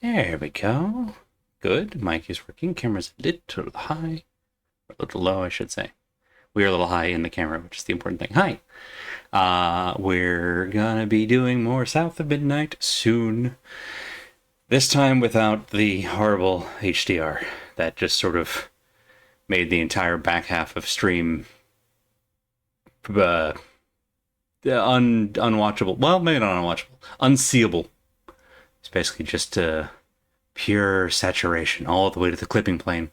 There we go. Good. Mic is working. Camera's a little high. Or a little low, I should say. We are a little high in the camera, which is the important thing. Hi. We're gonna be doing more South of Midnight soon. This time without the horrible HDR that just sort of made the entire back half of stream unwatchable. Well, maybe not unwatchable. Unseeable. It's basically just pure saturation all the way to the clipping plane.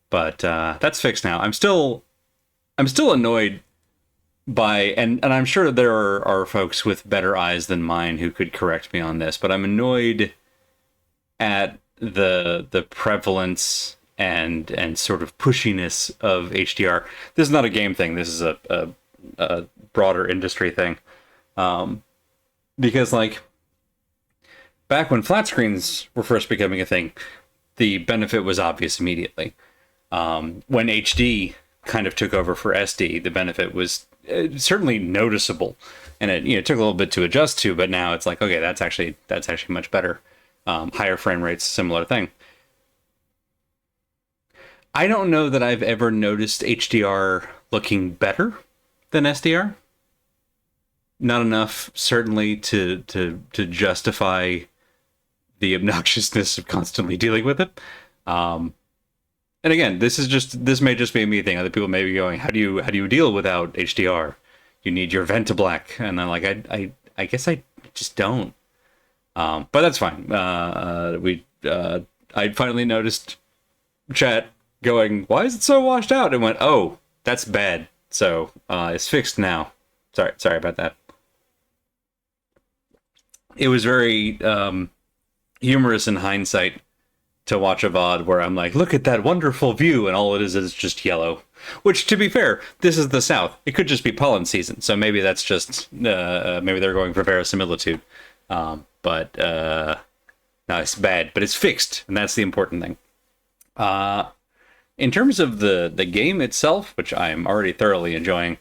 But that's fixed now. I'm still annoyed by, and I'm sure there are folks with better eyes than mine who could correct me on this, but I'm annoyed at the prevalence and sort of pushiness of HDR. This is not a game thing. This is a broader industry thing. Because like back when flat screens were first becoming a thing, the benefit was obvious immediately. When HD kind of took over for SD, the benefit was certainly noticeable, and it took a little bit to adjust to. But now it's like, okay, that's actually much better. Higher frame rates, similar thing. I don't know that I've ever noticed HDR looking better than SDR. Not enough, certainly, to justify the obnoxiousness of constantly dealing with it. And again, this may just be a me thing. Other people may be going, how do you deal without HDR? You need your vent to black, and I'm like, I guess I just don't. But that's fine. I finally noticed chat going, why is it so washed out? And went, oh, that's bad. So it's fixed now. Sorry about that. It was very humorous in hindsight to watch a VOD where I'm like, look at that wonderful view, and all it is just yellow. Which, to be fair, this is the South. It could just be pollen season, so maybe that's just, maybe they're going for verisimilitude. But no, it's bad, but it's fixed, and that's the important thing. In terms of the game itself, which I'm already thoroughly enjoying,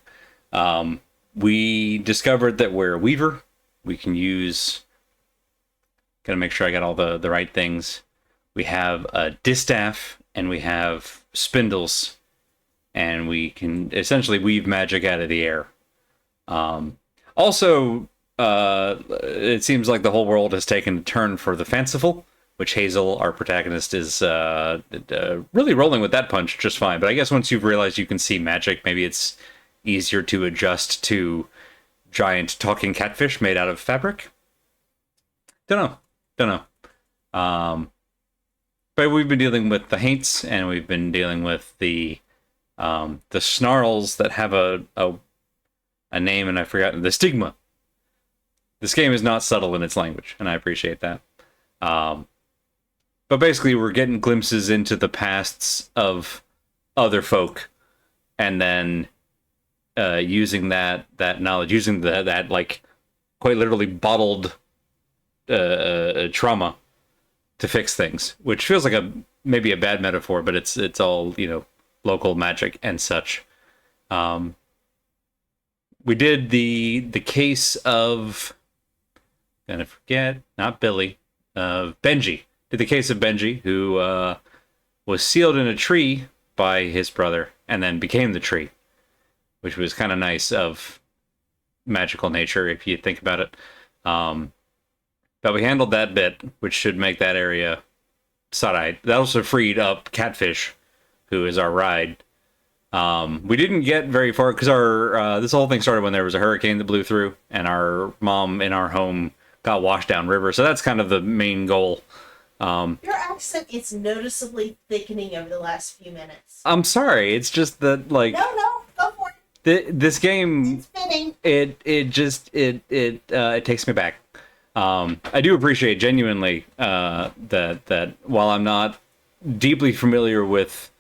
we discovered that we're a weaver. We can use... Gotta make sure I got all the right things. We have a distaff, and we have spindles, and we can essentially weave magic out of the air. Also, it seems like the whole world has taken a turn for the fanciful, which Hazel, our protagonist, is really rolling with that punch just fine. But I guess once you've realized you can see magic, maybe it's easier to adjust to giant talking catfish made out of fabric. Don't know. But we've been dealing with the haints, and we've been dealing with the snarls that have a name, and I've forgotten the stigma. This game is not subtle in its language, and I appreciate that. But basically, we're getting glimpses into the pasts of other folk, and then using that knowledge, using that like quite literally bottled trauma to fix things, which feels like maybe a bad metaphor, but it's all, local magic and such. We did the case of, gonna forget, not Billy, Benji. Did the case of Benji, who was sealed in a tree by his brother and then became the tree, which was kind of nice of magical nature if you think about it. But we handled that bit, which should make that area side-eyed. That also freed up Catfish, who is our ride. We didn't get very far because our this whole thing started when there was a hurricane that blew through, and our mom in our home got washed down river. So that's kind of the main goal. Your accent is noticeably thickening over the last few minutes. I'm sorry. It's just that, like, No, go for it. This game, It's fitting. it takes me back. I do appreciate genuinely that while I'm not deeply familiar with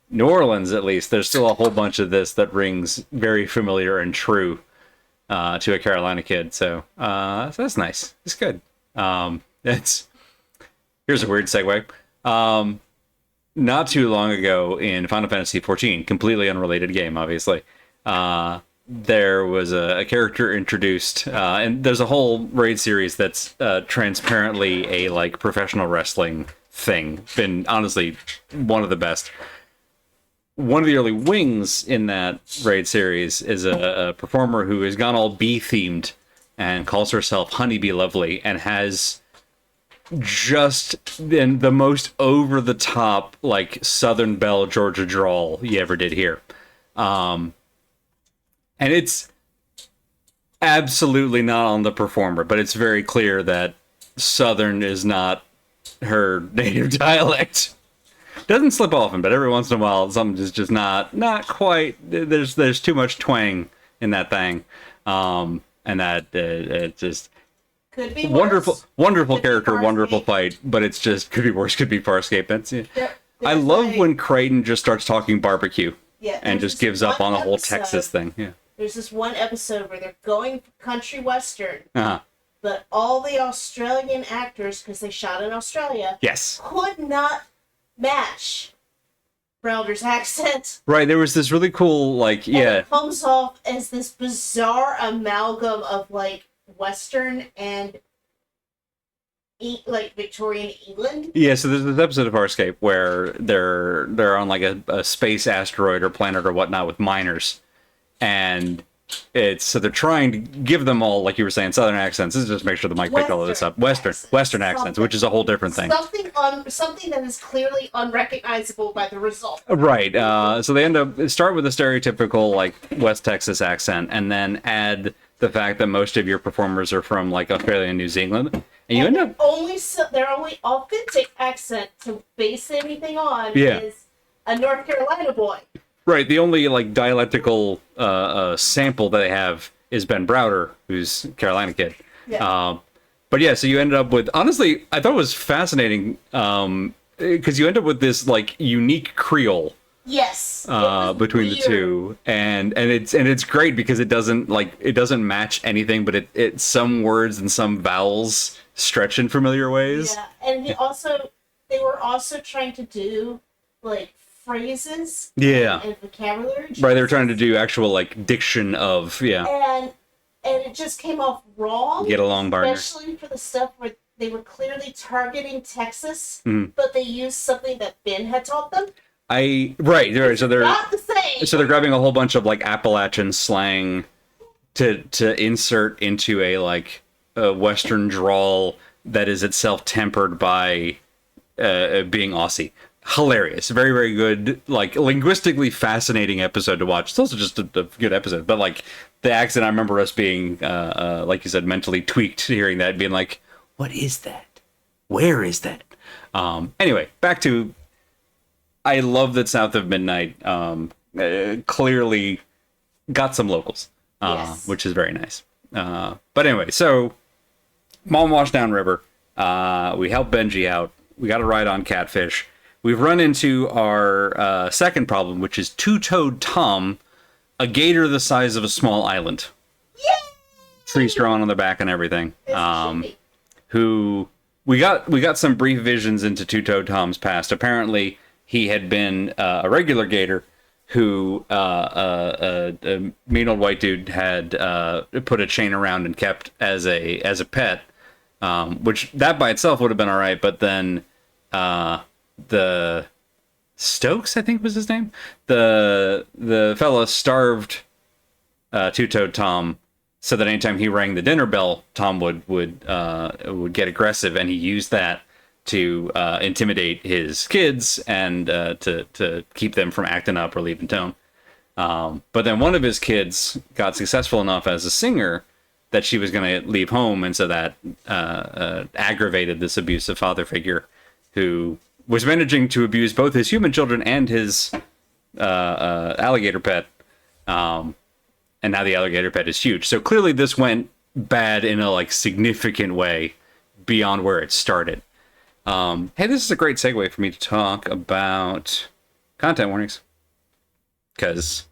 New Orleans, at least, there's still a whole bunch of this that rings very familiar and true to a Carolina kid. So that's nice. It's good. Here's a weird segue. Not too long ago in Final Fantasy XIV, completely unrelated game, obviously, there was a character introduced, and there's a whole raid series that's transparently a like professional wrestling thing. Been honestly one of the best. One of the early wings in that raid series is a performer who has gone all bee themed and calls herself Honeybee Lovely and has just been the most over the top like Southern Belle Georgia drawl you ever did hear. And it's absolutely not on the performer, but it's very clear that Southern is not her native dialect. Doesn't slip often, but every once in a while, something is just not quite. There's too much twang in that thing, and that it just Could be wonderful, wonderful Could be character, Farscape. wonderful fight. But it's just could be worse, could be Farscape. That's yeah. There- I there's love like- when Creighton just starts talking barbecue yeah, and there's just this gives up one on the whole episode- Texas thing. Yeah. There's this one episode where they're going country western, Uh-huh. but all the Australian actors, because they shot in Australia, Yes. could not match Browder's accent. Right. There was this really cool like And yeah. it comes off as this bizarre amalgam of like Western and like Victorian England. Yeah, so there's this episode of Farscape where they're on like a space asteroid or planet or whatnot with miners, and it's so they're trying to give them all, like you were saying, Southern accents. This is just to make sure the mic picked all of this up. Western accents, Something. which is a whole different thing. Something that is clearly unrecognizable by the result. Right. So they start with a stereotypical like West Texas accent, and then add the fact that most of your performers are from like Australia and New Zealand, and you end up Their only authentic accent to base anything on Yeah. is a North Carolina boy. right. The only like dialectical sample that they have is Ben Browder, who's a Carolina kid. Yeah. But yeah, so you ended up with, honestly, I thought it was fascinating because you end up with this like unique Creole Yes. It was between the weird. two, and it's great because it doesn't match anything, but it some words and some vowels stretch in familiar ways. Yeah, and they were also trying to do like phrases. Yeah. And vocabulary. Right, they were trying to do actual like diction of And it just came off wrong. Get along, partner. Especially for the stuff where they were clearly targeting Texas, Mhm. but they used something that Ben had taught them. Right. So they're Not the same. so they're grabbing a whole bunch of like Appalachian slang to insert into a like a Western drawl that is itself tempered by being Aussie. Hilarious, very very good, like linguistically fascinating episode to watch. It's also just a good episode, but like the accent, I remember us being like you said, mentally tweaked hearing that, being like, "What is that? Where is that?" Anyway, back to. I love that South of Midnight clearly got some locals, Yes. which is very nice. But anyway, so Mom washed down river. We help Benji out. We got a ride on Catfish. We've run into our second problem, which is two-toed Tom, a gator the size of a small island. Yay! Trees drawn on the back and everything. It's shitty. Who we got some brief visions into two-toed Tom's past. Apparently, he had been a regular gator who a mean old white dude had put a chain around and kept as a pet, which that by itself would have been all right. But then the Stokes, I think was his name, the fella starved two-toed Tom, so that anytime he rang the dinner bell, Tom would get aggressive, and he used that to intimidate his kids and to keep them from acting up or leaving town. But then one of his kids got successful enough as a singer that she was going to leave home, and so that aggravated this abusive father figure who was managing to abuse both his human children and his alligator pet. And now the alligator pet is huge. So clearly this went bad in a like significant way beyond where it started. Hey, this is a great segue for me to talk about content warnings, because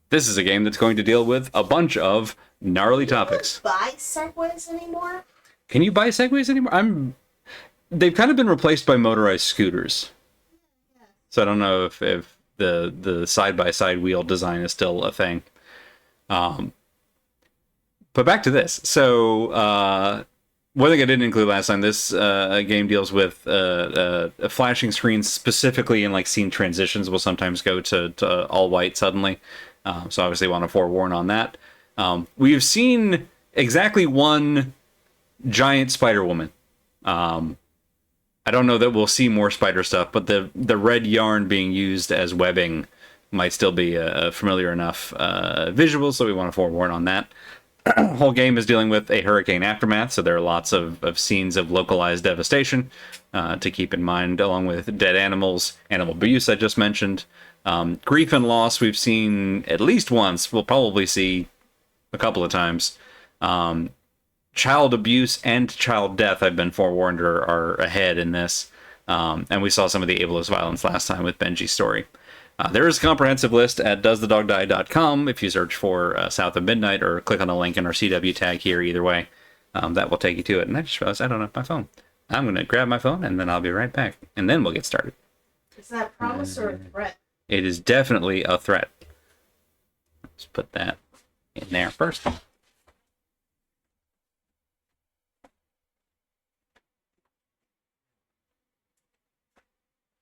this is a game that's going to deal with a bunch of gnarly topics. Buy Segways anymore? Can you buy Segways anymore? They've kind of been replaced by motorized scooters. So I don't know if the side-by-side wheel design is still a thing. But back to this. So, one thing I didn't include last time, this game deals with flashing screens specifically in like scene transitions will sometimes go to all white suddenly. So obviously want to forewarn on that. We've seen exactly one giant Spider Woman. I don't know that we'll see more spider stuff, but the red yarn being used as webbing might still be a familiar enough visual, so we want to forewarn on that. The whole game is dealing with a hurricane aftermath, so there are lots of scenes of localized devastation to keep in mind, along with dead animals, animal abuse I just mentioned. Grief and loss we've seen at least once, we'll probably see a couple of times. Child abuse and child death, I've been forewarned, are ahead in this. And we saw some of the ableist violence last time with Benji's story. There is a comprehensive list at doesthedogdie.com if you search for South of Midnight or click on the link in our CW tag here. Either way, that will take you to it. And I just realized I don't have my phone. I'm going to grab my phone and then I'll be right back. And then we'll get started. Is that a promise or a threat? It is definitely a threat. Let's put that in there first.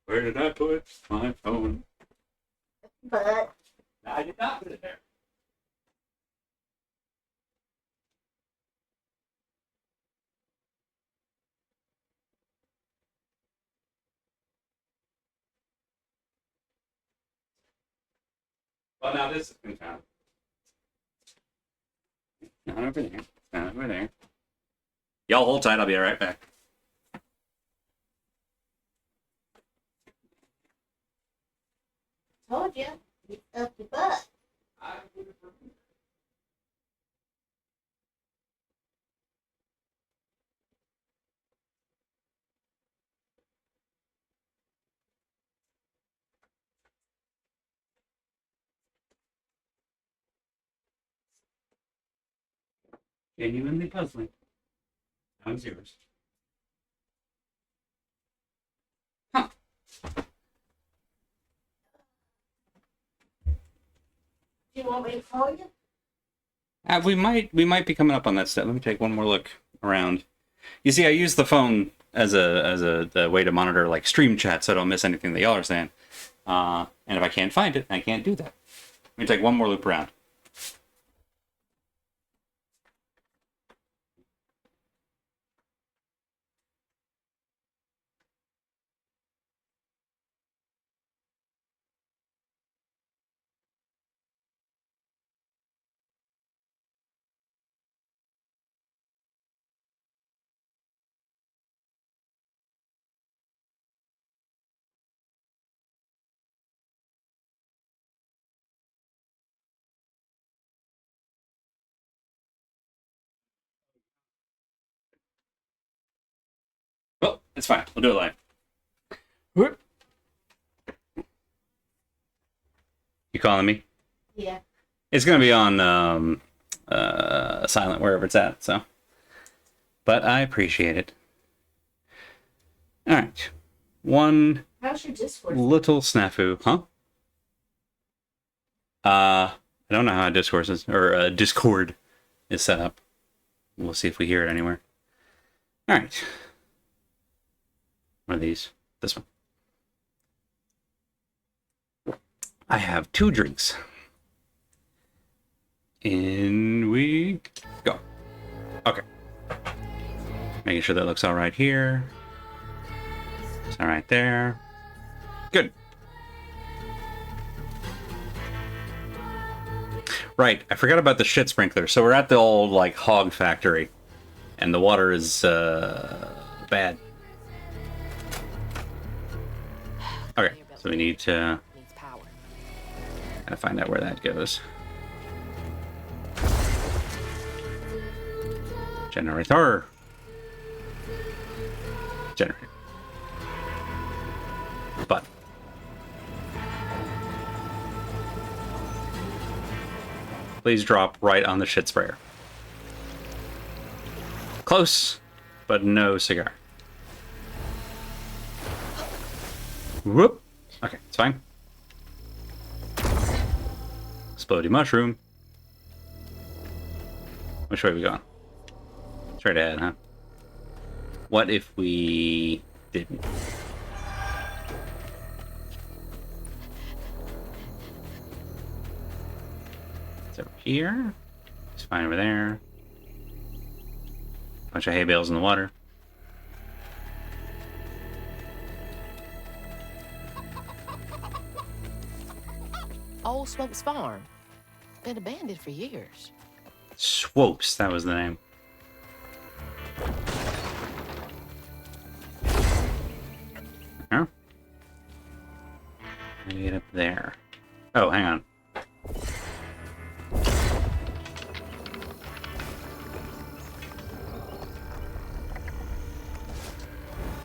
Where did I put my phone? But I did not put it there. Well, now this has been found. Not over there. Not over there. Y'all hold tight. I'll be right back. told you, you up your butt. Genuinely puzzling. That was yours. Huh. Do you want me to call you? We might be coming up on that step. Let me take one more look around. You see, I use the phone as a way to monitor like stream chat, so I don't miss anything that y'all are saying. And if I can't find it, I can't do that. Let me take one more loop around. Well, it's fine. We'll do it live. Whoop. You calling me? Yeah. It's gonna be on silent wherever it's at. So, but I appreciate it. All right, one How's your Discord? little snafu, huh? I don't know how Discord is set up. We'll see if we hear it anywhere. All right. One of these. This one. I have 2 drinks. In we go. Okay. Making sure that looks all right here. It's all right there. Good. Right, I forgot about the shit sprinkler. So we're at the old like hog factory, and the water is bad. Okay, so we need to gotta find out where that goes. Generator. Generator. Button. Please drop right on the shit sprayer. Close, but no cigar. Whoop. Okay, it's fine. Explodey mushroom. Which way are we going? Straight ahead, huh? What if we didn't? It's over here. It's fine over there. Bunch of hay bales in the water. Old Smokes Farm. Been abandoned for years. Swopes, that was the name. Huh? How do you get up there? Oh, hang on.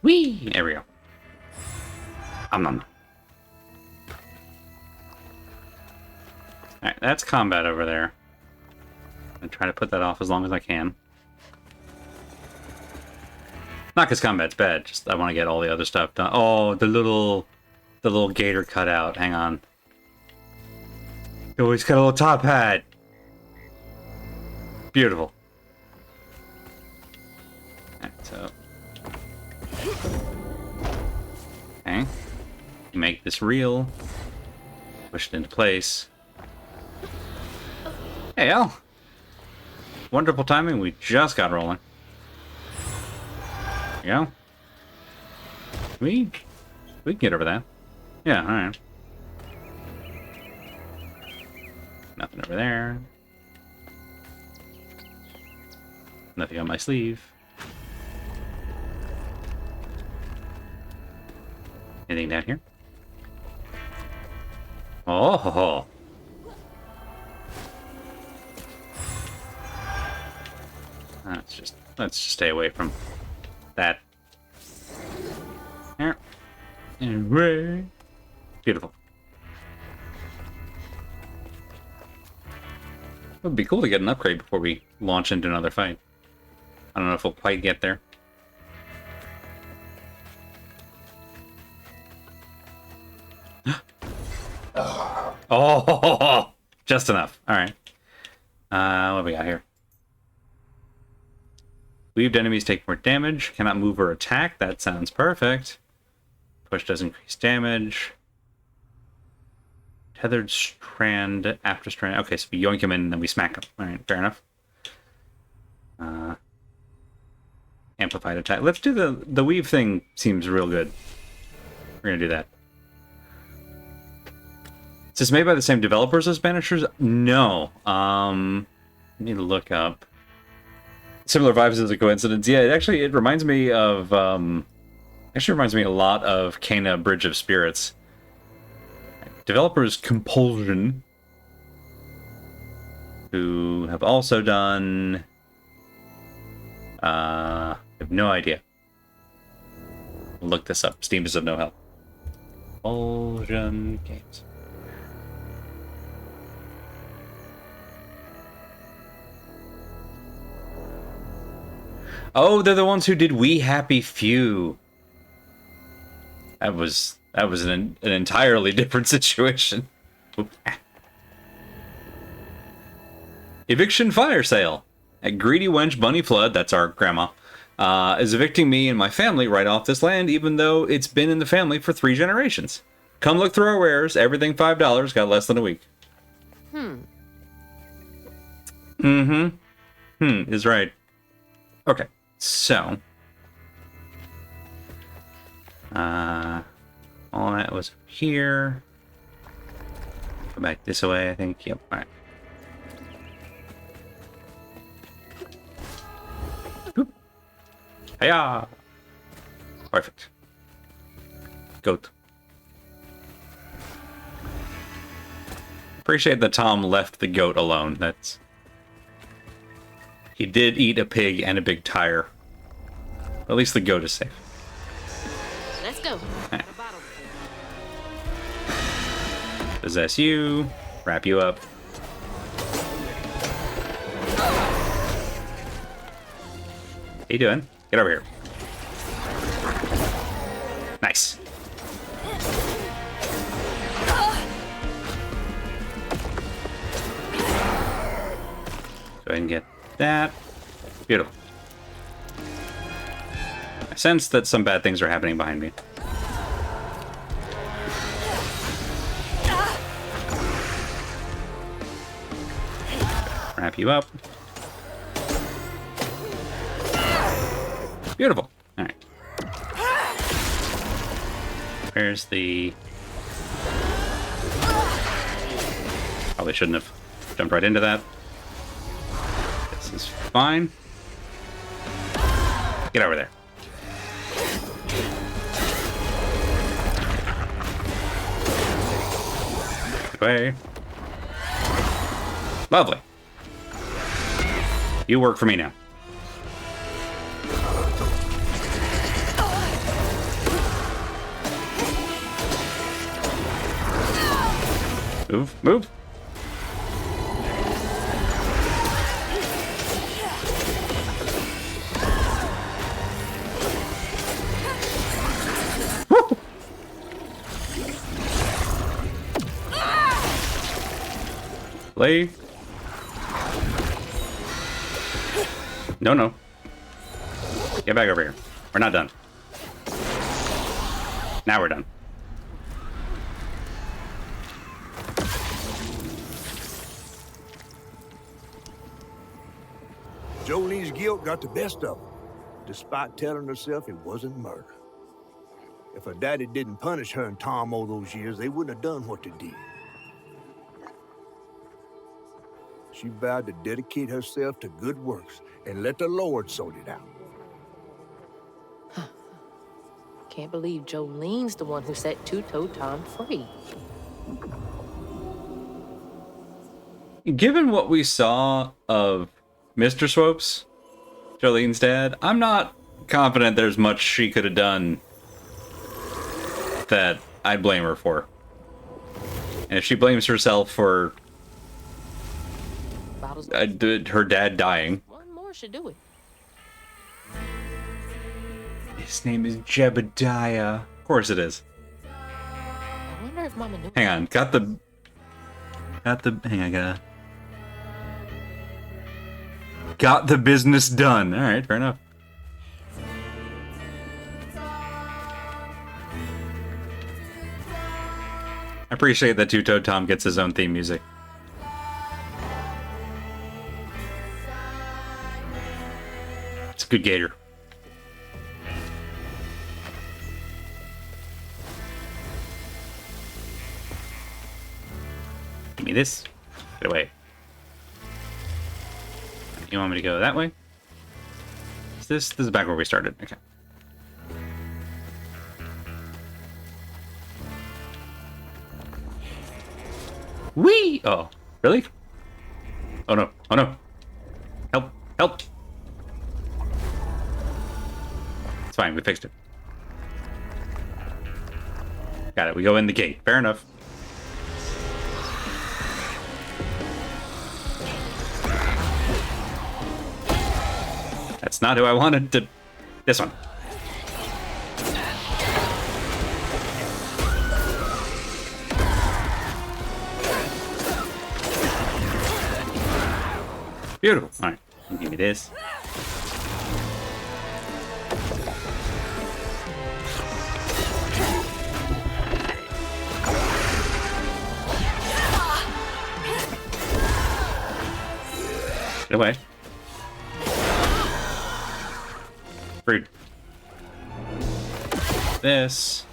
Whee! There we go. Nom. Alright, that's combat over there. I'm gonna try to put that off as long as I can. Not because combat's bad, just I want to get all the other stuff done. Oh, the little gator cutout. Hang on. Oh, he's got a little top hat. Beautiful. Alright, so. Okay. Make this real. Push it into place. Hey, Al. Wonderful timing. We just got rolling. There you go. We can get over that. Yeah, alright. Nothing over there. Nothing on my sleeve. Anything down here? Oh! Let's just stay away from that. There. Anyway. Beautiful. It would be cool to get an upgrade before we launch into another fight. I don't know if we'll quite get there. Oh, just enough. All right. What do we got here? Weaved enemies take more damage. Cannot move or attack. That sounds perfect. Push does increase damage. Tethered strand after strand. Okay, so we yoink him in and then we smack him. All right, fair enough. Amplified attack. Let's do the weave thing. Seems real good. We're gonna do that. Is this made by the same developers as Banishers? No. Need to look up. Similar vibes as a coincidence. Yeah, it reminds me of actually reminds me a lot of Kena Bridge of Spirits. Developers Compulsion, who have also done I have no idea. Look this up. Steam is of no help. Compulsion games. Oh, they're the ones who did We Happy Few. That was an entirely different situation. Oops. Eviction fire sale. A greedy wench Bunny Flood, that's our grandma, is evicting me and my family right off this land, even though it's been in the family for 3 generations. Come look through our wares. Everything $5. Got less than a week. Is right. Okay. So, all that was here. Go back this way, I think. Yep. All right. Boop. Hiya! Perfect. Goat. Appreciate that Tom left the goat alone. That's. He did eat a pig and a big tire. At least the goat is safe. Let's go. Right. Possess you. Wrap you up. How you doing? Get over here. Nice. Go ahead and get that. Beautiful. I sense that some bad things are happening behind me. Wrap you up. Beautiful. All right. Where's the... Probably shouldn't have jumped right into that. This is fine. Get over there. Good way. Lovely. You work for me now. Move, move. Woo! Play. No, no. Get back over here. We're not done. Now we're done. Jolene's guilt got the best of her, despite telling herself it wasn't murder. If her daddy didn't punish her and Tom all those years, they wouldn't have done what they did. She vowed to dedicate herself to good works and let the Lord sort it out. Can't believe Jolene's the one who set Two-Toe Tom free. Given what we saw of Mr. Swopes, Jolene's dad, I'm not confident there's much she could have done that I'd blame her for. And if she blames herself for her dad dying... One more should do it. His name is Jebediah. Of course it is. I wonder if Mama knew. Hang on, got the business done. All right, fair enough. I appreciate that Two-Toed Tom gets his own theme music. It's a good gator. Give me this. Get away. You want me to go that way? Is this is back where we started. Okay. Whee! Oh, really? Oh no! Oh no! Help! Help! It's fine. We fixed it. Got it. We go in the gate. Fair enough. That's not who I wanted to... This one. Beautiful. All right. Give me this. Get away. Rude. This.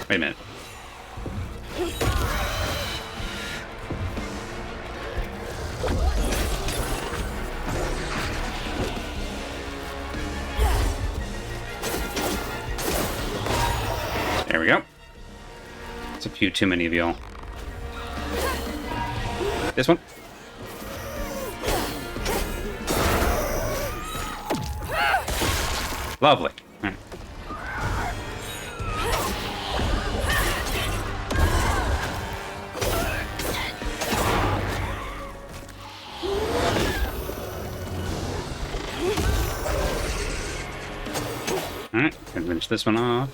Wait a minute. There we go. It's a few too many of y'all. This one. Lovely. All right. All right, gonna finish this one off.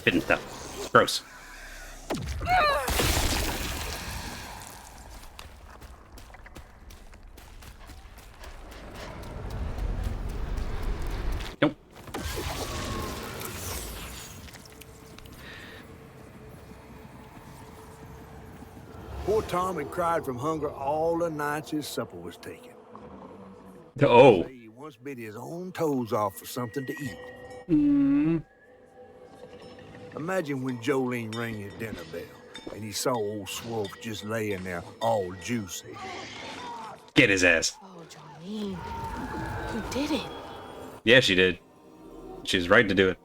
Spitting stuff. Gross. Nope. Poor Tom had cried from hunger all the nights his supper was taken. Oh. He once bit his own toes off for something to eat. Mm. Imagine when Jolene rang his dinner bell and he saw old Swolf just laying there all juicy. Get his ass. Oh, Jolene. You did it. Yeah, she did. She was right to do it.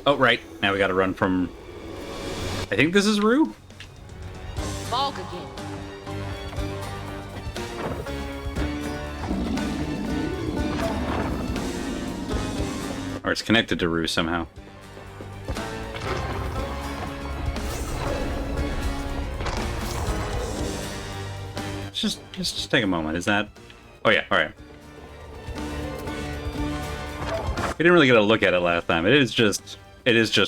Oh, right. Now we gotta run from... I think this is Rue? Fog again. Or it's connected to Rue somehow. Just take a moment. Is that... Oh yeah, alright. We didn't really get a look at it last time. It is just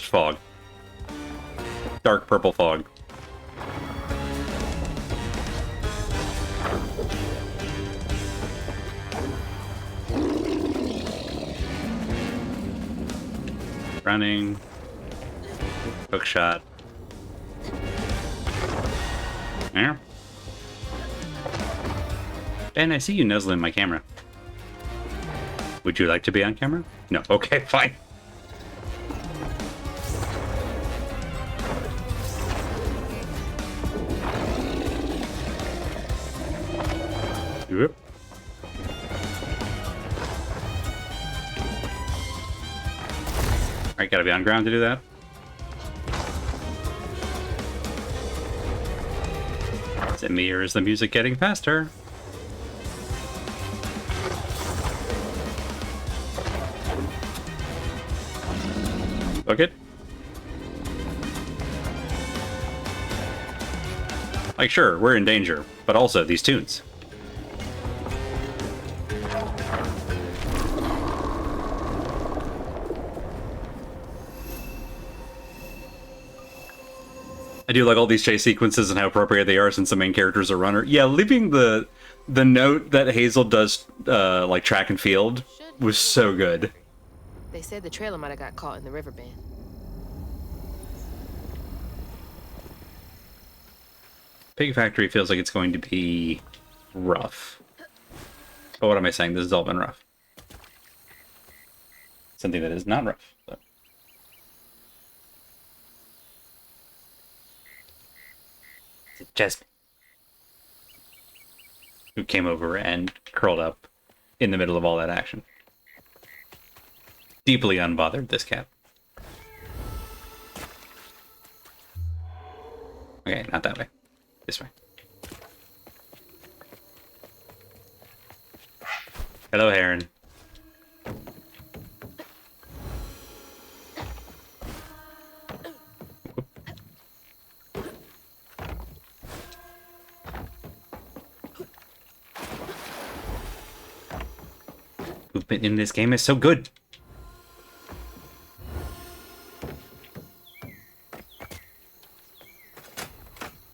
fog. Dark purple fog. Running. Hook shot. Yeah. Ben, I see you nuzzling my camera. Would you like to be on camera? No. Okay, fine. Yep. Alright, gotta be on ground to do that. Is it me or is the music getting faster? Bucket? Like, sure, we're in danger, but also these tunes. I do like all these chase sequences and how appropriate they are since the main character's a runner. Yeah, leaving the note that Hazel does like track and field was so good. They said the trailer might have got caught in the riverbed. Pig Factory feels like it's going to be rough. But what am I saying? This has all been rough. Something that is not rough. So. Jasmine. Who came over and curled up in the middle of all that action. Deeply unbothered, this cat. Okay, not that way. This way. Hello, Heron. Movement in this game is so good.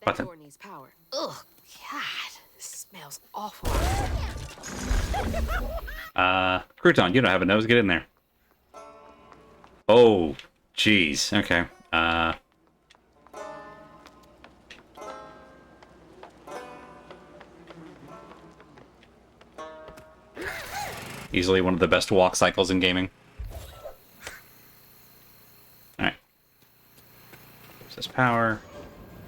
That door needs power. Ugh, God, this smells awful. Crouton, you don't have a nose. Get in there. Oh, jeez. Okay. Easily one of the best walk cycles in gaming. Alright. Says power.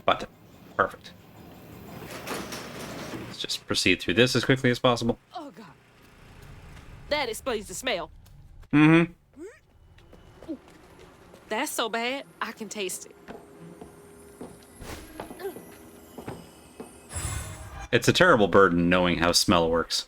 Button. Perfect. Let's just proceed through this as quickly as possible. Oh, God. That explains the smell. Mm-hmm. That's so bad, I can taste it. It's a terrible burden knowing how smell works.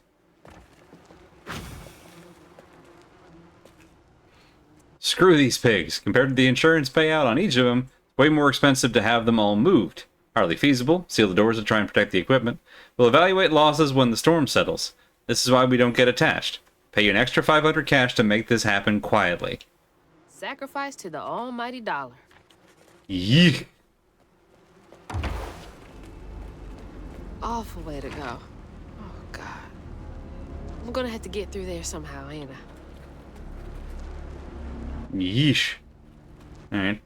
Screw these pigs. Compared to the insurance payout on each of them, Way more expensive to have them all moved. Hardly feasible. Seal the doors to try and protect the equipment. We'll evaluate losses when the storm settles. This is why we don't get attached. Pay you an extra 500 cash to make this happen quietly. Sacrifice to the almighty dollar. Yeeh. Awful way to go. Oh, God. I'm gonna have to get through there somehow, ain't I? Yeesh. Alright.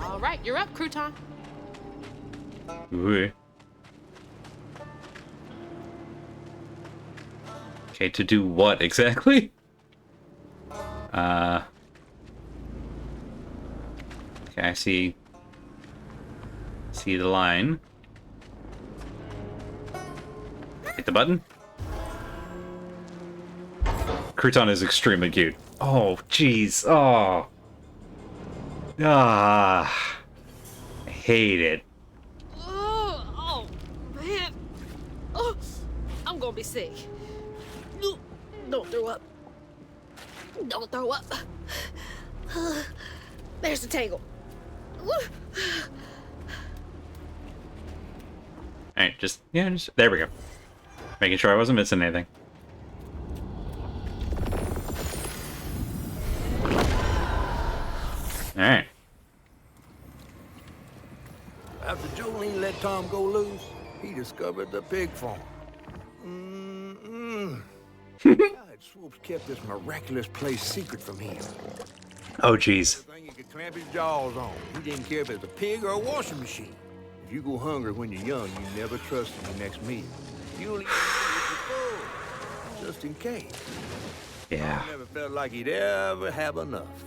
All right, you're up, Crouton. Ooh. Okay, to do what exactly? Okay, I see the line. Hit the button. Crouton is extremely cute. Oh, jeez. Oh. Ah. I hate it. Oh, man. Oh, I'm gonna be sick. Don't throw up. Don't throw up. There's the tangle. Alright, just there we go. Making sure I wasn't missing anything. Alright. After Jolene let Tom go loose, he discovered the pig farm. God, Swoops kept this miraculous place secret from him. Oh, jeez. Thing he could clamp his jaws on. He didn't care if it was a pig or a washing machine. If you go hungry when you're young, you never trust in your next meal. You'll eat before, just in case. Yeah. He never felt like he'd ever have enough.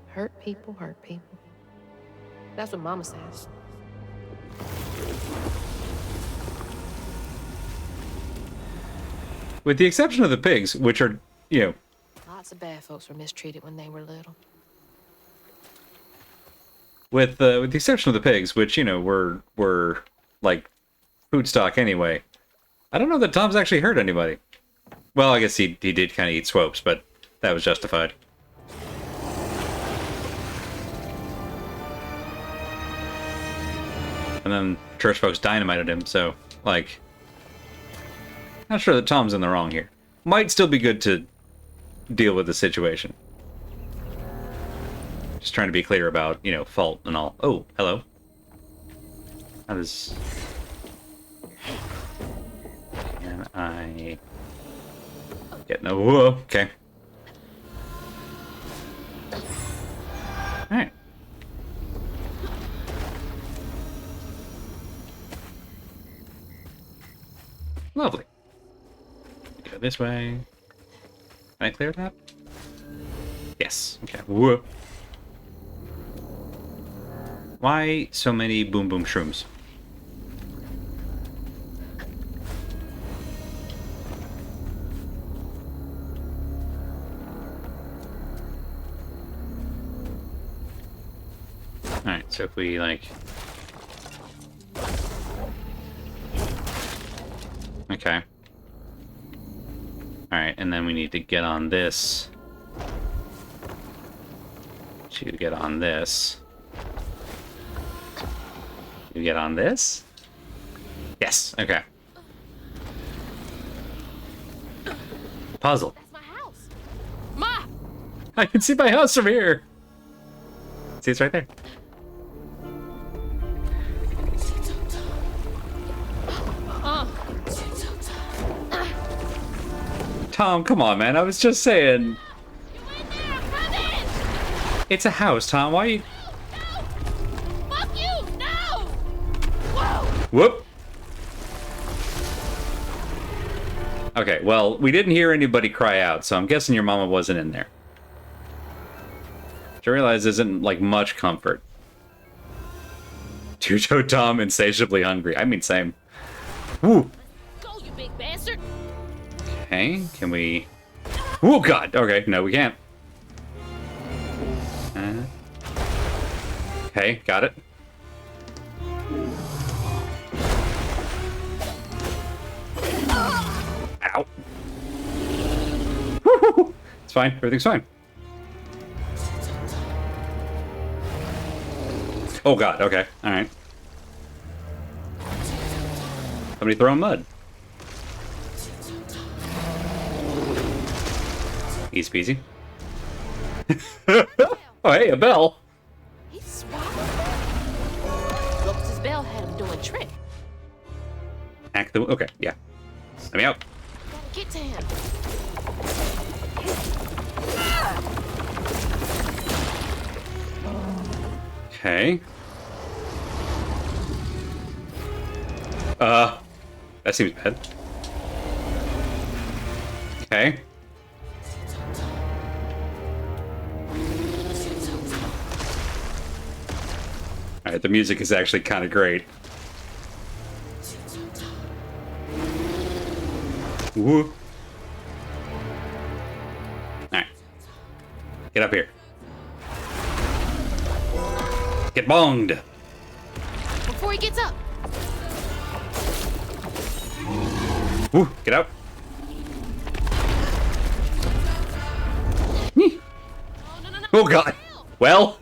Hurt people, hurt people. That's what Mama says. With the exception of the pigs, which are, Lots of bad folks were mistreated when they were little. with the exception of the pigs, which, were like food stock anyway. I don't know that Tom's actually hurt anybody. Well, I guess he did kind of eat Swopes, but that was justified. And then church folks dynamited him, so, like, not sure that Tom's in the wrong here. Might still be good to deal with the situation. Just trying to be clear about, fault and all. Oh, hello. How does... Can I... get no... Whoa, okay. Alright. Lovely. Go this way. Can I clear that? Yes. Okay. Whoa. Why so many boom boom shrooms? Alright, so if we, like... Okay. Alright, and then we need to get on this. To get on this. You get on this? Yes, okay. Puzzle. That's my house. Ma! I can see my house from here. See, it's right there. Tom, come on, man. I was just saying. You in there? Come in! It's a house, Tom. Why are you... No! Fuck you! No! Whoa! Whoop. Okay, well, we didn't hear anybody cry out, so I'm guessing your mama wasn't in there. Which I realize isn't, like, much comfort. Two-Toe Tom, insatiably hungry. I mean, same. Woo! Go, you big bastard! Okay, can we... Oh, God! Okay, no, we can't. Okay, got it. Ow. Woo-hoo-hoo. It's fine. Everything's fine. Oh god, okay. Alright. Somebody throwing mud. Easy peasy. Oh, hey, a bell. He swallowed it. Looks as Bell had him doing trick. Hack the... Okay, yeah. Let me out. Gotta get to him. Okay. That seems bad. Okay. Alright, the music is actually kind of great. Woo. Alright. Get up here. Get bonged. Before he gets up. Woo, get out. Oh, no, no, no. Oh god. Well.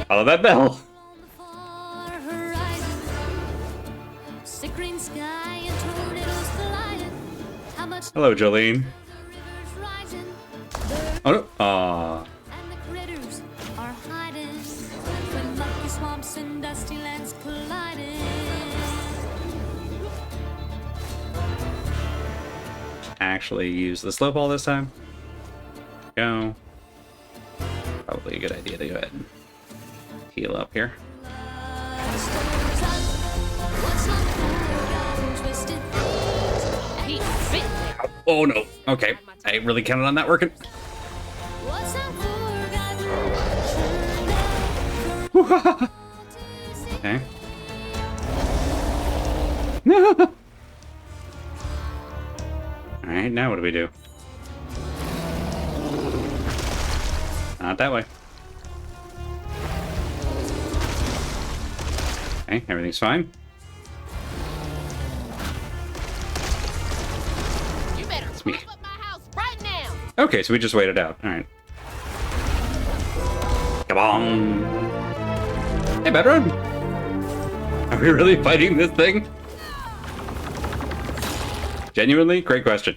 Follow that bell. Hello, Jolene. Oh no. Aww. Actually use the slow ball this time. Go. Probably a good idea to go ahead and heal up here. He fit there. Oh no. Okay. I really counted on that working. Okay. Alright, now what do we do? Not that way. Okay, everything's fine. You better me. pop up my house right now. Okay, so we just waited out. Alright. Come on. Hey, Bedroom! Are we really fighting this thing? Genuinely? Great question.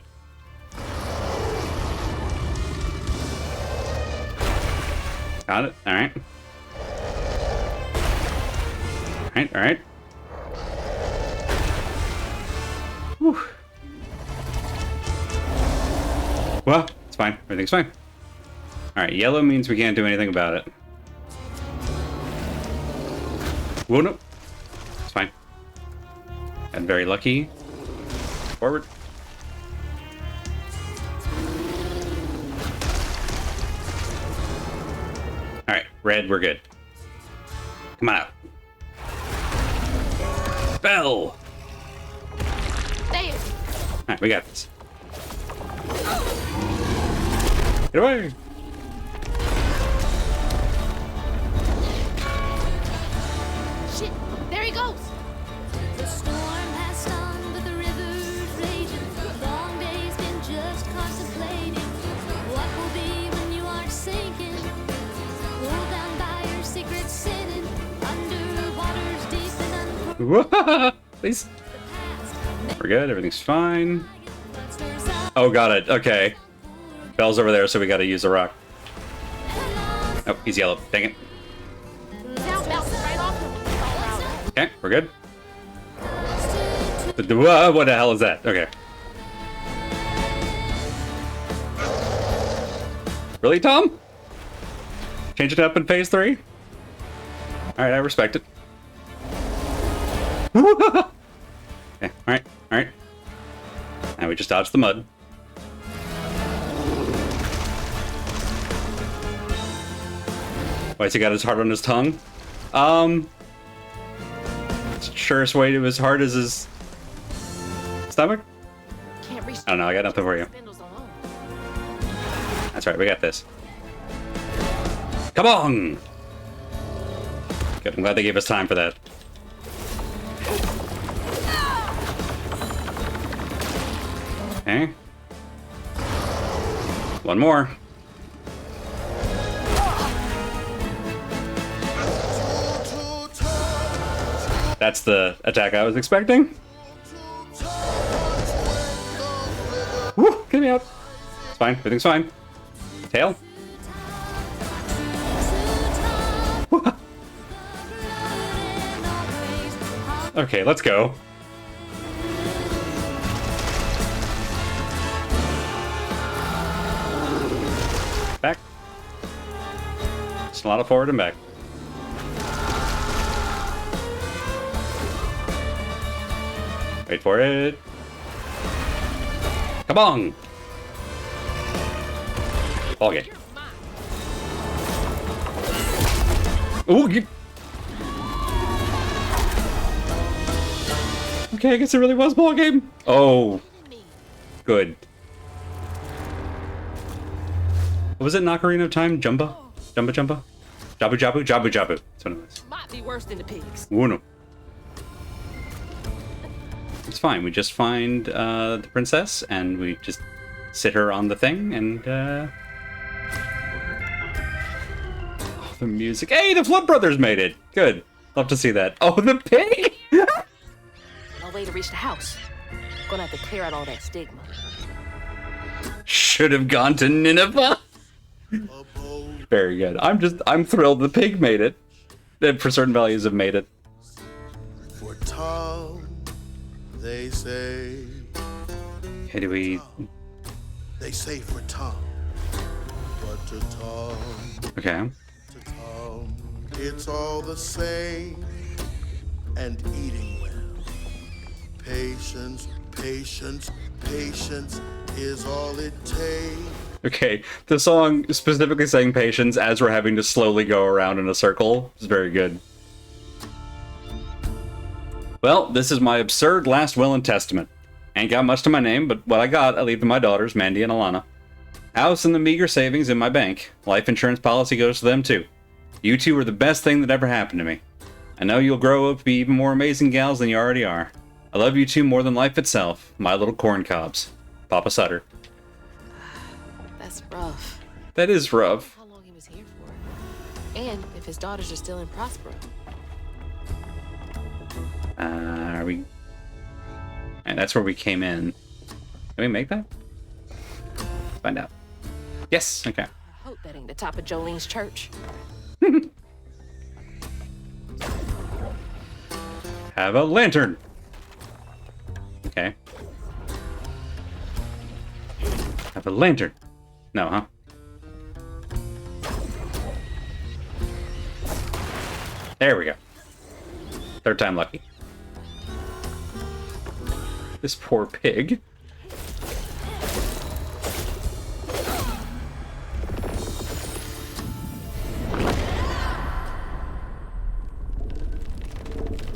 Got it. Alright. Alright, alright. Whew. Well, it's fine. Everything's fine. Alright, yellow means we can't do anything about it. Whoa, no. It's fine. And very lucky. Forward. Alright, red, we're good. Come on out. Bell! There. Alright, we got this. Get away! Shit. There he goes. The storm passed on, but the river's raging. Long days been just contemplating what will be when you aren't sinking. Pulled down by your secret sinning, under waters deep and Whoa! Please. We're good, everything's fine. Oh, got it. Okay. Bell's over there, so we gotta use a rock. Oh, he's yellow. Dang it. Now bounce right off him. Okay, we're good. What the hell is that? Okay. Really, Tom? Change it up in phase 3? Alright, I respect it. Okay, alright, alright. Now we just dodged the mud. Why's he got his heart on his tongue? Surest way to his heart is his stomach? Can't reach. I don't know, I got nothing for you. Spindles alone. That's right, we got this. Come on! Good, I'm glad they gave us time for that. Okay. One more. That's the attack I was expecting. Woo! Get me out. It's fine. Everything's fine. Tail. Okay, let's go. Back. Just a lot of forward and back. Wait for it. Kabong! Ball game. Ooh, you... Okay, I guess it really was ball game. Oh, good. What was it? Ocarina of Time? Jumba? Jumba Jumba? Jabu Jabu? Jabu Jabu. That's what it was. Might be worse than the pigs. Uno. It's fine. We just find the princess and we just sit her on the thing and oh, the music. Hey, the Flood Brothers made it. Good. Love to see that. Oh, the pig! No way to reach the house. Gonna have to clear out all that stigma. Should have gone to Nineveh. Very good. I'm thrilled the pig made it. And for certain values have made it. For Tom, they say. Okay, do we... They say for Tom. But to Tom, Okay. to Tom, it's all the same. And eating well. Patience, patience, patience is all it takes. Okay, the song specifically saying patience as we're having to slowly go around in a circle is very good. Well, this is my absurd last will and testament. Ain't got much to my name, but what I got I leave to my daughters, Mandy and Alana. House and the meager savings in my bank. Life insurance policy goes to them too. You two are the best thing that ever happened to me. I know you'll grow up to be even more amazing gals than you already are. I love you two more than life itself, my little corn cobs. Papa Sutter. That's rough. That is rough. How long he was here for. And if his daughters are still in Prospero. Are we... And that's where we came in. Can we make that? Find out. Yes, okay. I hope that ain't the top of Jolene's church. Have a lantern. Okay. Have a lantern. No, huh? There we go. Third time lucky. This poor pig.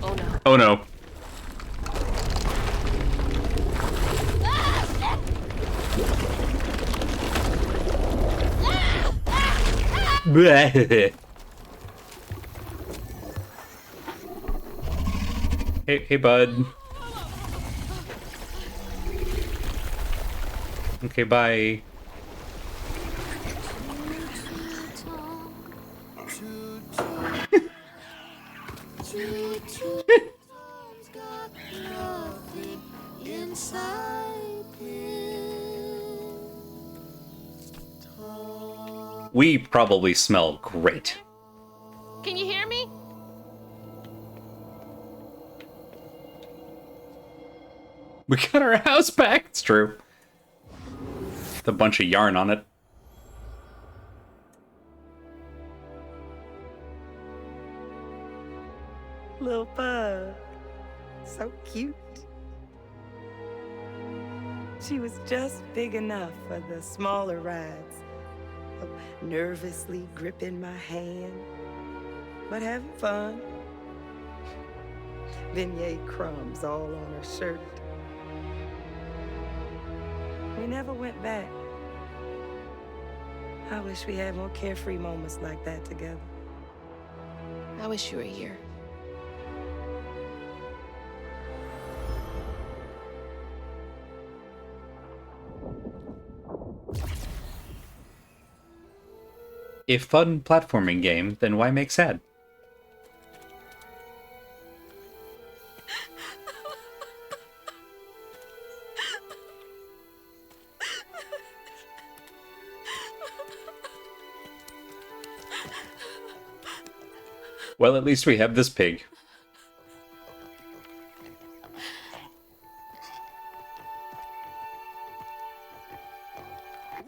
Oh no. Oh no. Bleh. Hey, bud. Okay, bye. We probably smell great. Can you hear me? We got our house back. It's true. With a bunch of yarn on it. Little bug. So cute. She was just big enough for the smaller rides. Nervously gripping my hand, but having fun. Beignet crumbs all on her shirt. We never went back. I wish we had more carefree moments like that together. I wish you were here. a fun platforming game, then why make sad? Well, at least we have this pig.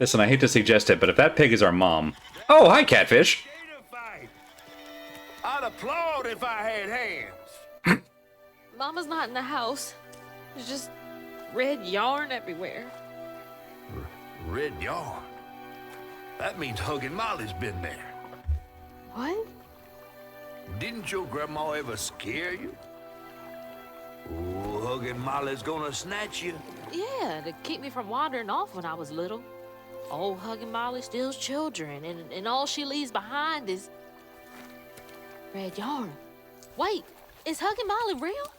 Listen, I hate to suggest it, but if that pig is our mom... Oh, hi, Catfish! Gator fight. I'd applaud if I had hands. Mama's not in the house. There's just red yarn everywhere. Red yarn. That means Huggin' Molly's been there. What? Didn't your grandma ever scare you? Oh, Huggin' Molly's gonna snatch you. Yeah, to keep me from wandering off when I was little. Old Huggin' Molly steals children, and all she leaves behind is red yarn. Wait, is Huggin' Molly real?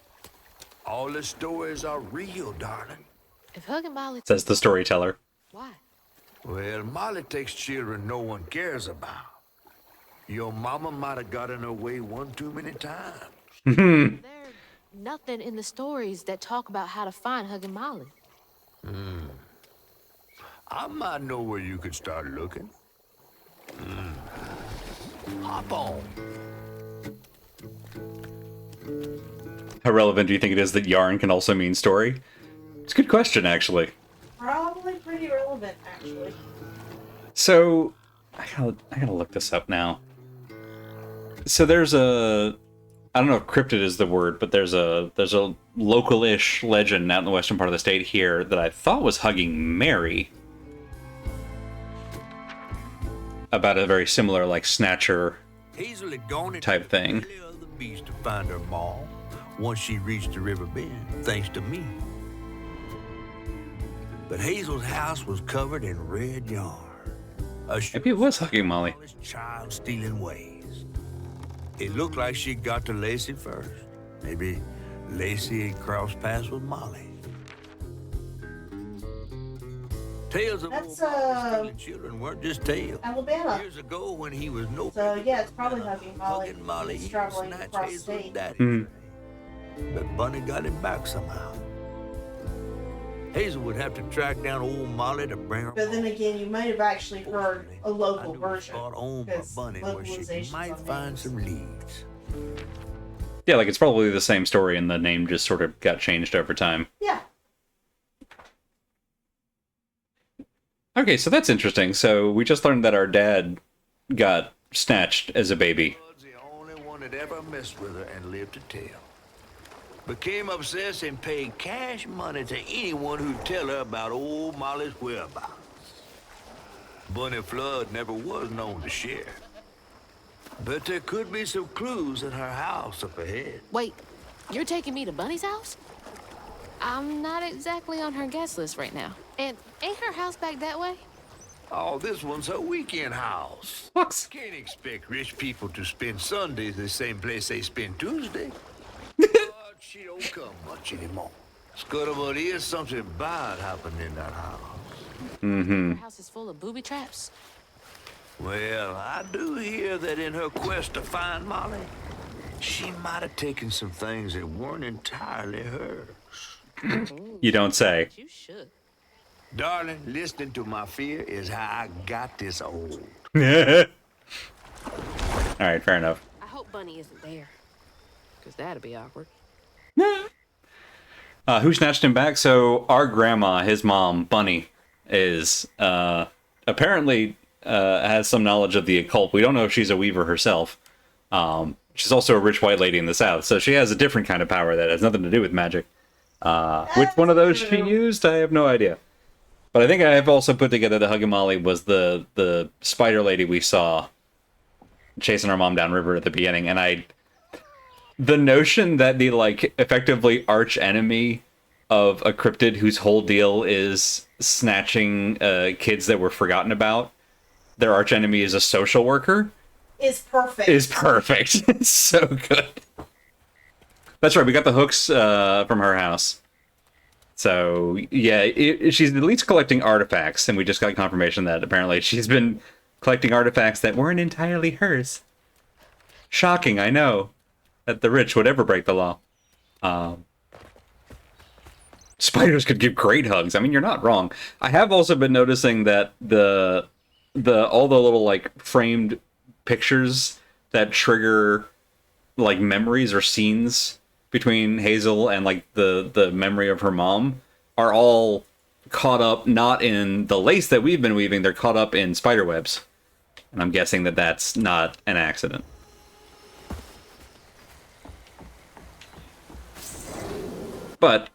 All the stories are real, darling. If Huggin' Molly... Says the storyteller. Why? Well, Molly takes children no one cares about. Your mama might have got in her way one too many times. There's nothing in the stories that talk about how to find Huggin' Molly. I might know where you could start looking. Hop on. How relevant do you think it is that yarn can also mean story? It's a good question, actually. Probably pretty relevant, actually. So, I gotta look this up now. So there's a... I don't know if cryptid is the word, but there's a local-ish legend out in the western part of the state here that I thought was Hugging Mary. About a very similar, like, snatcher Hazel had gone type thing. to the beach to find her mom once she reached the river bend, thanks to me. But Hazel's house was covered in red yarn. Maybe it was Hugging Molly. Child-stealing ways. It looked like she got to Lacey first. Maybe Lacey had crossed paths with Molly. Tales of That's, old Molly stealing children weren't just tales. Alabama. Years ago, when he was no So, bigger yeah, it's than probably a Hugging Hugging Molly. He's even traveling snatched across Hazel's state. daddy. But Bunny got him back somehow. Hazel would have to track down old Molly to bring her. But then again, you might have actually heard a local version. Spot owned by because Bunny where she localizations might on find names. some leads. Yeah, like it's probably the same story and the name just sort of got changed over time. Yeah. Okay, so that's interesting. So we just learned that our dad got snatched as a baby. Was the only one that ever messed with her and lived to tell. Became obsessed and paid cash money to anyone who'd tell her about old Molly's whereabouts. Bunny Flood never was known to share. But there could be some clues in her house up ahead. Wait, you're taking me to Bunny's house? I'm not exactly on her guest list right now. And ain't her house back that way? Oh, this one's her weekend house. Fox. Can't expect rich people to spend Sundays the same place they spend Tuesday. But she don't come much anymore. Scuttlebutt is something bad happened in that house. Her house is full of booby traps. Well, I do hear that in her quest to find Molly, she might have taken some things that weren't entirely hers. You don't say. You should. Darling, listening to my fear is how I got this old. Alright, fair enough. I hope Bunny isn't there. Because that'd be awkward. Who snatched him back? So our grandma, his mom, Bunny, is apparently has some knowledge of the occult. We don't know if she's a weaver herself. She's also a rich white lady in the South, so she has a different kind of power that has nothing to do with magic. Which one of those she used, I have no idea. But I think I have also put together that Huggin' Molly was the spider lady we saw chasing our mom downriver at the beginning, and the notion that the, like, effectively arch enemy of a cryptid whose whole deal is snatching kids that were forgotten about, their arch enemy is a social worker, Is perfect. is perfect. It's so good. That's right, we got the hooks from her house. So, yeah, she's at least collecting artifacts, and we just got confirmation that apparently she's been collecting artifacts that weren't entirely hers. Shocking, I know, that the rich would ever break the law. Spiders could give great hugs. I mean, you're not wrong. I have also been noticing that all the little like framed pictures that trigger like memories or scenes between Hazel and like the memory of her mom are all caught up not in the lace that we've been weaving, they're caught up in spider webs. And I'm guessing that that's not an accident. But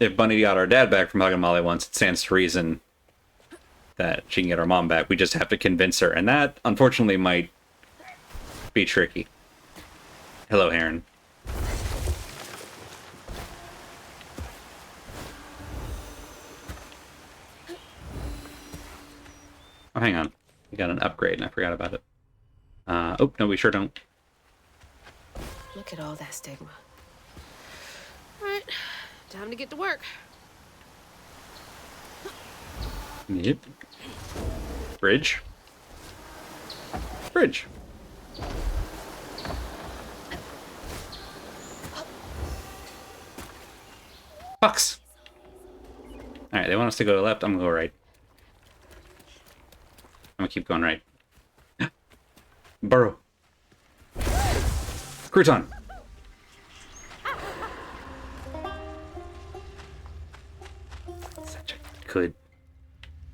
if Bunny got our dad back from hugging Molly once, it stands to reason that she can get our mom back. We just have to convince her, and that, unfortunately, might be tricky. Hello, Heron. Oh, hang on. We got an upgrade, and I forgot about it. Oh, no, we sure don't. Look at all that stigma. All right, time to get to work. Yep. Bridge. Bridge. Fox. Alright, they want us to go to left. I'm gonna go right. I'm gonna keep going right. Burrow. Crouton.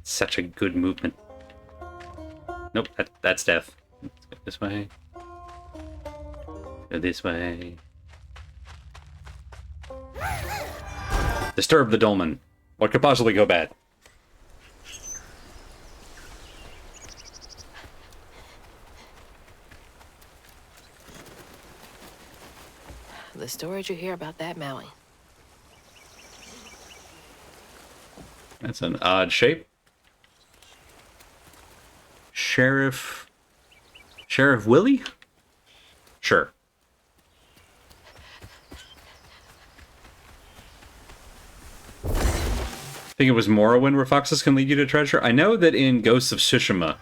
Such a good movement. Nope, that's death. Let's go this way. Go this way. Disturb the dolmen. What could possibly go bad? The stories you hear about that Maui. That's an odd shape. Sheriff Willie? Sure. Think it was Morrowind where foxes can lead you to treasure? I know that in Ghosts of Tsushima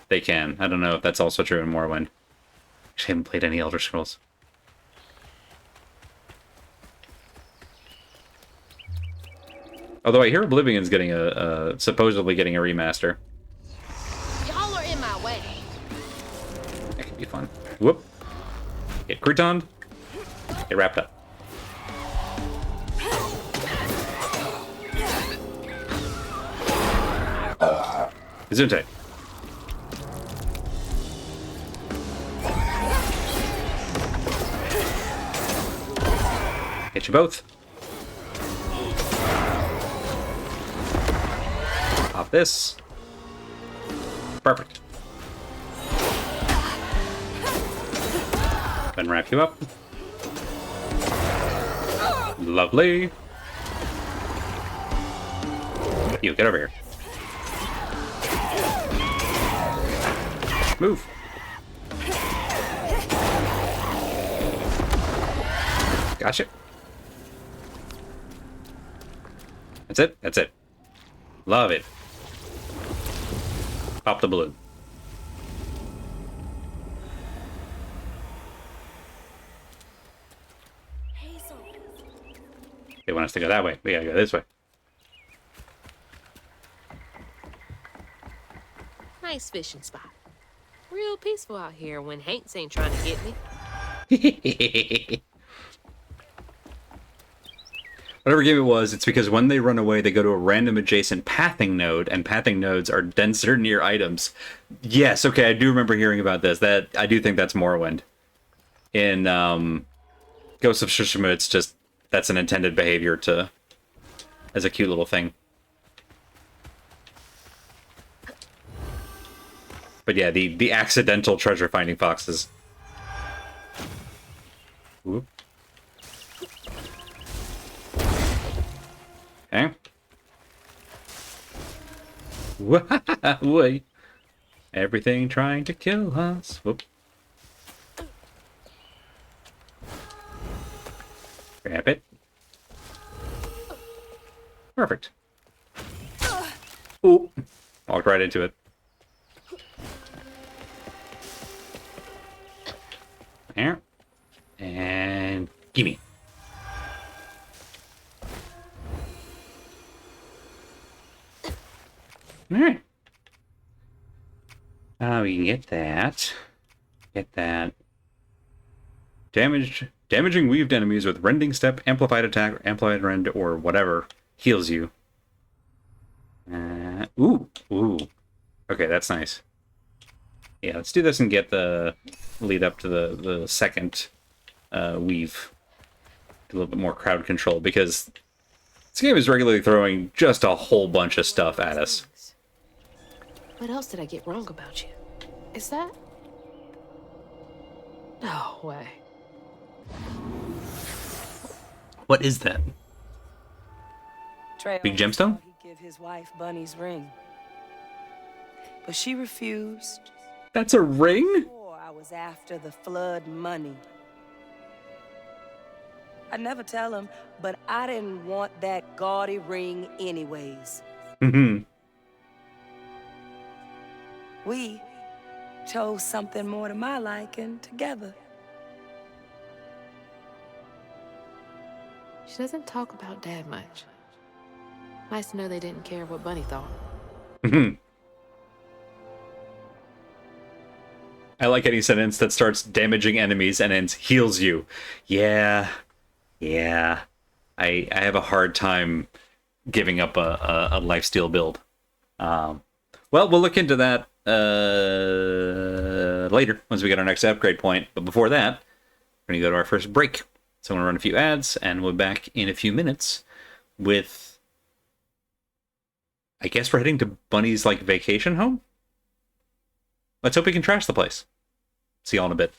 they can. I don't know if that's also true in Morrowind. Actually, I haven't played any Elder Scrolls. Although I hear Oblivion's getting supposedly getting a remaster. Y'all are in my way. That could be fun. Whoop. Get croutoned. Get wrapped up. Gesundheit. Hit you both. Pop this. Perfect. Then wrap you up. Lovely. You get over here. Move. Gotcha. That's it. That's it. Love it. Pop the balloon. They want us to go that way. We gotta go this way. Nice fishing spot. Real peaceful out here when Hanks ain't trying to get me. Whatever game it was, it's because when they run away, they go to a random adjacent pathing node, and pathing nodes are denser near items. Yes, okay, I do remember hearing about this. That I do think that's Morrowind. In Ghost of Tsushima, it's just that's an intended behavior to as a cute little thing. But yeah, the accidental treasure finding foxes. Whoop. Okay. Wait. Everything trying to kill us. Whoop. Grab it. Perfect. Ooh. Walked right into it. There. And gimme. Alright. We can get that. Get that. Damaging weaved enemies with rending step, amplified attack, or amplified rend, or whatever heals you. Ooh. Okay, that's nice. Yeah, let's do this and get the lead up to the second weave. A little bit more crowd control, because this game is regularly throwing just a whole bunch of stuff at us. What else did I get wrong about you? Is that? No way. What is that? Trey Big always gemstone? thought he'd give his wife Bunny's ring, but she refused. That's a ring? I was after the flood money. I'd never tell him, but I didn't want that gaudy ring anyways. Mm-hmm. We chose something more to my liking together. She doesn't talk about Dad much. Nice to know they didn't care what Bunny thought. Mm-hmm. I like any sentence that starts damaging enemies and ends heals you. Yeah. I have a hard time giving up a lifesteal build. Well, we'll look into that later once we get our next upgrade point. But before that, we're going to go to our first break. So I'm going to run a few ads, and we'll be back in a few minutes with... I guess we're heading to Bunny's, vacation home? Let's hope we can trash the place. See y'all in a bit.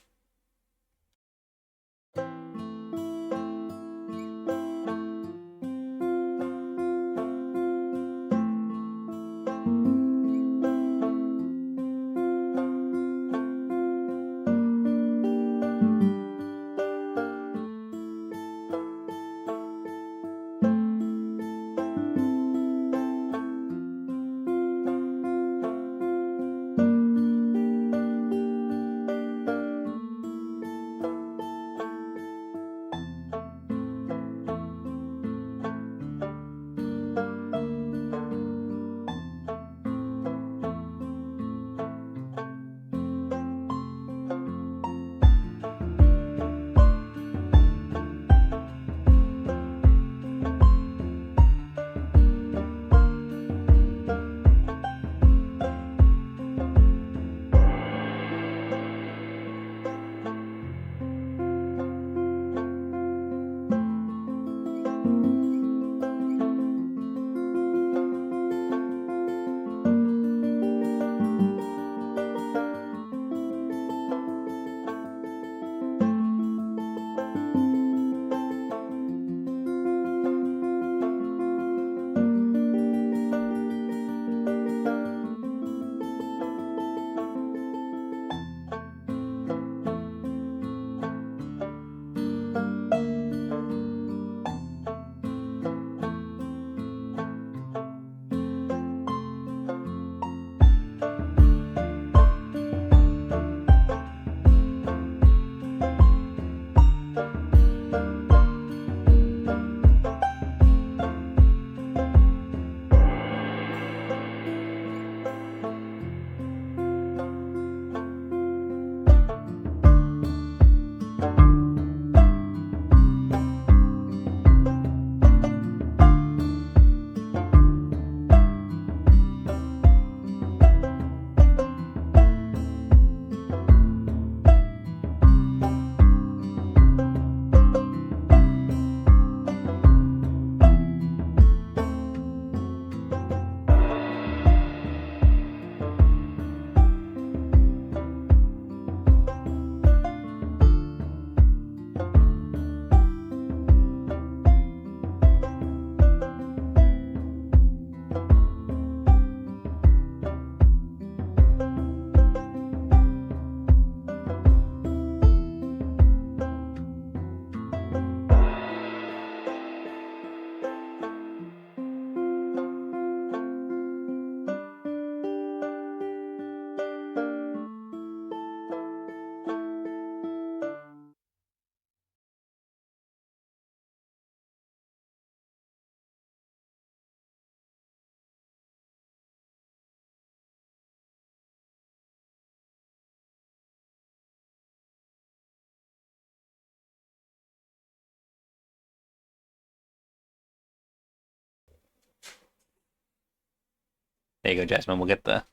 There you go, Jasmine. We'll get the...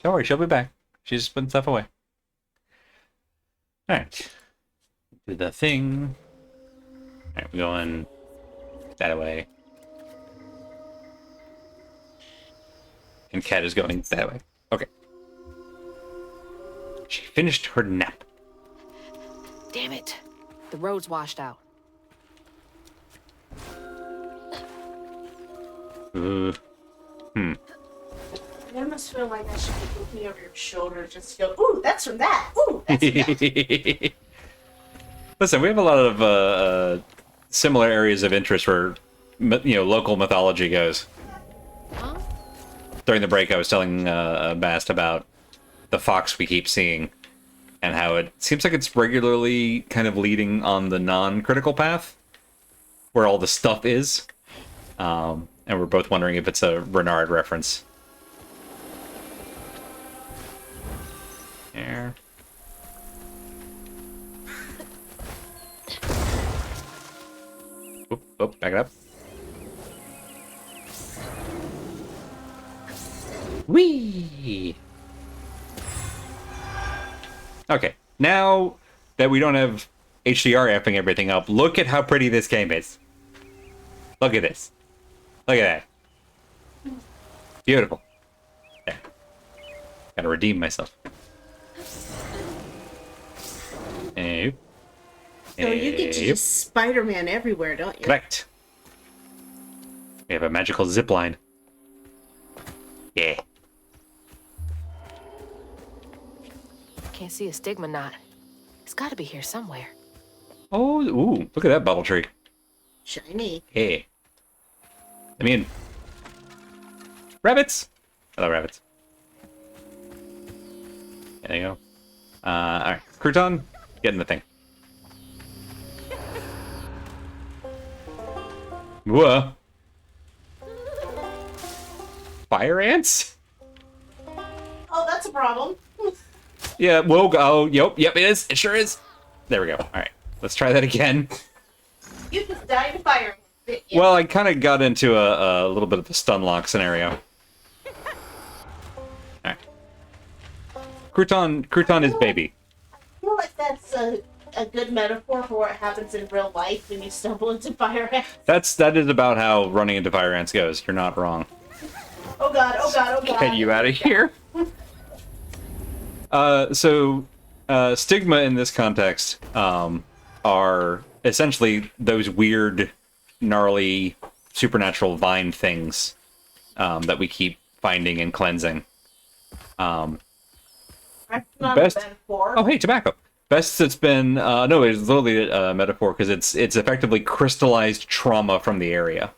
Don't worry, she'll be back. She's just putting stuff away. Alright. Do the thing. Alright, we're going that way. And Cat is going that way. Okay. She finished her nap. Damn it. The road's washed out. I almost feel like I should be looking over your shoulder just to go, ooh, that's from that. Ooh, that's from that. Listen, we have a lot of similar areas of interest where, local mythology goes. Huh? During the break, I was telling Bast about the fox we keep seeing and how it seems like it's regularly kind of leading on the non-critical path where all the stuff is. And we're both wondering if it's a Renard reference. There. Oop, back it up. Whee! Okay, now that we don't have HDR effing everything up, look at how pretty this game is. Look at this. Look at that. Beautiful. There. Gotta redeem myself. Hey. So you get to just Spider-Man everywhere, don't you? Correct. We have a magical zip line. Yeah. Can't see a stigma knot. It's got to be here somewhere. Oh, ooh, look at that bubble tree. Shiny. Hey. I mean, rabbits. Hello, rabbits. There you go. Alright. Crouton, get in the thing. Whoa. Fire ants? Oh, that's a problem. Yeah, whoa, oh, yep, it is. It sure is. There we go. Alright, let's try that again. You just died of fire. didn't you? Well, I kind of got into a little bit of a stun lock scenario. Alright. Crouton is baby. I feel like that's a good metaphor for what happens in real life when you stumble into fire ants. That is about how running into fire ants goes. You're not wrong. Oh god, oh god, oh god. Get you out of here. So stigma in this context are essentially those weird, gnarly, supernatural vine things that we keep finding and cleansing. That's not Best- a metaphor. Oh, hey, tobacco. Best it's been... no, it's literally a metaphor because it's effectively crystallized trauma from the area.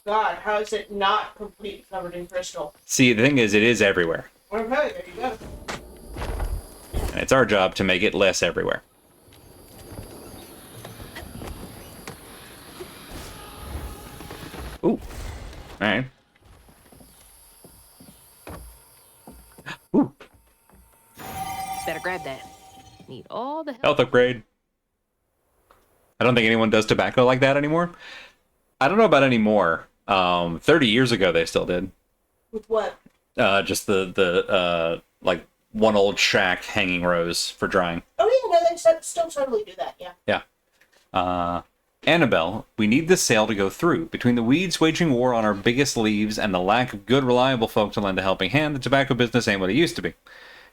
God, how is it not completely covered in crystal? See, the thing is, it is everywhere. Okay, there you go. And it's our job to make it less everywhere. Ooh. Alright. Ooh. Better grab that. Need all the help. Health upgrade. I don't think anyone does tobacco like that anymore. I don't know about anymore. 30 years ago they still did. With what? Just the like one old shack hanging rows for drying. Oh yeah, no, they still totally do that, yeah. Yeah. Annabelle, we need this sale to go through. Between the weeds waging war on our biggest leaves and the lack of good, reliable folk to lend a helping hand, the tobacco business ain't what it used to be.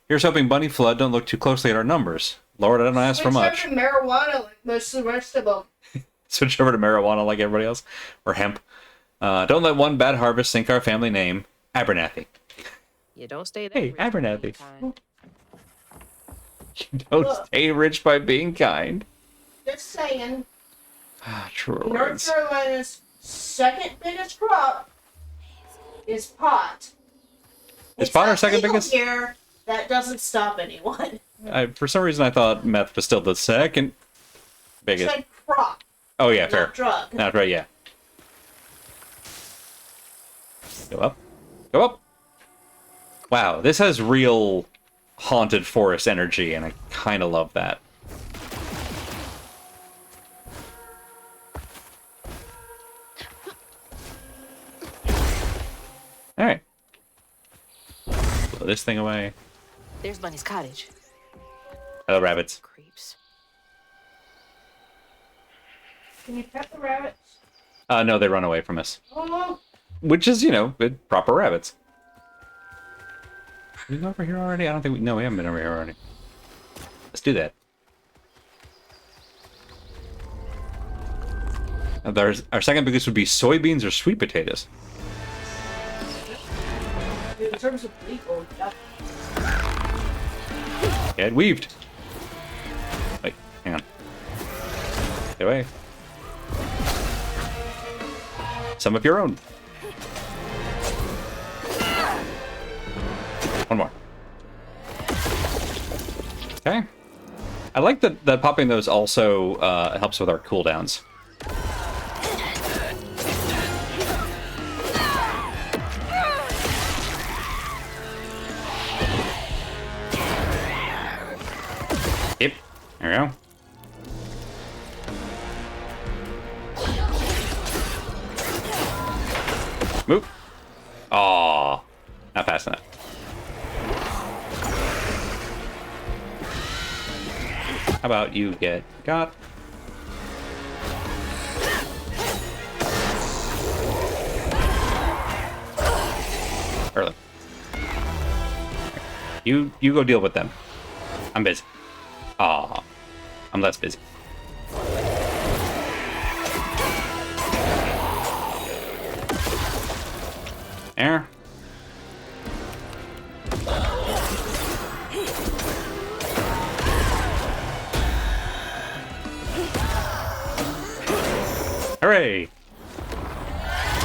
Here's hoping Bunny Flood don't look too closely at our numbers. Lord, I don't ask for much. Switch over to marijuana like most of the rest of them. Switch over to marijuana like everybody else. Or hemp. Don't let one bad harvest sink our family name. Abernathy. You don't stay that Hey, rich by Abernathy. being kind. Don't Look. stay rich by being kind. Just saying. True North words. Carolina's second biggest crop is pot. Is It's pot our not second legal biggest? Here, that doesn't stop anyone. For some reason, I thought meth was still the second It's biggest. like crop, Oh, yeah, fair. not drug. Not right, yeah. Go up. Go up. Wow, this has real haunted forest energy, and I kind of love that. this thing away. There's Bunny's cottage. Hello, rabbits. Creeps. Can you pet the rabbits? No, they run away from us. Oh, Which is, you know, good, proper rabbits. Did we go over here already? I don't think we... No, we haven't been over here already. Let's do that. Our second biggest would be soybeans or sweet potatoes. in terms of legal, that Get weaved. Wait, hang on. Get away. Some of your own. One more. Okay. I like that popping those also helps with our cooldowns. Yep. There we go. Move. Aw. Not fast enough. How about you get got? Early. You go deal with them. I'm busy. Aw. I'm less busy. There. Hooray!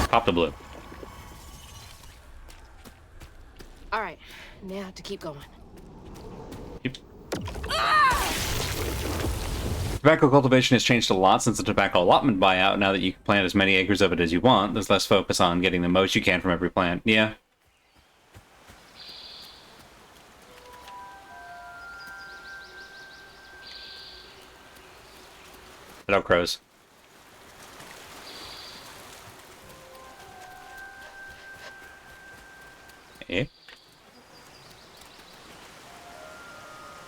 Pop the blue. All right, now to keep going. Yep. Tobacco cultivation has changed a lot since the tobacco allotment buyout. Now that you can plant as many acres of it as you want, there's less focus on getting the most you can from every plant. Yeah. Hello, crows. Eh?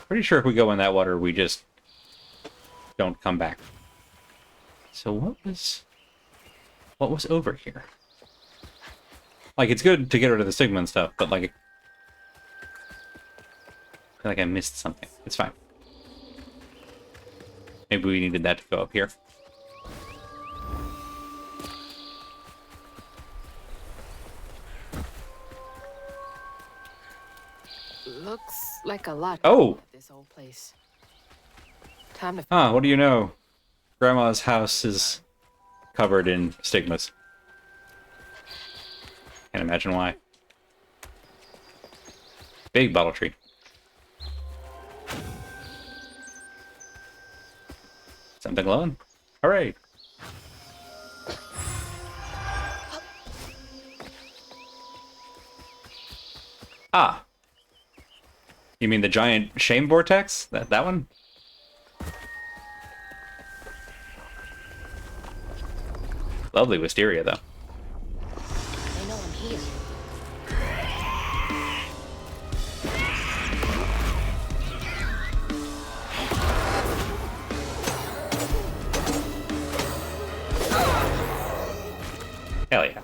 Pretty sure if we go in that water, we just don't come back. So what was over here? Like, it's good to get rid of the stigma and stuff, but like, I feel like I missed something. It's fine. Maybe we needed that to go up here. Looks like a lot. Oh! This old place. Time to. Ah, what do you know? Grandma's house is covered in stigmas. Can't imagine why. Big bottle tree. Something glowing. Hooray! Ah. You mean the giant shame vortex? That one? Lovely wisteria, though. They know I'm here. Hell yeah.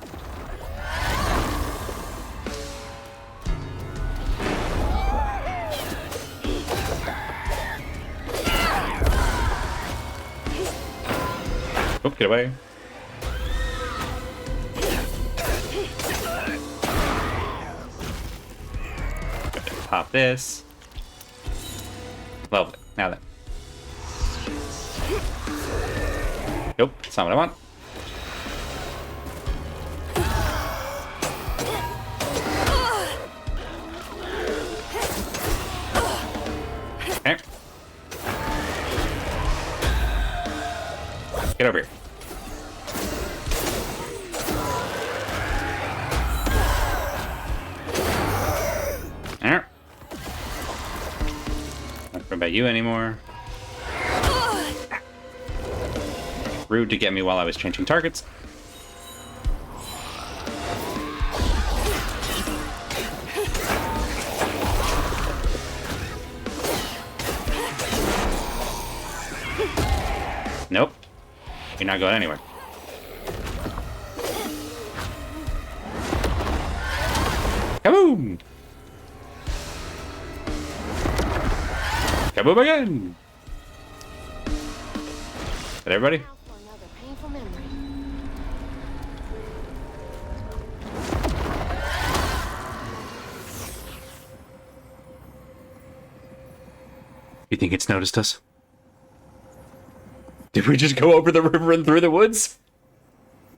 Oh, get away. Pop this. Lovely. Now then. Nope, that's not what I want. Okay. Get over here. There. Not worry about you anymore. Rude to get me while I was changing targets. Nope. You're not going anywhere. Kaboom! Kaboom again! Is that everybody? Now for another painful memory. You think it's noticed us? Did we just go over the river and through the woods?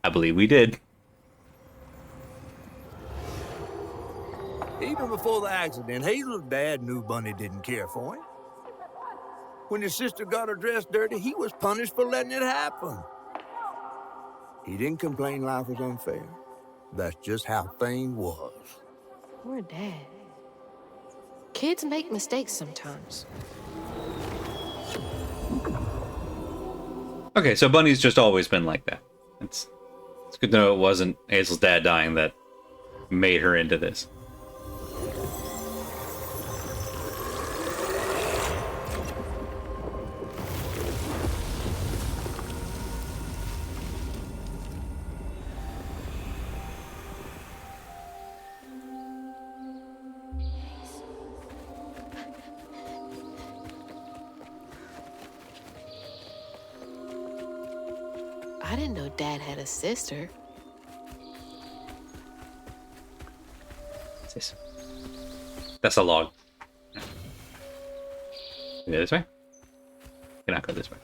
I believe we did. Even before the accident, Hazel's dad knew Bunny didn't care for him. When his sister got her dress dirty, he was punished for letting it happen. He didn't complain life was unfair. That's just how things was. Poor Dad. Kids make mistakes sometimes. Okay, so Bunny's just always been like that. It's good to know it wasn't Hazel's dad dying that made her into this. I didn't know Dad had a sister. What's this? That's a log. Can you go this way? Cannot go this way.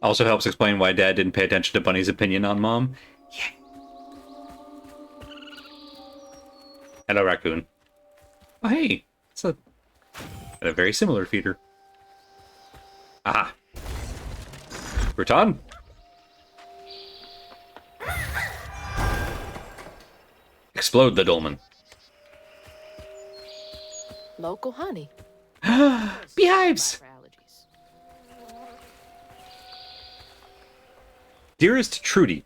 Also helps explain why Dad didn't pay attention to Bunny's opinion on Mom. Yeah. Hello, raccoon. Oh, hey. It's a very similar feeder. Aha. Crouton. Explode the dolmen. Local honey. Beehives! For allergies. Dearest Trudy,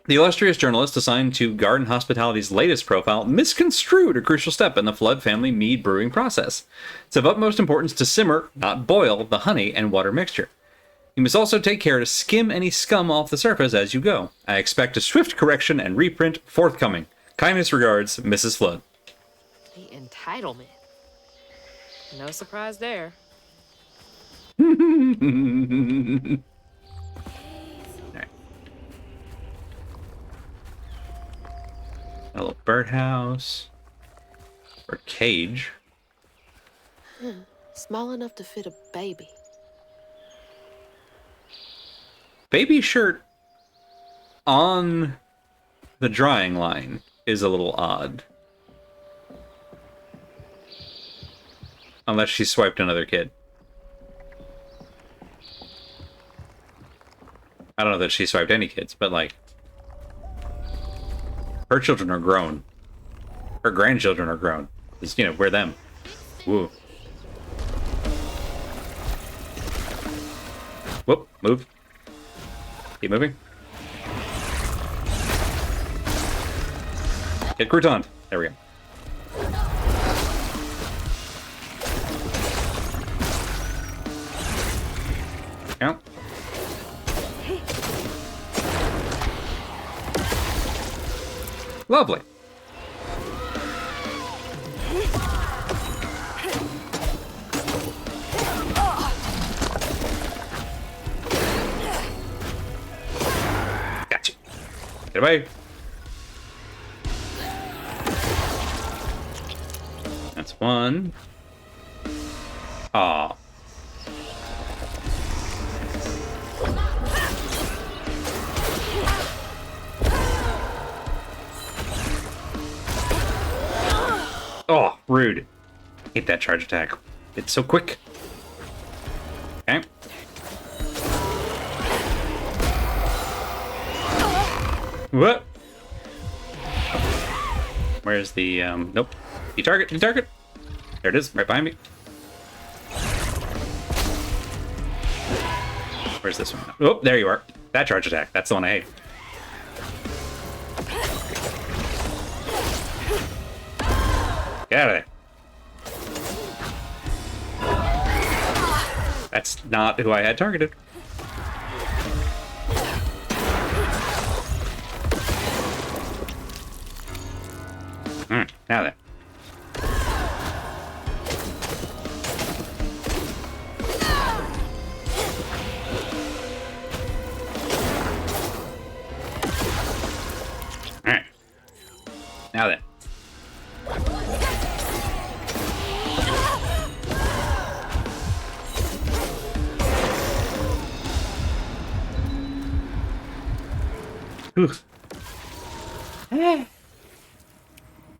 the illustrious journalist assigned to Garden Hospitality's latest profile misconstrued a crucial step in the Flood family mead brewing process. It's of utmost importance to simmer, not boil, the honey and water mixture. You must also take care to skim any scum off the surface as you go. I expect a swift correction and reprint forthcoming. Kindest regards, Mrs. Flood. The entitlement. No surprise there. Alright. A little birdhouse. Or cage. Small enough to fit a baby. Baby shirt on the drying line is a little odd. Unless she swiped another kid. I don't know that she swiped any kids, but like... her children are grown. Her grandchildren are grown. Because, you know, we're them. Woo. Whoop, move. Keep moving. Get crouton. There we go. Count. Lovely. Gotcha. Get away. That's one. Aw. Oh, rude. Hate that charge attack. It's so quick. Okay. What? Where's the, nope. You target, you target. There it is, right behind me. Where's this one? Oh, there you are. That charge attack. That's the one I hate. Get out of there. That's not who I had targeted.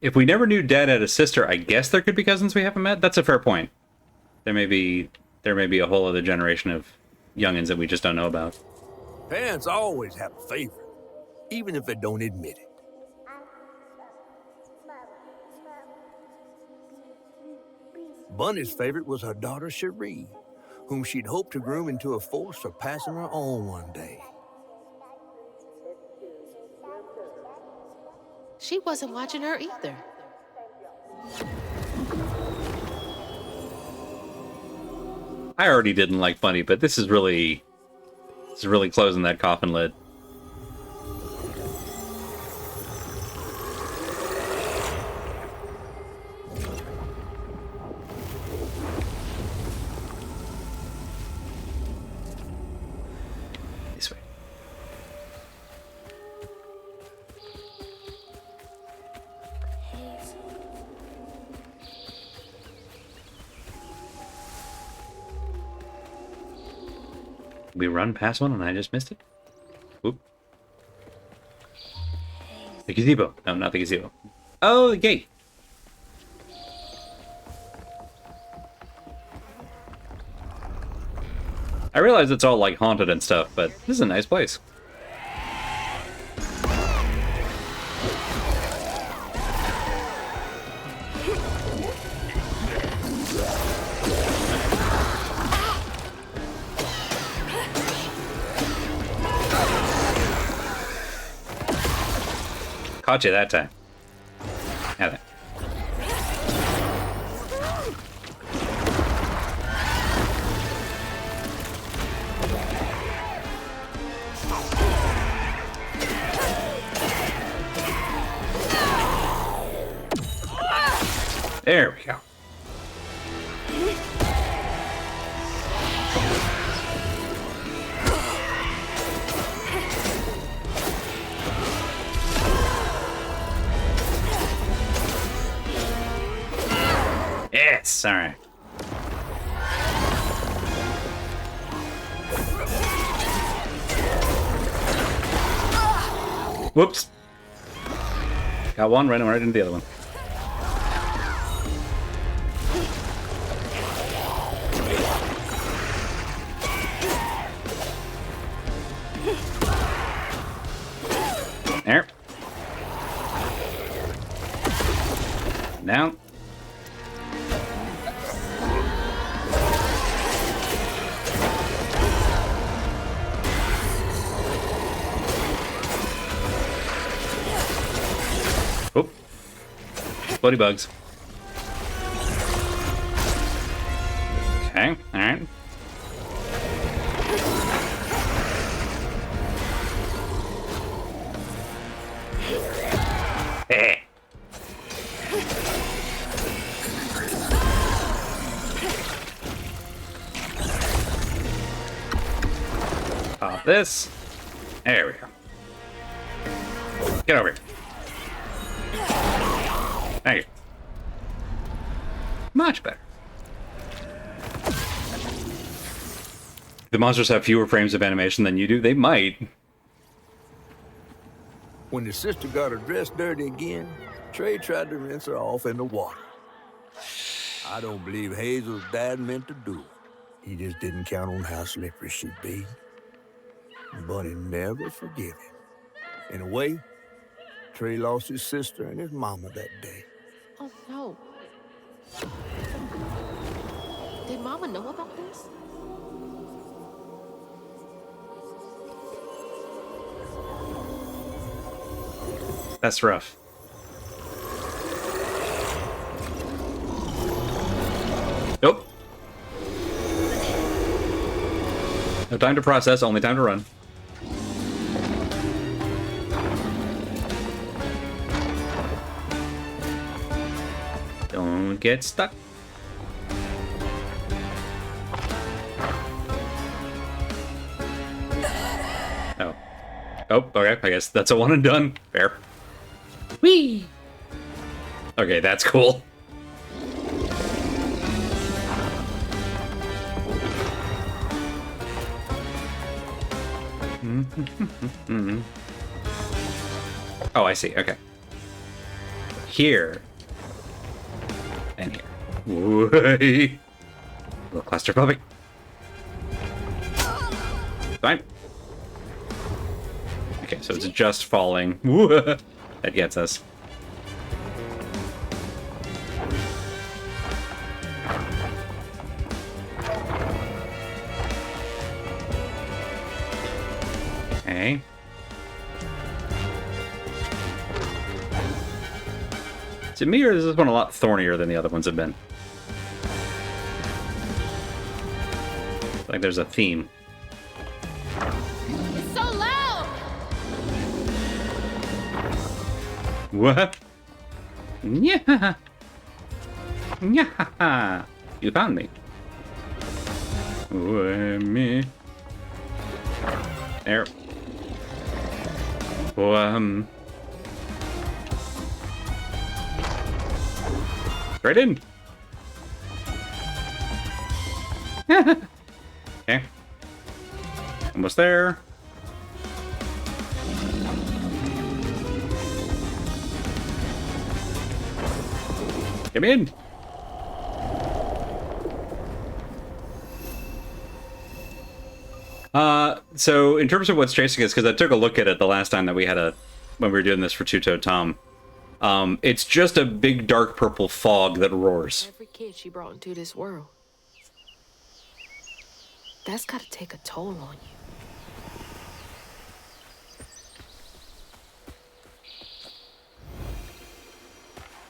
If we never knew Dad had a sister, I guess there could be cousins we haven't met. That's a fair point. There may be a whole other generation of youngins that we just don't know about. Parents always have a favorite, even if they don't admit it. Bunny's favorite was her daughter Cherie, whom she'd hoped to groom into a force surpassing her own one day. She wasn't watching her either. I already didn't like Bunny, but this is really closing that coffin lid. This way. We run past one and I just missed it? Whoop. The gazebo. No, not the gazebo. Oh, the gate. I realize it's all like haunted and stuff, but this is a nice place. Caught you that time. Have it. There we go. Yes, all right. Whoops. Got one, ran right into the other one. There. Down. Oh. Bloody bugs. Okay, alright. Eh. Pop this. There we go. Get over here. Thank you. Much better. If the monsters have fewer frames of animation than you do, they might. When his sister got her dress dirty again, Trey tried to rinse her off in the water. I don't believe Hazel's dad meant to do it. He just didn't count on how slippery she'd be. Bunny never forgave him. In a way, Trey lost his sister and his mama that day. Oh, no. Did Mama know about this? That's rough. Nope. No time to process, only time to run. Don't get stuck. Oh. Oh, okay. I guess that's a one and done. Fair. Whee! Okay, that's cool. Oh, I see. Okay. Here. And here. Whee! A little claustrophobic. Fine. Okay, so it's just falling. That gets us. Okay. Is it me, or is this one a lot thornier than the other ones have been? Like there's a theme. It's so loud! What? Yeah. Yeah. You found me. Me. There. Right in. Okay. Almost there. Get me in. So in terms of what's chasing us, because I took a look at it the last time that we had when we were doing this for Two-Toed Tom, it's just a big dark purple fog that roars. Every kid she brought into this world. That's gotta take a toll on you.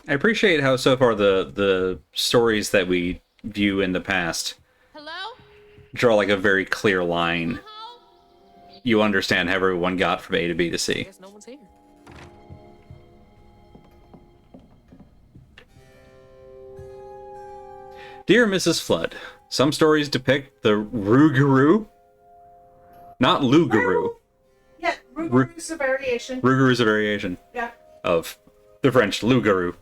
I appreciate how so far the stories that we view in the past Hello? draw like a very clear line. You understand how everyone got from A to B to C. Guess no one's here. Dear Mrs. Flood, some stories depict the Rougarou, not Lougarou. Yeah, Rougarou is a variation. Rougarou is a variation Yeah. of the French Loup-garou.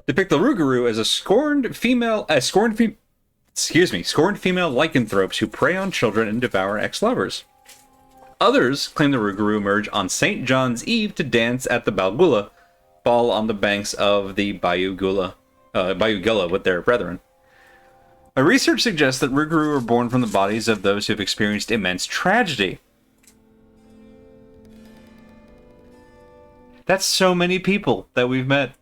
Depict the Rougarou as a scorned female lycanthropes who prey on children and devour ex-lovers. Others claim the Rougarou emerge on St. John's Eve to dance at the Balgula, fall on the banks of the Bayou Gula with their brethren. My research suggests that Rougarou are born from the bodies of those who have experienced immense tragedy. That's so many people that we've met.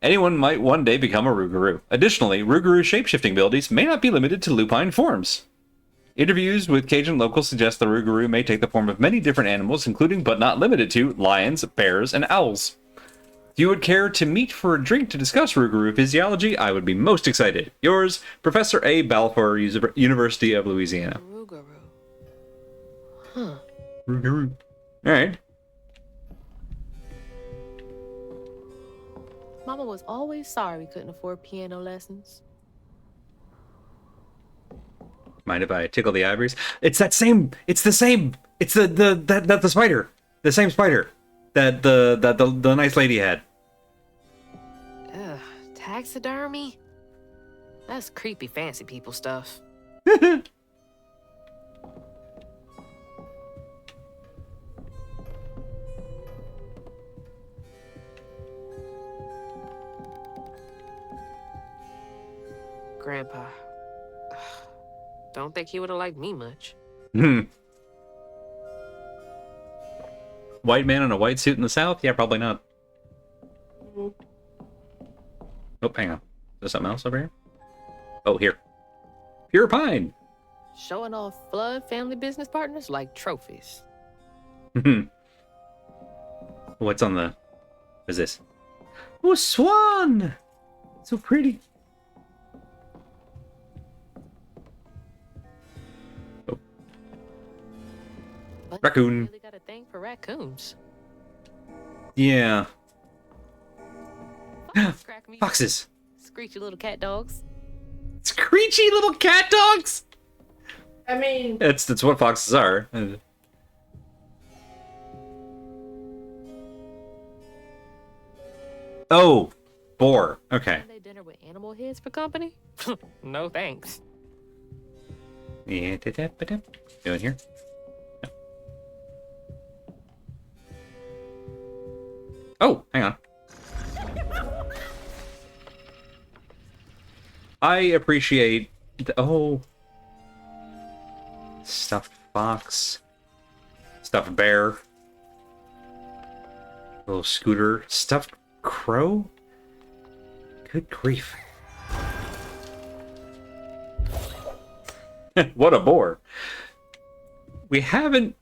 Anyone might one day become a Rougarou. Additionally, Rougarou shapeshifting abilities may not be limited to lupine forms. Interviews with Cajun locals suggest the Rougarou may take the form of many different animals, including but not limited to lions, bears, and owls. If you would care to meet for a drink to discuss Rougarou physiology, I would be most excited. Yours, Professor A. Balfour, University of Louisiana. Rougarou. Huh. Rougarou. Alright. Mama was always sorry we couldn't afford piano lessons. Mind if I tickle the ivories? It's the same. It's the spider. The same spider that the nice lady had. Ugh, taxidermy? That's creepy fancy people stuff. Grandpa. Don't think he would have liked me much. White man in a white suit in the South? Yeah, probably not. Oh, hang on. Is there something else over here? Oh, here. Pure pine. Showing off Flood family business partners like trophies. What's on the... What is this? Oh, swan! So pretty. Oh. But Raccoon. Really got a thing for raccoons. Yeah. Foxes crack me. Foxes. Screechy little cat dogs. Screechy little cat dogs? I mean, That's what foxes are. Oh, boar. Okay. Sunday dinner with animal heads for company? No thanks. Yeah, you in here? No. Oh, hang on. I appreciate the stuffed fox, stuffed bear, little scooter, stuffed crow. Good grief! What a bore. We haven't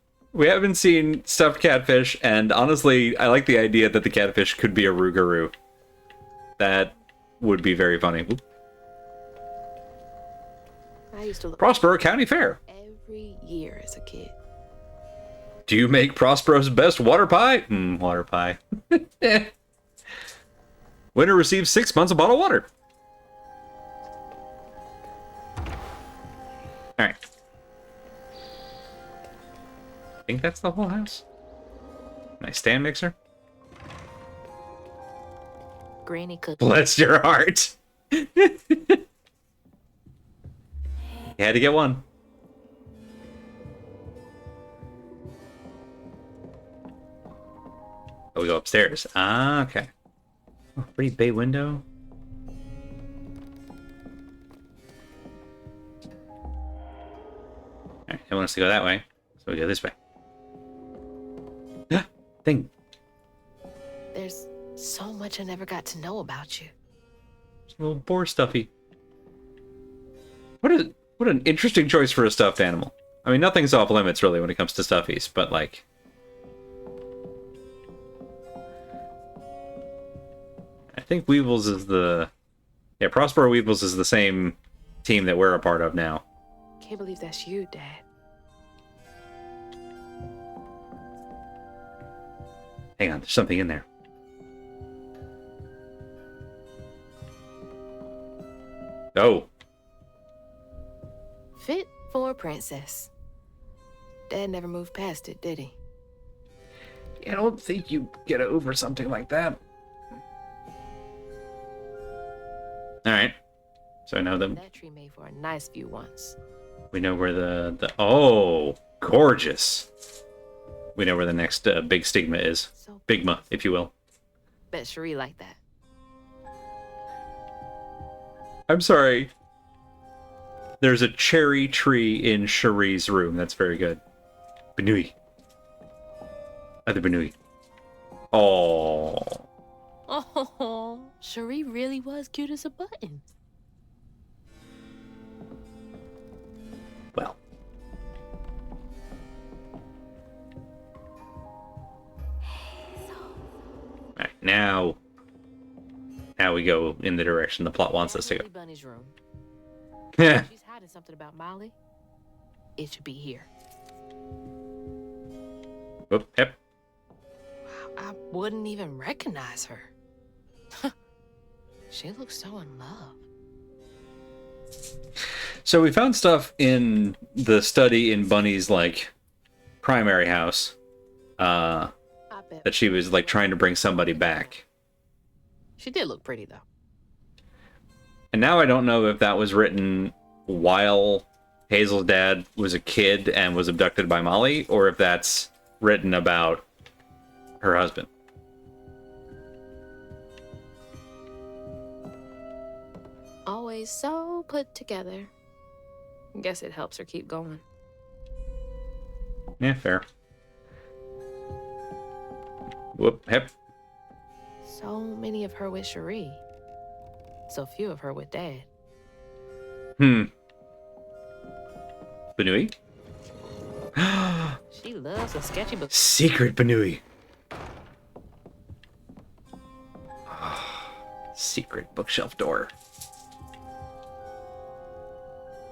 seen stuffed catfish, and honestly, I like the idea that the catfish could be a rougarou. That would be very funny. I used to look Prospero County Fair. every year as a kid. Do you make Prospero's best water pie? Water pie. Winner receives 6 months of bottled water. Alright. I think that's the whole house. Nice stand mixer. Granny cooking. Bless your heart. You had to get one. Oh, we go upstairs. Ah, okay. Oh, pretty bay window. Alright, I want us to go that way. So we go this way. Ah, thing. There's so much I never got to know about you. It's a little boar stuffy. What an interesting choice for a stuffed animal. I mean, nothing's off limits really when it comes to stuffies, but like, I think Weevils is Prospero Weevils is the same team that we're a part of now. Can't believe that's you, Dad. Hang on, there's something in there. Oh. Fit for a princess. Dad never moved past it, did he? I don't think you get over something like that. Alright. So I know that That tree made for a nice view once. we know where the oh, gorgeous. We know where the next big stigma is. So Bigma, if you will. bet Cherie like that. I'm sorry. There's a cherry tree in Cherie's room. That's very good. Benui. Other Benui. Oh. Oh, Cherie really was cute as a button. Well. Alright, now we go in the direction the plot wants us to go. Molly Bunny's room. Yeah. She's hiding something about Molly. It should be here. Whoop, yep. I wouldn't even recognize her. She looks so in love. So we found stuff in the study in Bunny's like primary house. I bet. That she was like trying to bring somebody back. She did look pretty though. And now I don't know if that was written while Hazel's dad was a kid and was abducted by Molly, or if that's written about her husband. Always so put together. Guess it helps her keep going. Yeah, fair. Whoop, hep. So many of her with Cherie. So few of her with Dad. Benui? She loves a sketchy book. Secret Benui. Secret bookshelf door.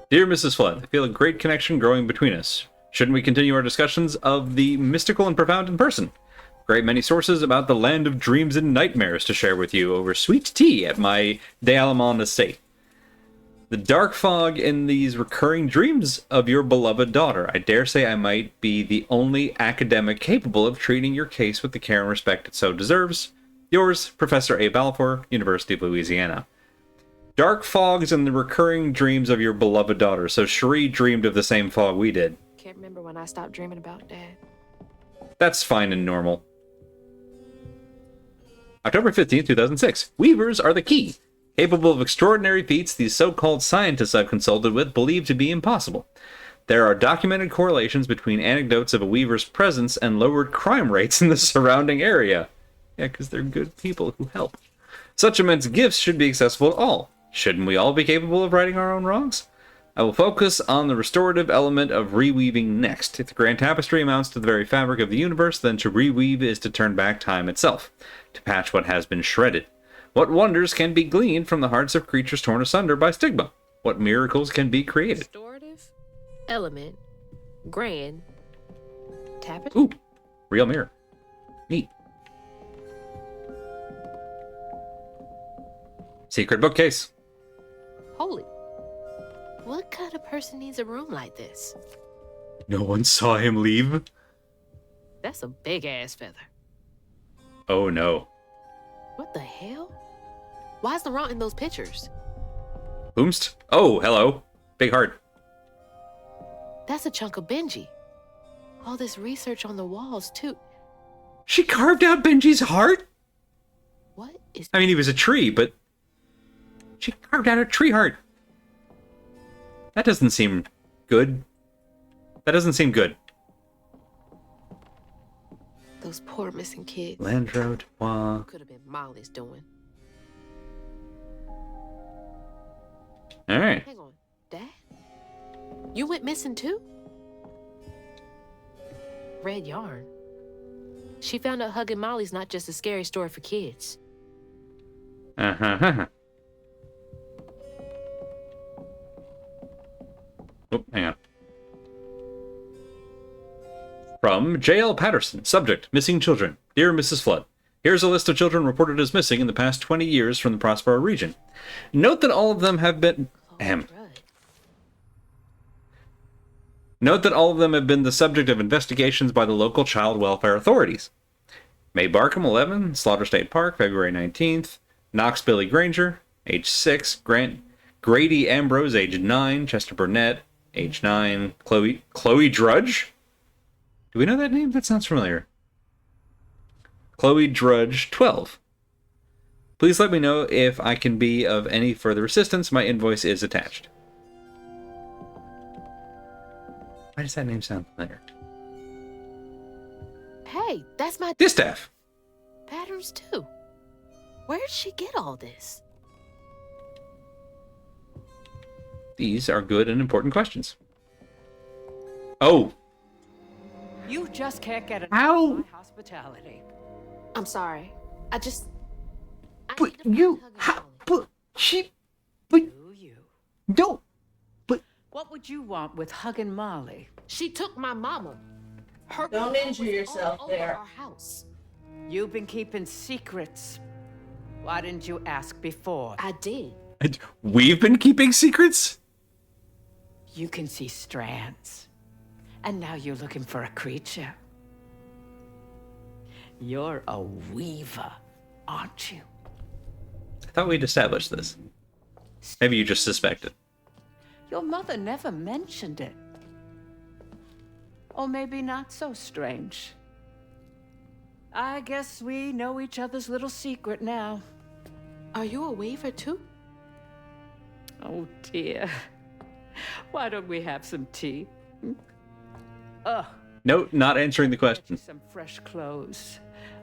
Dear Mrs. Flood, I feel a great connection growing between us. Shouldn't we continue our discussions of the mystical and profound in person? Great many sources about the land of dreams and nightmares to share with you over sweet tea at my De Alamond estate. The dark fog in these recurring dreams of your beloved daughter. I dare say I might be the only academic capable of treating your case with the care and respect it so deserves. Yours, Professor A. Balfour, University of Louisiana. Dark fogs in the recurring dreams of your beloved daughter. So Cherie dreamed of the same fog we did. Can't remember when I stopped dreaming about Dad. That's fine and normal. October 15th, 2006. Weavers are the key. Capable of extraordinary feats these so-called scientists I've consulted with believe to be impossible. There are documented correlations between anecdotes of a weaver's presence and lowered crime rates in the surrounding area. Yeah, because they're good people who help. Such immense gifts should be accessible to all. Shouldn't we all be capable of righting our own wrongs? I will focus on the restorative element of reweaving next. If the grand tapestry amounts to the very fabric of the universe, then to reweave is to turn back time itself, to patch what has been shredded. What wonders can be gleaned from the hearts of creatures torn asunder by stigma? What miracles can be created? Restorative element, grand tapestry. Ooh, real mirror. Neat. Secret bookcase. Holy. What kind of person needs a room like this? No one saw him leave? That's a big ass feather. Oh no. What the hell? Why's the rot in those pictures? Boomst? Oh, hello. Big heart. That's a chunk of Benji. All this research on the walls, too. She carved out Benji's heart? What is... I mean, he was a tree, but she carved out a tree heart. That doesn't seem good. That doesn't seem good. Those poor missing kids. Landro, Dubois. Could have been Molly's doing. Alright. Hang on. Dad? You went missing too? Red yarn. She found out Hugging Molly's not just a scary story for kids. Uh-huh. Oh, hang on. From J.L. Patterson. Subject, missing children. Dear Mrs. Flood, here's a list of children reported as missing in the past 20 years from the Prospero region. Note that all of them have been... Note that all of them have been the subject of investigations by the local child welfare authorities. May Barkham, 11, Slaughter State Park, February 19th. Knox Billy Granger, age 6. Grady Ambrose, age 9. Chester Burnett, age 9. Chloe Drudge? Do we know that name? That sounds familiar. Chloe Drudge, 12. Please let me know if I can be of any further assistance. My invoice is attached. Why does that name sound familiar? Hey, that's my Distaff. patterns too. Where'd she get all this? These are good and important questions. Oh. You just can't get enough How? of my hospitality. I'm sorry. I need But to find you... Hugging How, Molly. but she... But... Do you? Don't... But... What would you want with Huggin' Molly? She took my mama. Her Don't grandma injure was yourself all over there. Our house. You've been keeping secrets. Why didn't you ask before? I did. We've been keeping secrets? You can see strands. And now you're looking for a creature. You're a weaver, aren't you? I thought we'd established this. Maybe you just suspected. Your mother never mentioned it. Or maybe not so strange. I guess we know each other's little secret now. Are you a weaver too? Oh dear. Why don't we have some tea? Ugh. No, not answering the Get you question. some fresh clothes.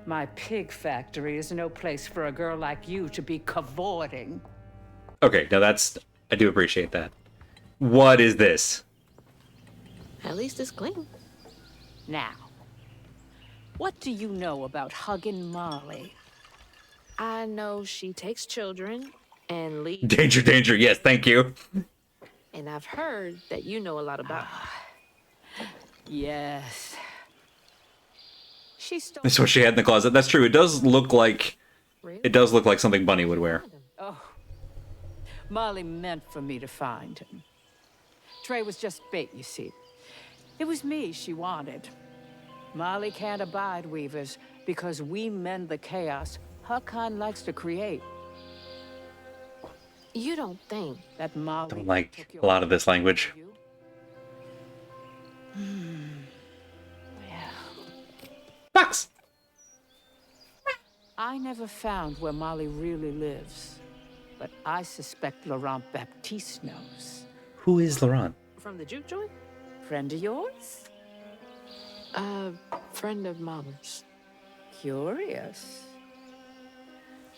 My pig factory is no place for a girl like you to be cavorting. Okay, now that's... I do appreciate that. What is this? At least it's clean. Now, what do you know about Huggin' Molly? I know she takes children and leaves. Danger, danger. Yes, thank you. And I've heard that you know a lot about her. Yes. She stole... That's what she had in the closet. That's true. It does look like... Really? It does look like something Bunny would wear. Oh. Molly meant for me to find him. Trey was just bait, you see. It was me she wanted. Molly can't abide weavers because we mend the chaos her kind likes to create. You don't think That Molly Don't like took a your lot of this language. you? Fox! I never found where Molly really lives, but I suspect Laurent Baptiste knows. Who is Laurent? From the juke joint? Friend of yours? Friend of Mama's. Curious.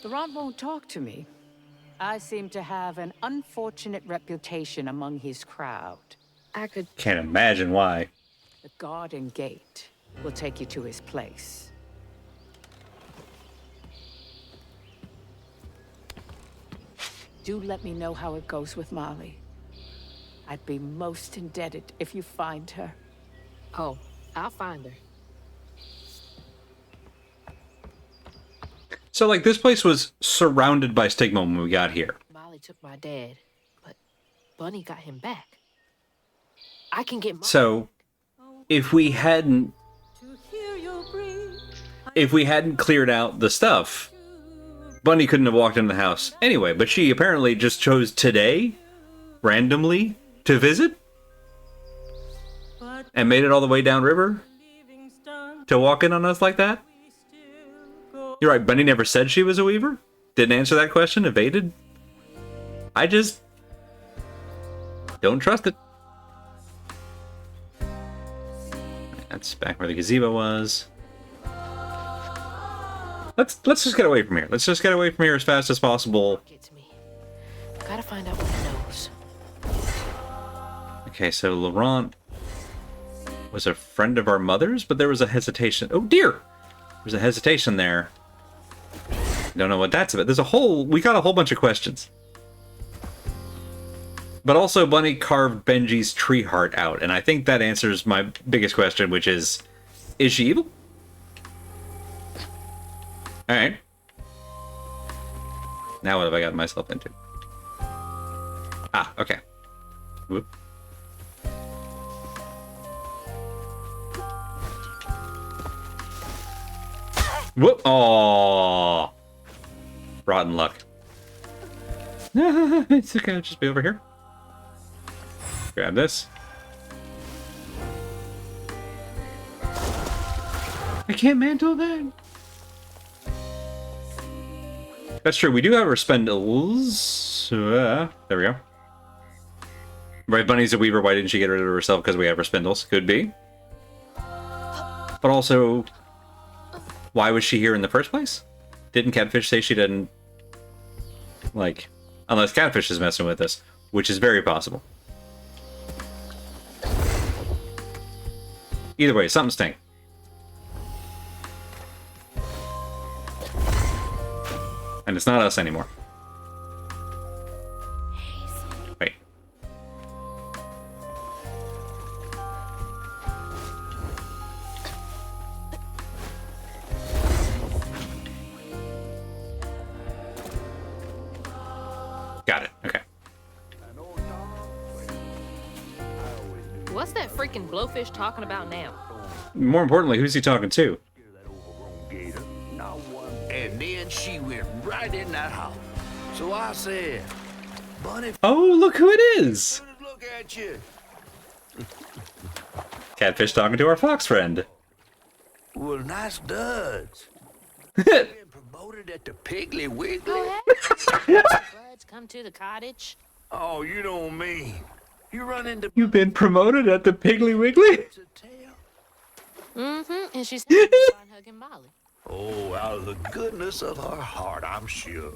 Laurent won't talk to me. I seem to have an unfortunate reputation among his crowd. I could. Can't imagine why. The garden gate will take you to his place. Do let me know how it goes with Molly. I'd be most indebted if you find her. Oh, I'll find her. So, like, this place was surrounded by stigma when we got here. Molly took my dad, but Bunny got him back. I can get Molly. So, if we hadn't cleared out the stuff, Bunny couldn't have walked into the house anyway. But she apparently just chose today, randomly, to visit, and made it all the way downriver to walk in on us like that. You're right, Bunny never said she was a weaver. Didn't answer that question, evaded. I just don't trust it. That's back where the gazebo was. Let's just get away from here. Let's just get away from here as fast as possible. Get to me. Gotta find out what he knows. Okay, so Laurent was a friend of our mother's, but there was a hesitation. Oh dear! There's a hesitation there. Don't know what that's about. We got a whole bunch of questions. But also, Bunny carved Benji's tree heart out, and I think that answers my biggest question, which is she evil? Alright. Now what have I gotten myself into? Ah, okay. Whoop. Whoop! Aww. Rotten luck. It's okay, just be over here. Grab this. I can't mantle that. That's true. We do have our spindles. There we go. Right, Bunny's a weaver. Why didn't she get rid of herself? Because we have her spindles. Could be. But also, why was she here in the first place? Didn't Catfish say she didn't... Like, unless Catfish is messing with us, which is very possible. Either way, something stink. And it's not us anymore. Wait. Got it. Okay. What's that freaking blowfish talking about now? More importantly, who's he talking to? And then she went right in that house. So I said, Bunny, Oh, look who it is! look at you. Catfish talking to our fox friend. Well, nice duds. Been promoted at the Piggly Wiggly? Floods come to the cottage. Oh, you don't mean. You run into You've been promoted at the Piggly Wiggly? tail? Mm-hmm. And she's on hugging Molly. Oh, out of the goodness of her heart, I'm sure.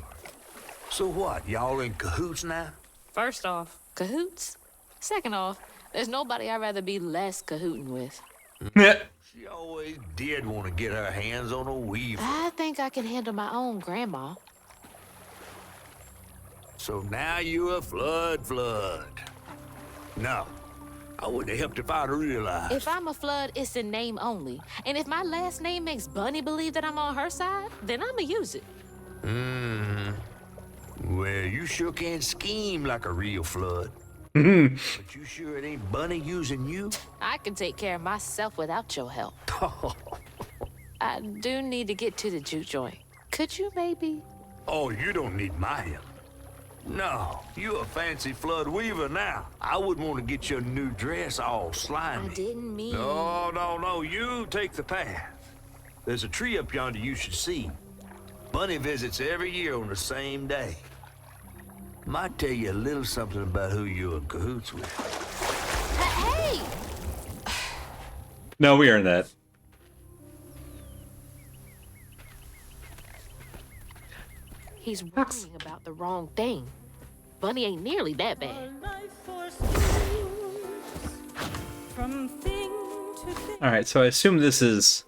So what, y'all in cahoots now? First off, cahoots. Second off, there's nobody I'd rather be less cahooting with. She always did want to get her hands on a weaver. I think I can handle my own grandma. So now you're a flood. No, I wouldn't have helped if I'd realized. If I'm a flood, it's in name only. And if my last name makes Bunny believe that I'm on her side, then I'ma use it. Well, you sure can scheme like a real flood. But you sure it ain't Bunny using you? I can take care of myself without your help. I do need to get to the juke joint. Could you maybe? Oh, you don't need my help. No, you a fancy flood weaver now. I wouldn't want to get your new dress all slimy. I didn't mean... No, you take the path. There's a tree up yonder you should see. Bunny visits every year on the same day. Might tell you a little something about who you're in cahoots with. Hey! No, we earned that. He's worrying about the wrong thing. Bunny ain't nearly that bad. All right, so I assume this is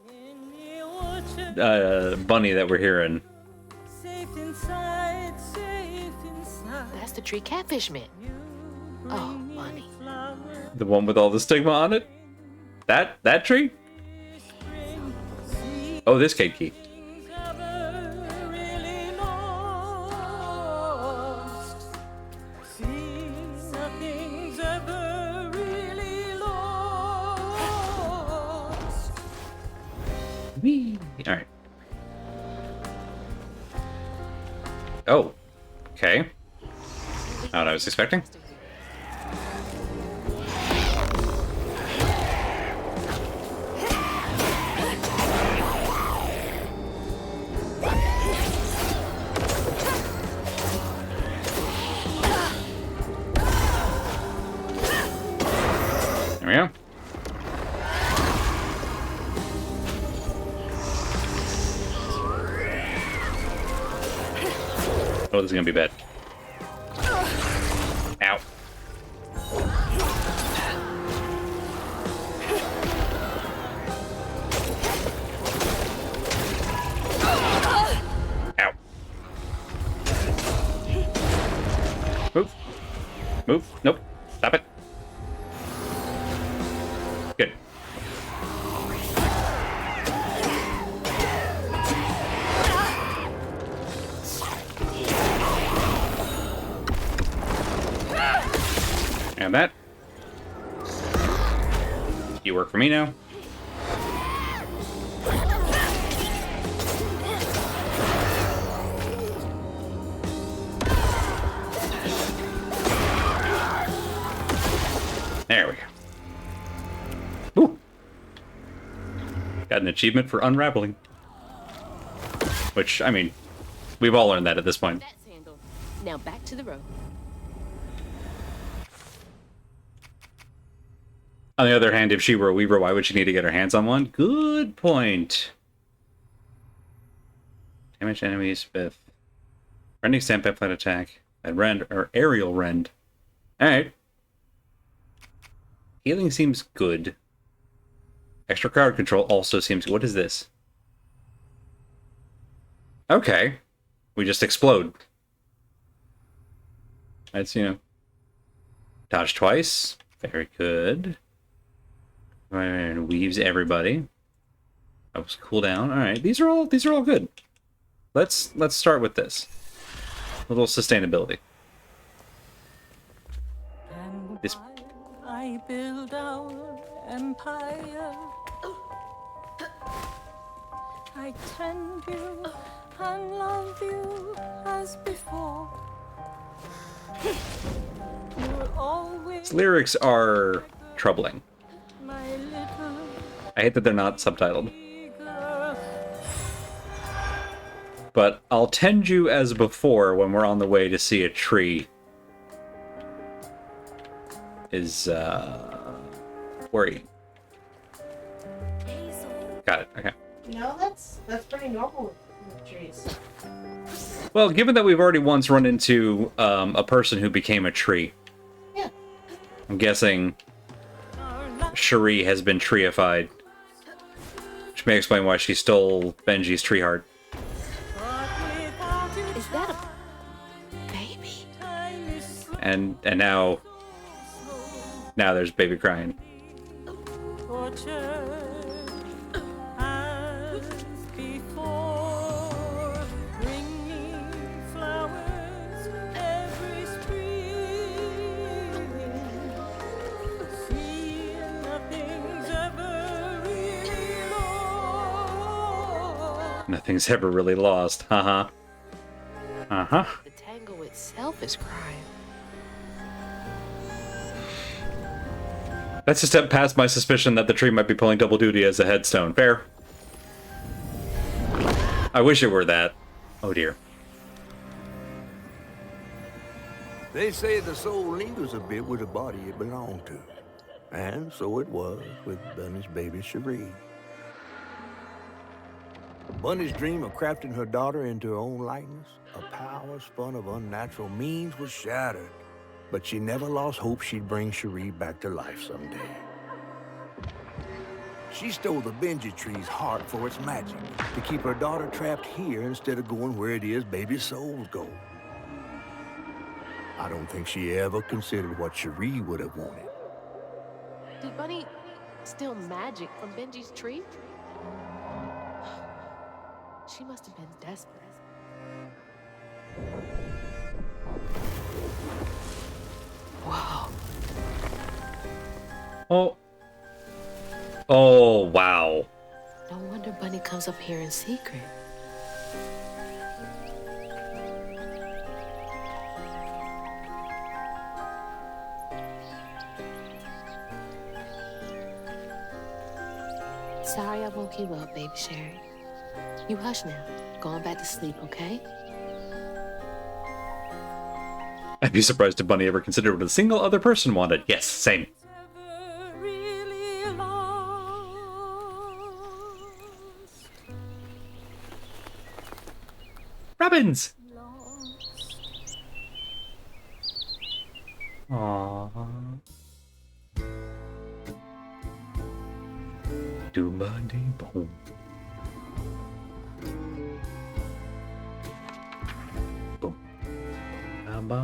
Bunny that we're hearing. That's the tree catfish meant. Oh, Bunny. The one with all the stigma on it? That tree? Oh, this cave key. Whee! All right. Oh. Okay. Not what I was expecting. There we go. Oh, this is gonna be bad. Ow. Ow. Move. Move. Nope. Stop it. Good. And that. You work for me now. There we go. Ooh. Got an achievement for unraveling. Which, I mean, we've all learned that at this point. That's handled. Now back to the road. On the other hand, if she were a weaver, why would she need to get her hands on one? Good point. Damage enemies with rending stamp flat attack and rend or aerial rend. Alright. Healing seems good. Extra crowd control also seems good. What is this? Okay. We just explode. That's, you know. Dodge twice. Very good. And weaves everybody. That was cooldown. All right, these are all good. Let's start with this. A little sustainability. This. I build our empire. I tend you and love you as before. You'll always These lyrics are troubling. my little I hate that they're not subtitled. girl. But I'll tend you as before when we're on the way to see a tree. Is worry. Got it. Okay. No, that's pretty normal with trees. Well, given that we've already once run into a person who became a tree, Yeah. I'm guessing Cherie has been treeified, which may explain why she stole Benji's tree heart. Is that a baby? And now there's baby crying. As before, bringing flowers every spring. See, nothing's ever really lost. Nothing's ever really lost. Uh-huh. Uh-huh. The tangle itself is crying. That's a step past my suspicion that the tree might be pulling double duty as a headstone. Fair. I wish it were that. Oh dear. They say the soul lingers a bit with the body it belonged to. And so it was with Bunny's baby Cherie. Bunny's dream of crafting her daughter into her own likeness, a power spun of unnatural means, was shattered. But she never lost hope she'd bring Cherie back to life someday. She stole the Benji tree's heart for its magic, to keep her daughter trapped here instead of going where it is baby souls go. I don't think she ever considered what Cherie would have wanted. Did Bunny steal magic from Benji's tree? She must have been desperate. Whoa. Oh. Oh, wow. No wonder Bunny comes up here in secret. Sorry I woke you up, baby Sherry. You hush now. Going back to sleep, okay? I'd be surprised if Bunny ever considered what a single other person wanted. Yes, same. Robbins! Aww. Do Bunny boom.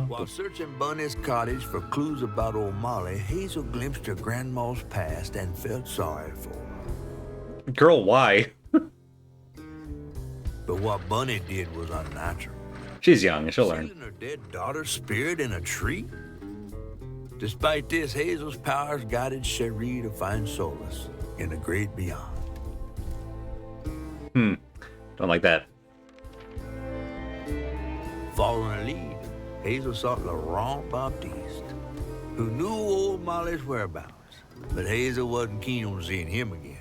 While searching Bunny's cottage for clues about old Molly, Hazel glimpsed her grandma's past and felt sorry for her. Girl, why? But what Bunny did was unnatural. She's young, she'll learn. Sealing her dead daughter's spirit in a tree? Despite this, Hazel's powers guided Cherie to find solace in the great beyond. Don't like that. Following a lead, Hazel sought Laurent Baptiste, who knew old Molly's whereabouts. But Hazel wasn't keen on seeing him again,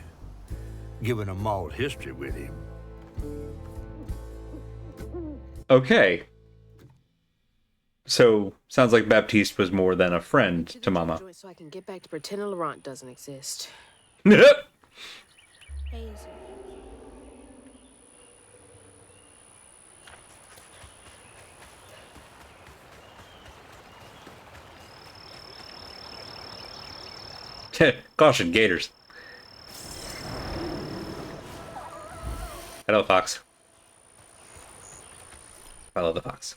given a mauled history with him. Okay. So, sounds like Baptiste was more than a friend to Mama. So I can get back to pretending Laurent doesn't exist. Hazel. Caution, gators. Hello, fox. Follow the fox.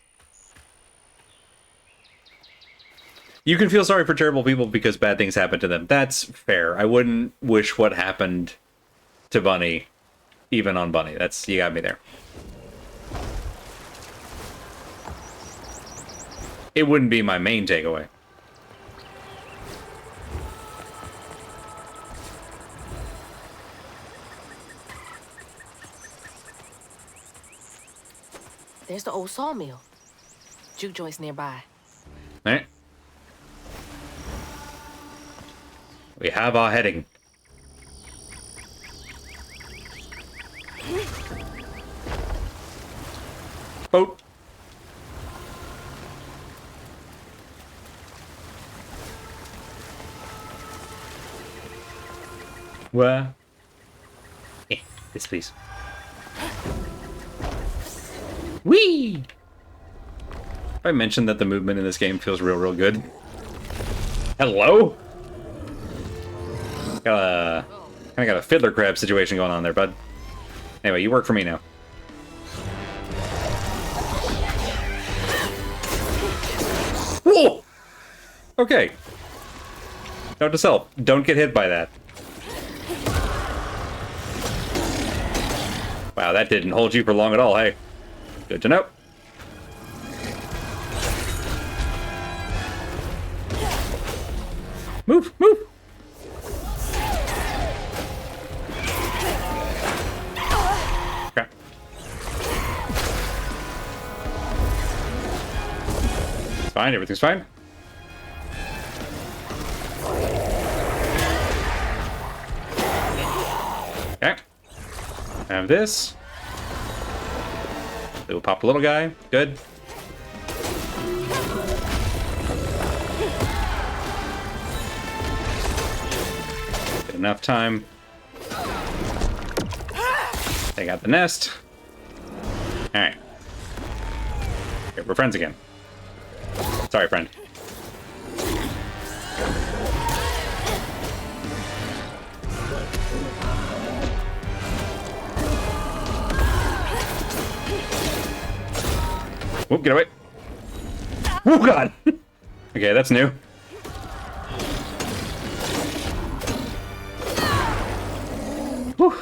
You can feel sorry for terrible people because bad things happen to them. That's fair. I wouldn't wish what happened to Bunny, even on Bunny. That's, you got me there. It wouldn't be my main takeaway. There's the old sawmill. Juke joint's nearby. All right. We have our heading. Boat. Where? This, please. Whee! I mentioned that the movement in this game feels real good. Hello? Kinda got a fiddler crab situation going on there, bud. Anyway, you work for me now. Whoa! Okay. Note to self, don't get hit by that. Wow, that didn't hold you for long at all, hey. Good to know. Move, move! Crap. It's fine, everything's fine. Okay. Have this. We'll pop a little guy. Good. Good enough time. They got the nest. Alright. Okay, we're friends again. Sorry, friend. Whoop, get away. Oh, God. Okay, that's new. Whew.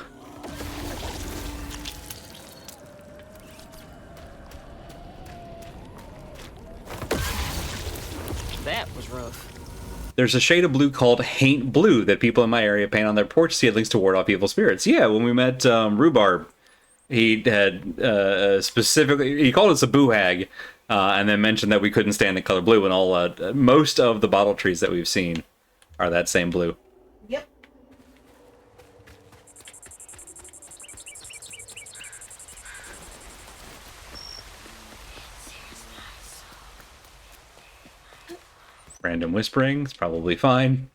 That was rough. There's a shade of blue called Haint Blue that people in my area paint on their porch seedlings to ward off evil spirits. Yeah, when we met Rhubarb, he had specifically, he called us a boo hag, and then mentioned that we couldn't stand the color blue, and all most of the bottle trees that we've seen are that same blue. Yep. Random whispering is probably fine.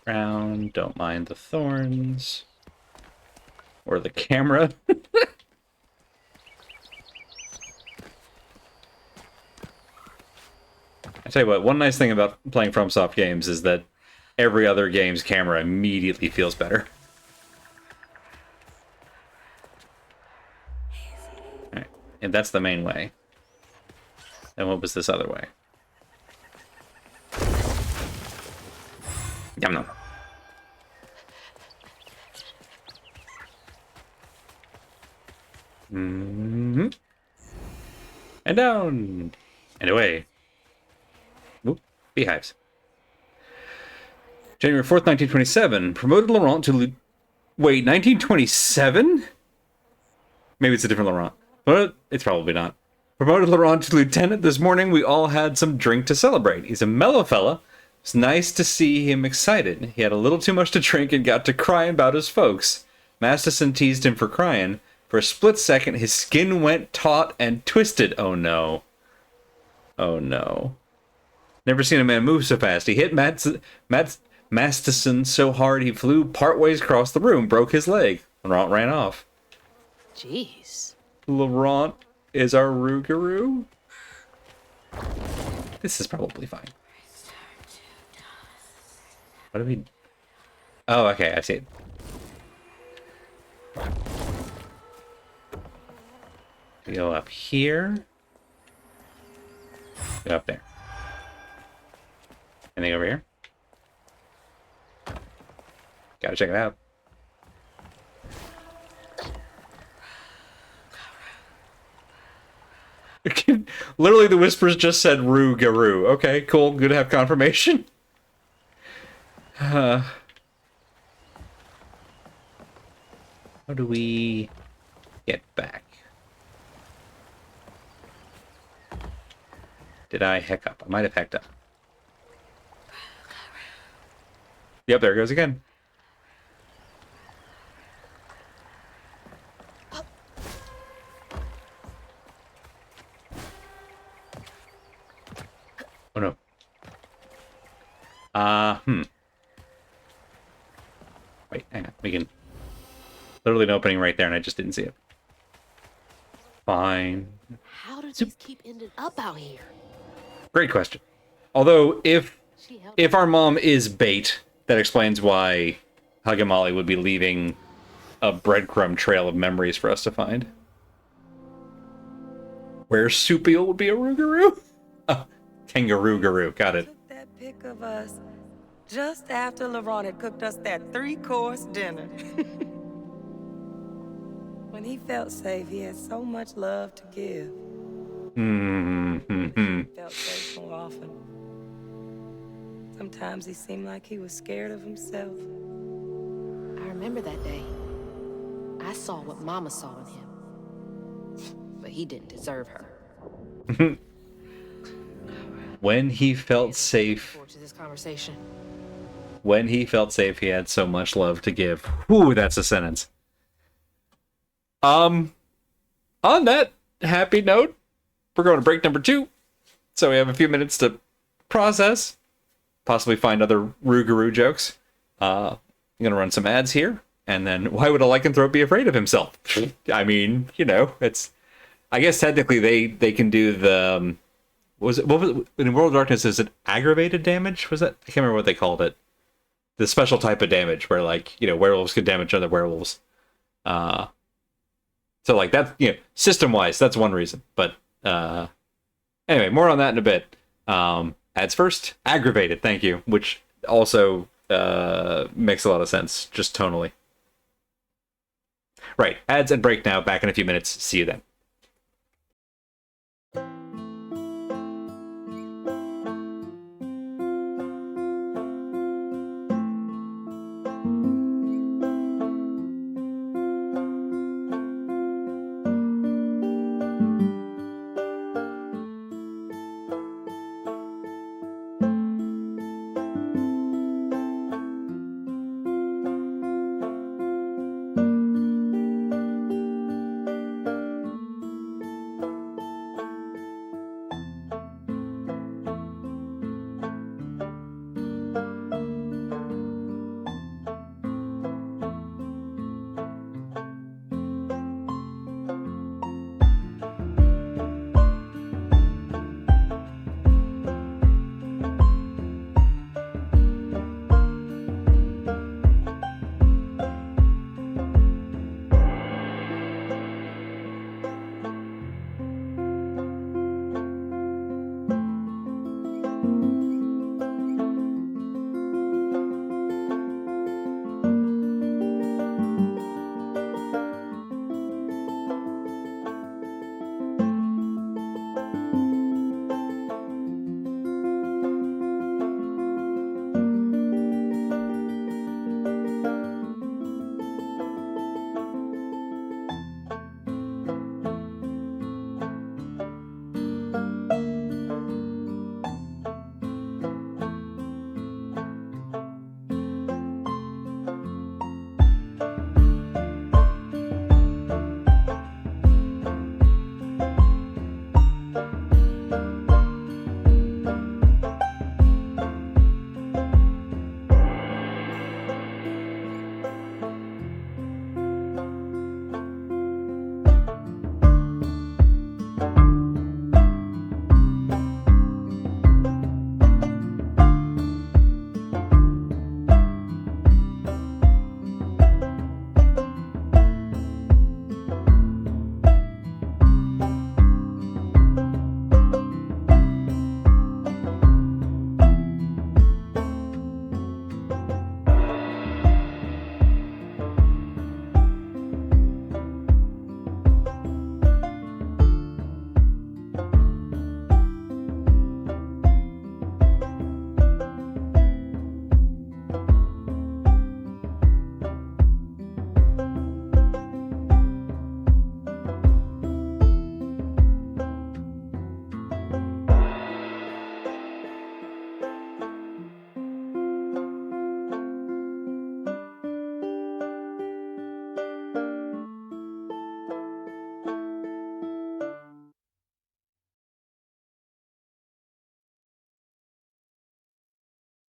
Round, don't mind the thorns. Or the camera. I tell you what, one nice thing about playing FromSoft games is that every other game's camera immediately feels better. Alright, and that's the main way. And what was this other way? Yum nom. Mm-hmm. And down. And away. Oop, beehives. January 4th, 1927. Promoted Laurent to... Wait, 1927? Maybe it's a different Laurent. But it's probably not. Promoted Laurent to lieutenant this morning. We all had some drink to celebrate. He's a mellow fella. It's nice to see him excited. He had a little too much to drink and got to crying about his folks. Masterson teased him for crying. For a split second, his skin went taut and twisted. Oh no. Oh no. Never seen a man move so fast. He hit Masterson so hard he flew partways across the room, broke his leg. Laurent ran off. Jeez. Laurent is our Rougarou? This is probably fine. What do we... Oh, okay, I see it. We go up here. Go up there. Anything over here? Gotta check it out. Literally, the whispers just said Rougarou. Okay, cool. Good to have confirmation. How do we get back? Did I heck up? I might have hecked up. Yep, there it goes again. Oh no. Wait, hang on. We can... Literally an opening right there, and I just didn't see it. Fine. How did these keep ending up out here? Great question. Although, if She helped. our mom is bait, that explains why Hug and Molly would be leaving a breadcrumb trail of memories for us to find. Where Soupil would be a Rougarou? Kangaroo-garoo. Got it. Took that pic of us just after Laurent had cooked us that 3-course dinner. When he felt safe, he had so much love to give. Felt safe more often. Sometimes he seemed like he was scared of himself. I remember that day. I saw what Mama saw in him. But he didn't deserve her. When he felt safe. Forward to this conversation. when he felt safe, he had so much love to give. Whew, that's a sentence. On that happy note, we're going to break number 2. So we have a few minutes to process, possibly find other Rougarou jokes. I'm going to run some ads here, and then why would a lycanthrope be afraid of himself? I mean, you know, it's... I guess technically they can do the... what was it, in World of Darkness, is it aggravated damage? Was that? I can't remember what they called it. The special type of damage where, like, you know, werewolves could damage other werewolves. So, like, that's, you know, system-wise, that's one reason. But, anyway, more on that in a bit. Ads first. Aggravated, thank you. Which also makes a lot of sense, just tonally. Right, ads and break now. Back in a few minutes. See you then.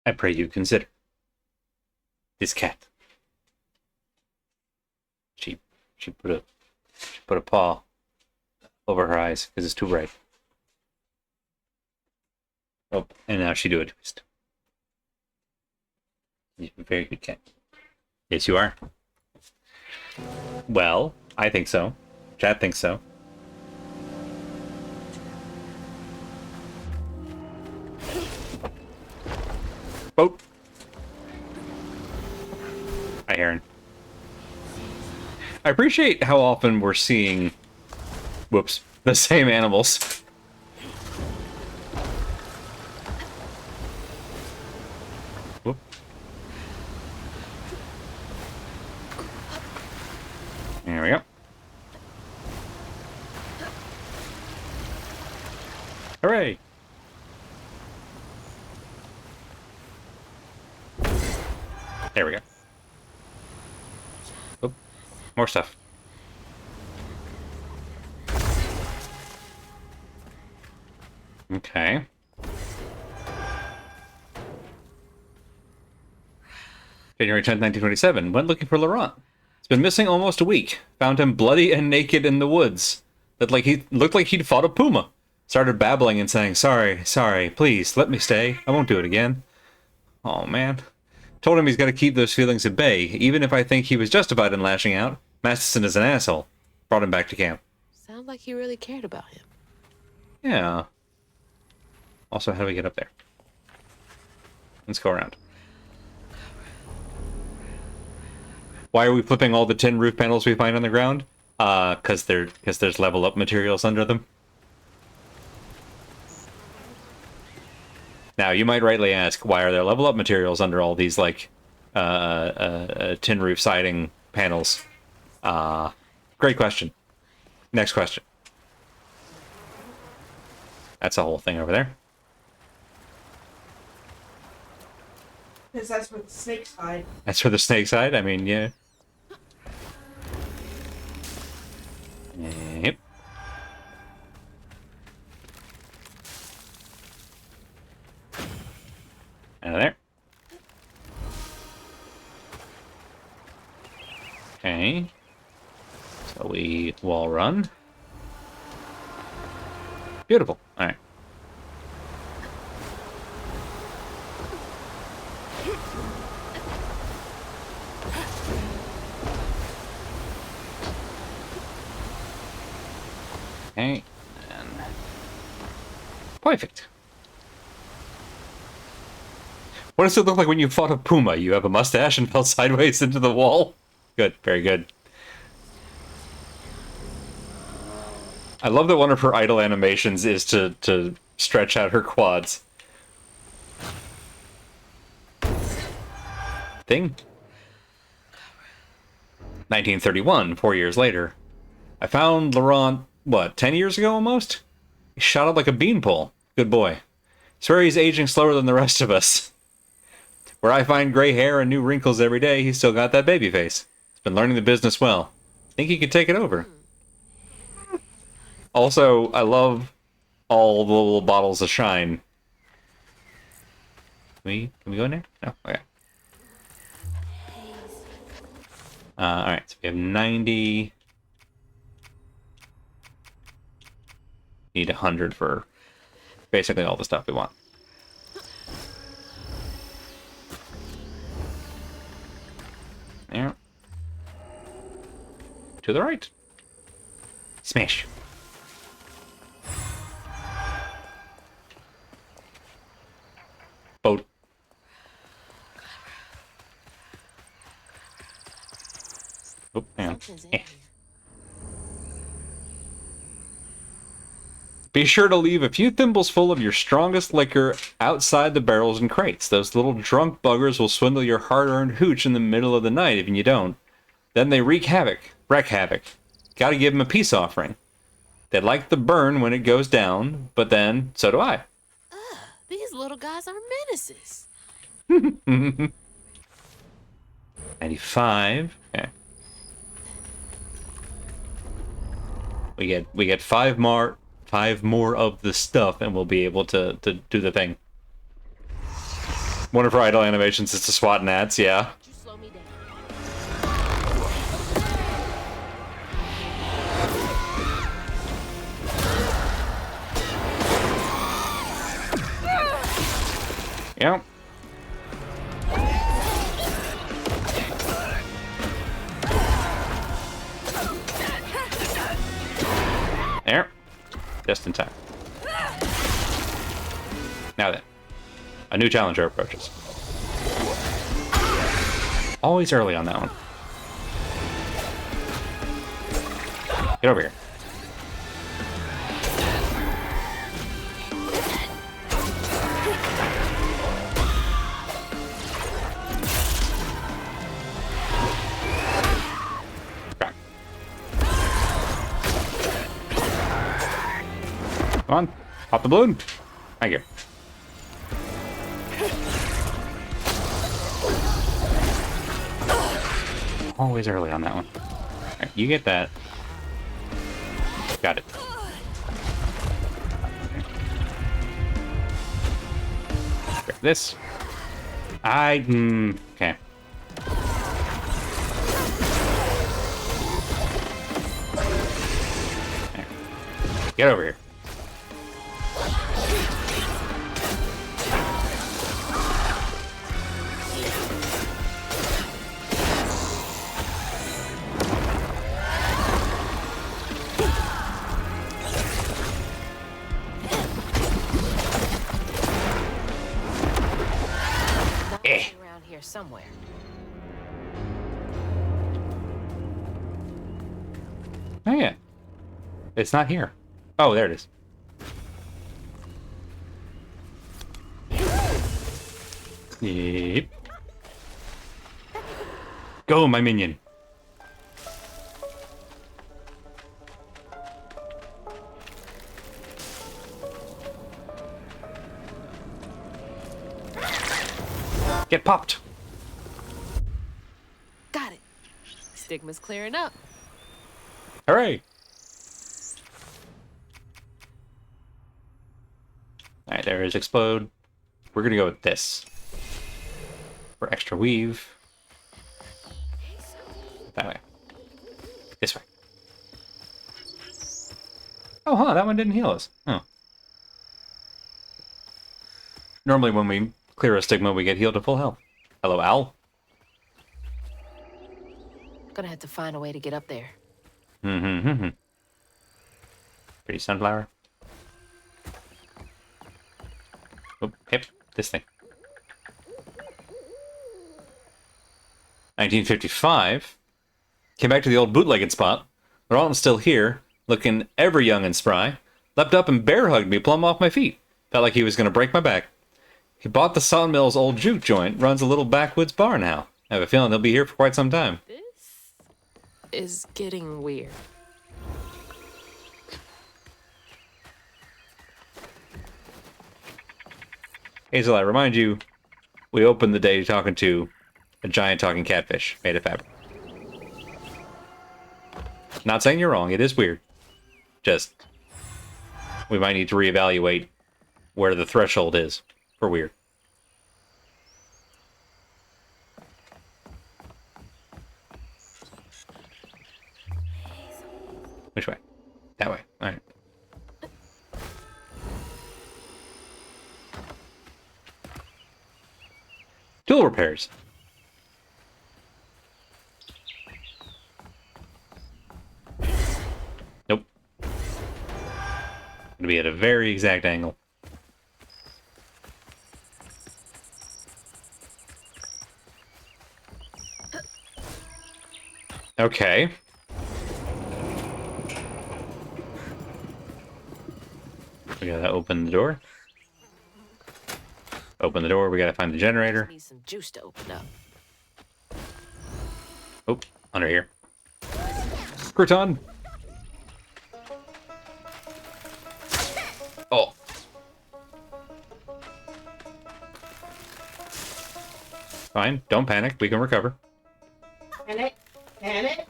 I pray you consider this cat. She put a paw over her eyes because it's too bright. Oh, and now she do a twist. You're a very good cat. Yes, you are. Well, I think so. Chad thinks so. Boat. Hi, Aaron. I appreciate how often we're seeing, whoops, the same animals. Whoop. There we go. Hooray! There we go. Oh, more stuff. Okay. January 10th, 1927. Went looking for Laurent. He's been missing almost a week. Found him bloody and naked in the woods. He looked like he'd fought a puma. Started babbling and saying, sorry, please, let me stay. I won't do it again. Oh, man. Told him he's got to keep those feelings at bay. Even if I think he was justified in lashing out, Masterson is an asshole. Brought him back to camp. Sounds like he really cared about him. Yeah. Also, how do we get up there? Let's go around. Why are we flipping all the tin roof panels we find on the ground? Because there's level up materials under them. Now, you might rightly ask, why are there level up materials under all these, like, tin roof siding panels? Great question. Next question. That's the whole thing over there. Because that's where the snakes hide. That's where the snakes hide? I mean, yeah. Yep. Out of there. Okay. So we wall run. Beautiful. All right. Okay. And perfect. What does it look like when you fought a puma? You have a mustache and fell sideways into the wall? Good, very good. I love that one of her idle animations is to stretch out her quads. Thing. 1931, 4 years later. I found Laurent, what, 10 years ago almost? He shot up like a beanpole. Good boy. Swear he's aging slower than the rest of us. Where I find gray hair and new wrinkles every day, he's still got that baby face. He's been learning the business well. Think he could take it over. Also, I love all the little bottles of shine. Can we go in there? No? Okay. Alright, so we have 90. Need 100 for basically all the stuff we want. There. To the right. Smash. Boat. Oh, hang on. Be sure to leave a few thimbles full of your strongest liquor outside the barrels and crates. Those little drunk buggers will swindle your hard-earned hooch in the middle of the night if you don't. Then they wreak havoc. Gotta give them a peace offering. They like the burn when it goes down, but then, so do I. These little guys are menaces. 95. Okay. We get five more of the stuff, and we'll be able to do the thing. One of her idle animations is to swat gnats, yeah. You slow me down. Yep. There. Just in time. Now then. A new challenger approaches. Always early on that one. Get over here. Come on, pop the balloon. Thank you. always early on that one. Alright, you get that. Got it. Grab this. Okay. There. Get over here. Around here somewhere. Oh yeah. It's not here. Oh, there it is. Yep. Go, my minion. Get popped. Got it. Stigma's clearing up. Hooray. Alright, there is explode. We're gonna go with this. For extra weave. That way. This way. Oh, huh, that one didn't heal us. Oh. Normally when we clear a stigma, we get healed to full health. Hello, Al. Gonna have to find a way to get up there. Pretty sunflower. Oh, hip. This thing. 1955. Came back to the old bootlegged spot. Ron's still here, looking ever young and spry. Leapt up and bear hugged me plumb off my feet. Felt like he was gonna break my back. He bought the Sawmill's old juke joint, runs a little backwoods bar now. I have a feeling he'll be here for quite some time. This is getting weird. Hazel, I remind you, we opened the day talking to a giant talking catfish made of fabric. Not saying you're wrong, it is weird. Just, we might need to reevaluate where the threshold is for weird. Which way? That way. Alright. Tool repairs. Nope. Gonna be at a very exact angle. Okay. We gotta open the door. Open the door, we gotta find the generator. Need some juice to open up. Oh, under here. Crouton! Oh. Fine, don't panic, we can recover. Panic. Panic.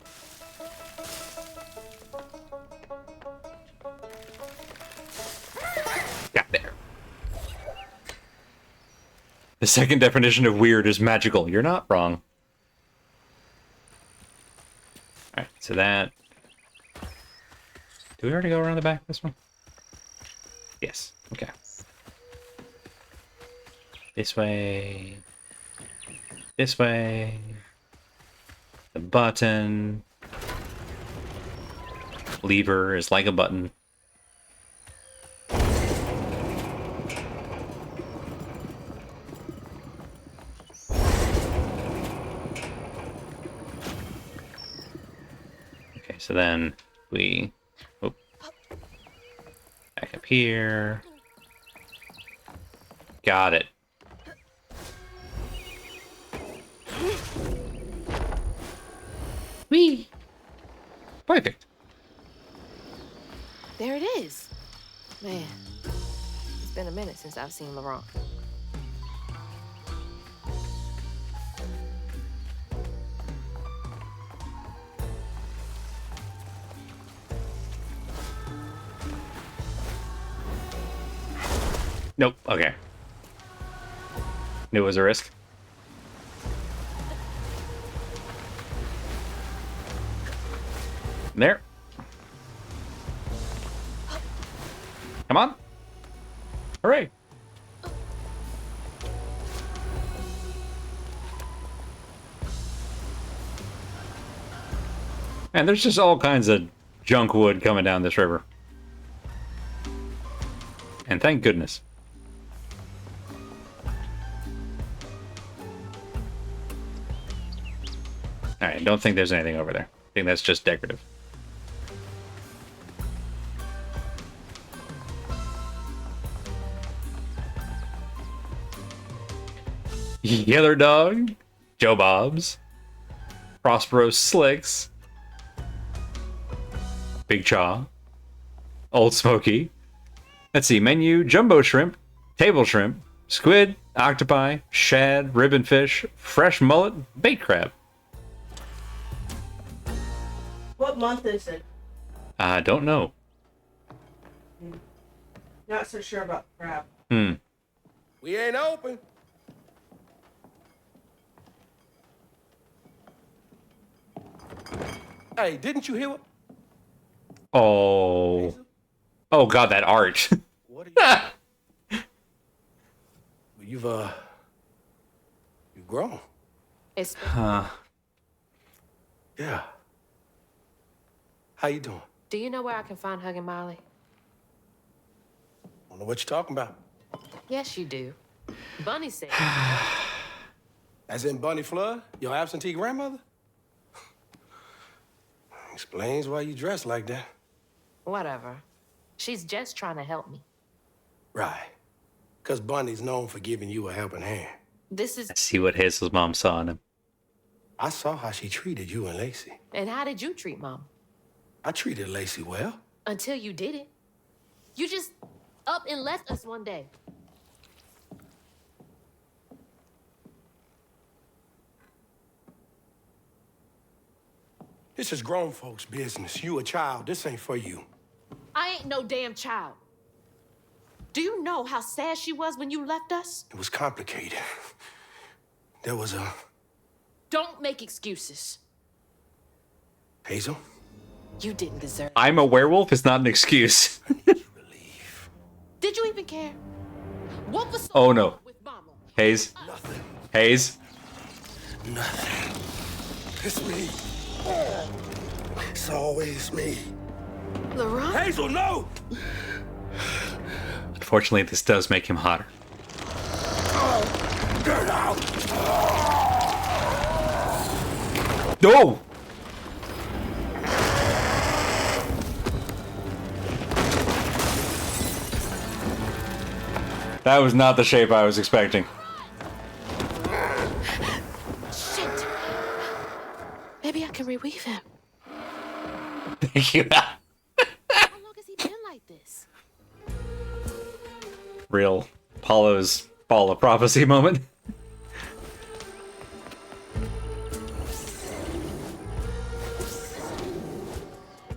Got there. The second definition of weird is magical. You're not wrong. Alright, so that... Did we already go around the back of this one? Yes. Okay. This way. This way. The button. Lever is like a button. Okay, so then we... Oh, back up here. Got it. Whee! Perfect. There it is. Man, it's been a minute since I've seen Laurent. Nope. Okay. Knew it was a risk. There. Come on. Hooray. And there's just all kinds of junk wood coming down this river. And thank goodness. Alright, don't think there's anything over there. I think that's just decorative. Yeller Dog, Joe Bob's, Prospero Slicks, Big Chaw, Old Smoky. Let's see, menu, jumbo shrimp, table shrimp, squid, octopi, shad, ribbon fish, fresh mullet, baked crab. What month is it? I don't know. Not so sure about the crab. We ain't open. Hey, didn't you hear what? Oh. Oh god, that art. What are you? Well, you've grown. It's Yeah. How you doing? Do you know where I can find Huggin' Molly? Don't know what you're talking about. Yes, you do. Bunny said. As in Bunny Flood, your absentee grandmother? Explains why you dress like that. Whatever. She's just trying to help me. Right. Because Bunny's known for giving you a helping hand. This is. See what Hazel's mom saw in him. I saw how she treated you and Lacey. And how did you treat Mom? I treated Lacey well. Until you didn't. You just up and left us one day. This is grown folks' business. You a child. This ain't for you. I ain't no damn child. Do you know how sad she was when you left us? It was complicated. There was a... Don't make excuses. Hazel? You didn't deserve it. I'm a werewolf is not an excuse. Relief. Did you even care? What was so Oh, wrong no. with Mama? Hayes. Nothing. Hayes. Nothing. It's me. It's always me. LaRon? Hazel, no! Unfortunately, this does make him hotter. Get out! No! That was not the shape I was expecting. Shit. Maybe I can reweave him. Thank you. How long has he been like this? Real Paulo's Ball of Prophecy moment.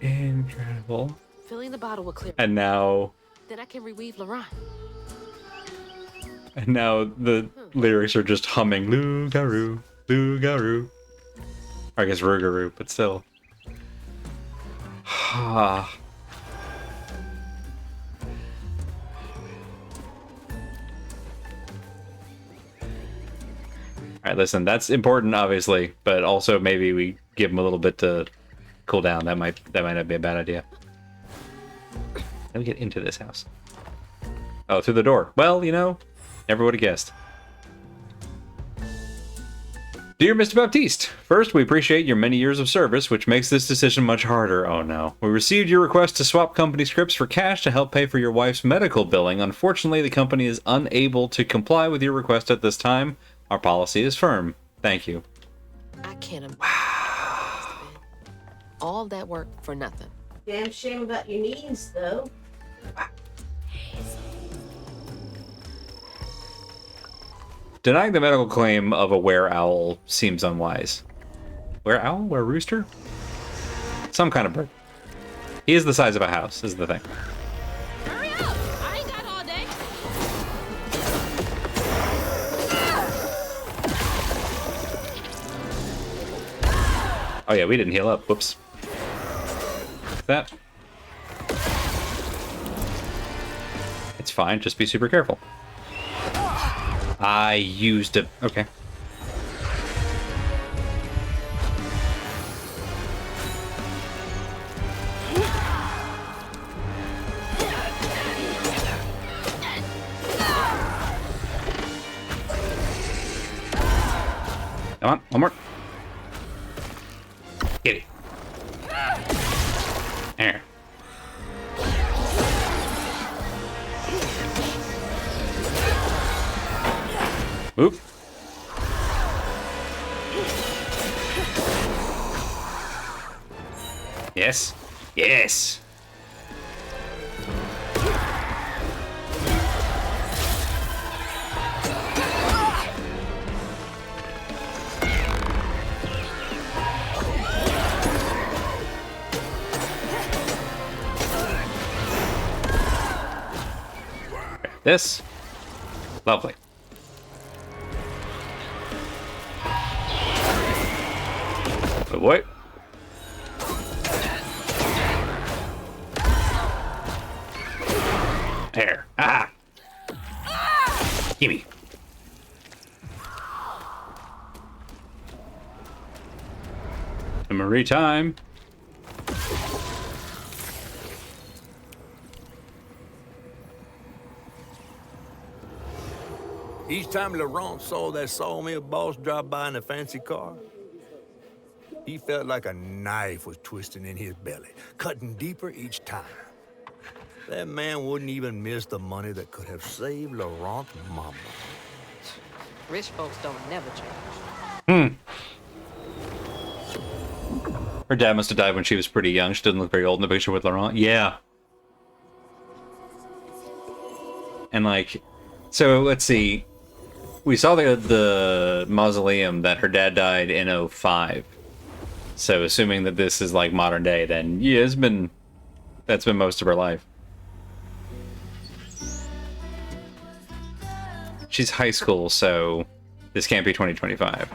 Incredible. Filling the bottle will clear. And now Then I can reweave LaRon. the lyrics are just humming Lugaroo, Lugaroo. Or I guess Rougarou, but still. Alright, listen, that's important, obviously, but also maybe we give him a little bit to cool down. That might not be a bad idea. Let me get into this house. Oh, through the door. Well, you know, never would have guessed. Dear Mr. Baptiste, first, we appreciate your many years of service, which makes this decision much harder. Oh no. We received your request to swap company scripts for cash to help pay for your wife's medical billing. Unfortunately, the company is unable to comply with your request at this time. Our policy is firm. Thank you. I can't imagine. All that work for nothing. Damn shame about your knees, though. Denying the medical claim of a were-owl seems unwise. Were-owl? Were-rooster? Some kind of bird. He is the size of a house, is the thing. Hurry up! I ain't got all day. Oh yeah, we didn't heal up. Whoops. That. It's fine. Just be super careful. I used a... Okay. Come on, one more. Get it. There. Oop. Yes. Yes. This. Lovely. Good boy. There. Ah! Gimme. Memory time. Each time Laurent saw that sawmill boss drop by in a fancy car, he felt like a knife was twisting in his belly, cutting deeper each time. That man wouldn't even miss the money that could have saved Laurent's mama. Rich folks don't never change. Her dad must have died when she was pretty young. She doesn't look very old in the picture with Laurent. Yeah. And like, so let's see. We saw the mausoleum that her dad died in '05. So assuming that this is like modern day, then yeah, that's been most of her life. She's high school, so this can't be 2025.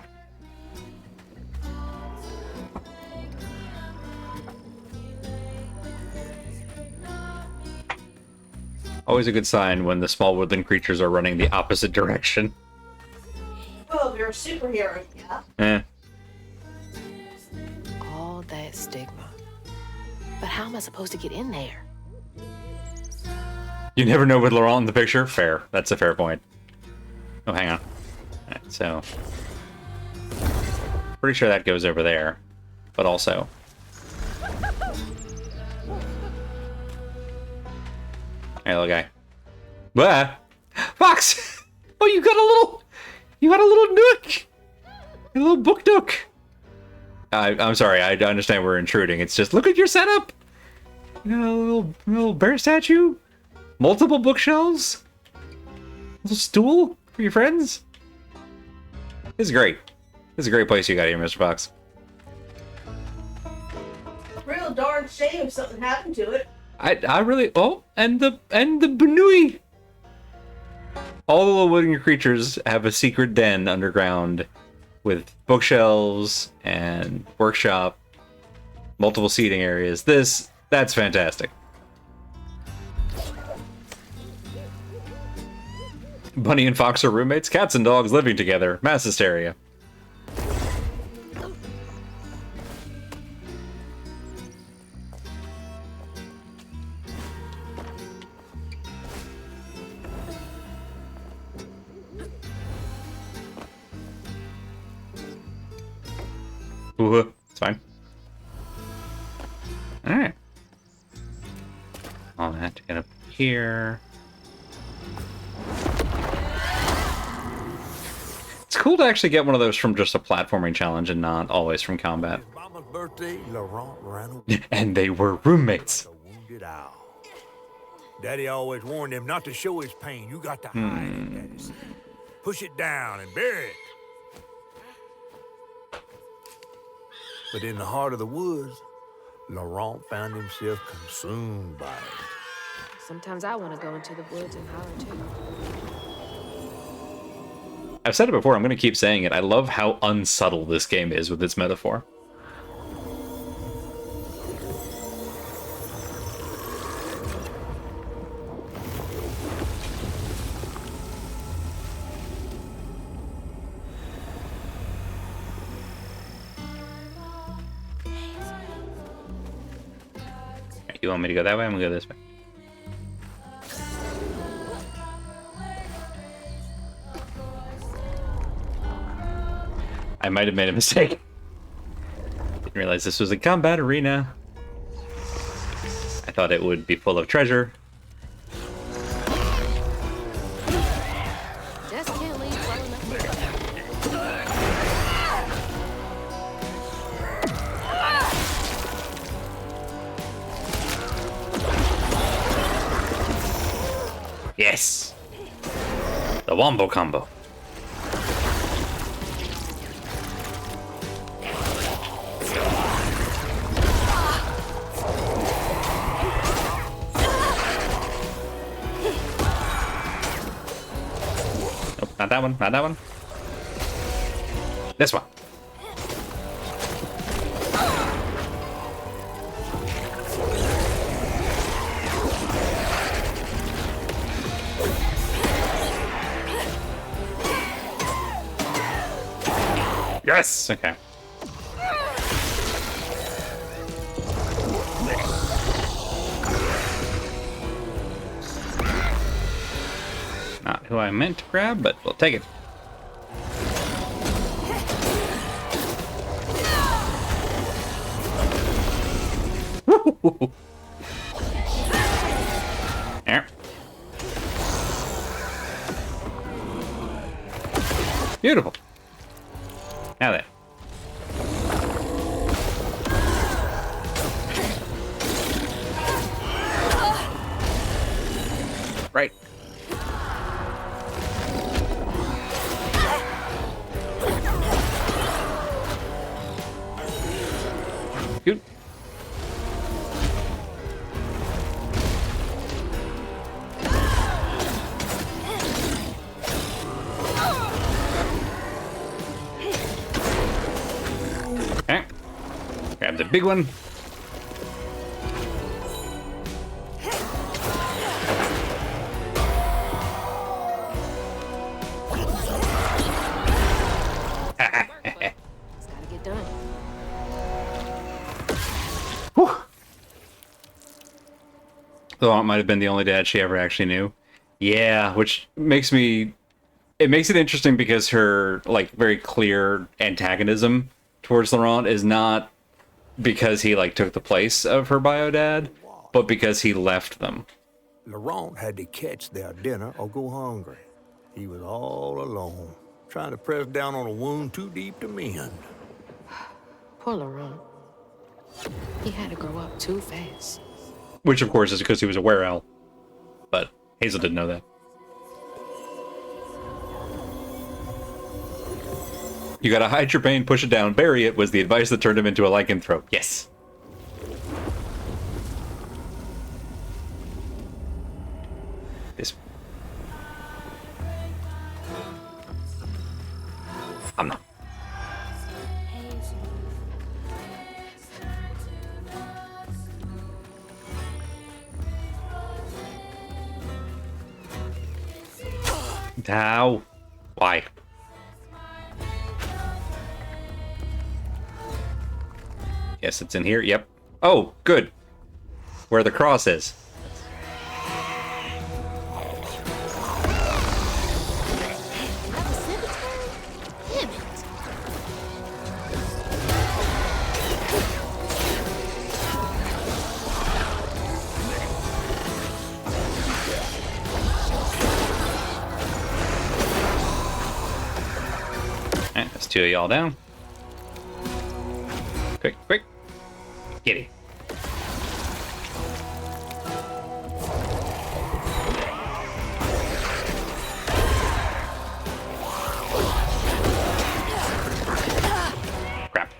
Always a good sign when the small woodland creatures are running the opposite direction. Well, if you're a superhero, yeah. Eh. All that stigma. But how am I supposed to get in there? You never know with Laurent in the picture? Fair. That's a fair point. Oh, hang on. Alright, so... Pretty sure that goes over there. But also... Hey, little guy. Bah! Fox! Oh, you got a little nook! A little book nook! I'm sorry, I understand we're intruding. It's just, look at your setup! You got a little bear statue? Multiple bookshelves? A little stool for your friends? This is great. This is a great place you got here, Mr. Fox. Real darn shame if something happened to it. I really... Oh, and the Benui! All the little wooden creatures have a secret den underground with bookshelves and workshop, multiple seating areas. That's fantastic. Bunny and Fox are roommates, cats and dogs living together, mass hysteria. Ooh, it's fine. Alright. All that to get up here. It's cool to actually get one of those from just a platforming challenge and not always from combat. Mama's birthday, Laurent ran away. And they were roommates. A wounded owl. Daddy always warned him not to show his pain. You got to hide it, Daddy said. Push it down and bury it. But in the heart of the woods, Laurent found himself consumed by it. Sometimes I want to go into the woods and holler too. I've said it before, I'm going to keep saying it. I love how unsubtle this game is with its metaphor. You want me to go that way? I'm gonna go this way. I might have made a mistake. Didn't realize this was a combat arena. I thought it would be full of treasure. Just can't leave well enough to Yes! The Wombo Combo. Nope, not that one, not that one. This one. Yes! Okay. Not who I meant to grab, but we'll take it. There. Beautiful. Now then. Right. Good. Okay. Grab the big one. It's gotta get done. Whew. Though it might have been the only dad she ever actually knew. Yeah, which makes me... It makes it interesting because her, like, very clear antagonism towards Laurent is not because he, like, took the place of her bio dad, but because he left them. Laurent had to catch their dinner or go hungry. He was all alone, trying to press down on a wound too deep to mend. Poor Laurent. He had to grow up too fast. Which, of course, is because he was a were-owl. But Hazel didn't know that. You gotta hide your pain, push it down, bury it, was the advice that turned him into a lycanthrope. Yes. This... I'm not. How? Why? Yes, it's in here. Yep. Oh, good. Where the cross is. Damn it. Alright, there's two of y'all down. Quick, quick. Get it. Crap.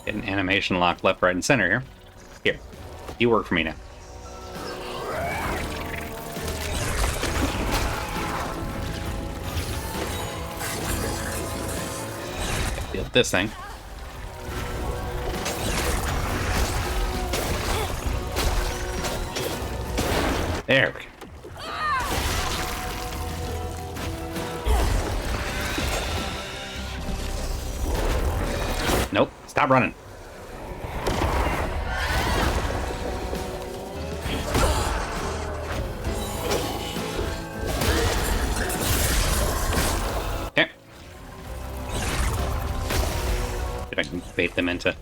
Get an animation lock left, right, and center here. Here. You work for me now. Deal with this thing. There we go. Nope. Stop running. Okay. See if I can bait them into.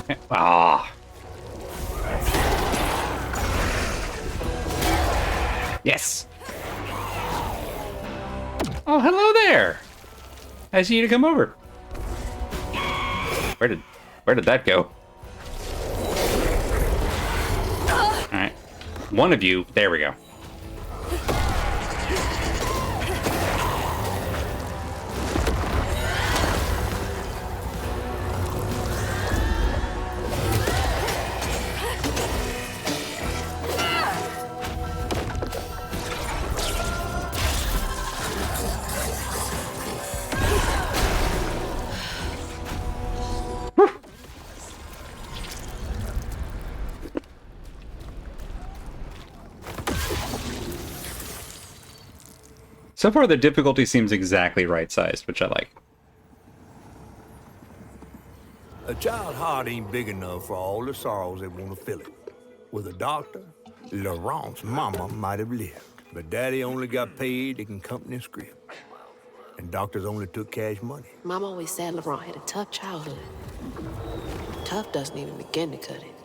Okay. Ah. Yes. Oh, hello there. I see you to come over. Where did that go? All right. One of you. There we go. So far, the difficulty seems exactly right-sized, which I like. A child's heart ain't big enough for all the sorrows that want to fill it. With a doctor, Laurent's mama might have lived, but Daddy only got paid in company script. And doctors only took cash money. Mom always said Laurent had a tough childhood. Tough doesn't even begin to cut it.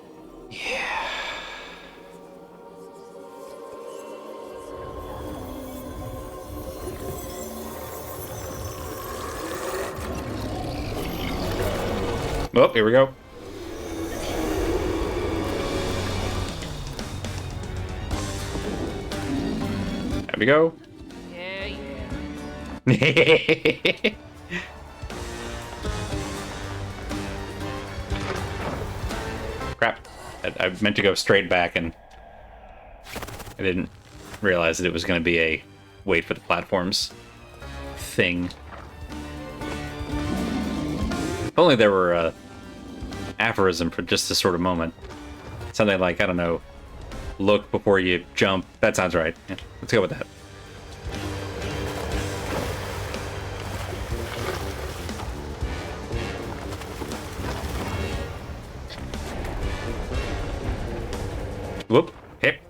Oh, here we go. There we go. Yeah. Crap. I meant to go straight back and I didn't realize that it was going to be a wait for the platforms thing. If only there were a aphorism for just this sort of moment. Something like, I don't know, look before you jump. That sounds right. Yeah, let's go with that. Whoop. Hip.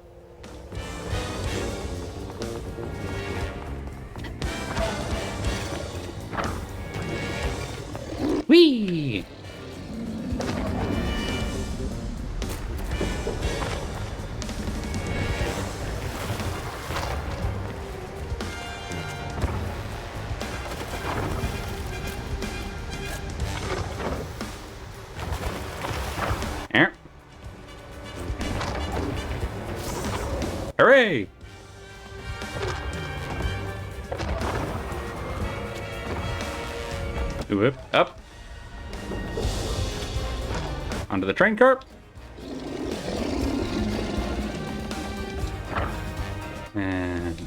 Whee! There. Hooray! Whoop, up. Onto the train car. And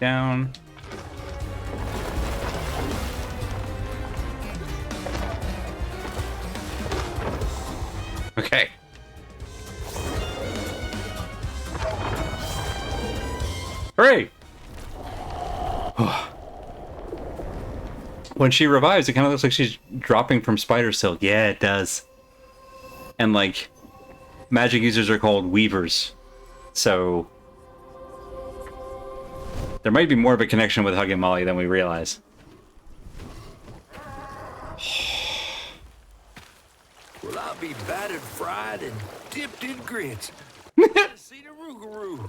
down. Okay. Hooray! When she revives, it kind of looks like she's dropping from spider silk. Yeah, it does. And, like, magic users are called weavers. So there might be more of a connection with Hugging Molly than we realize. Well, I'll be battered, fried, and dipped in grits. See the Rougarou.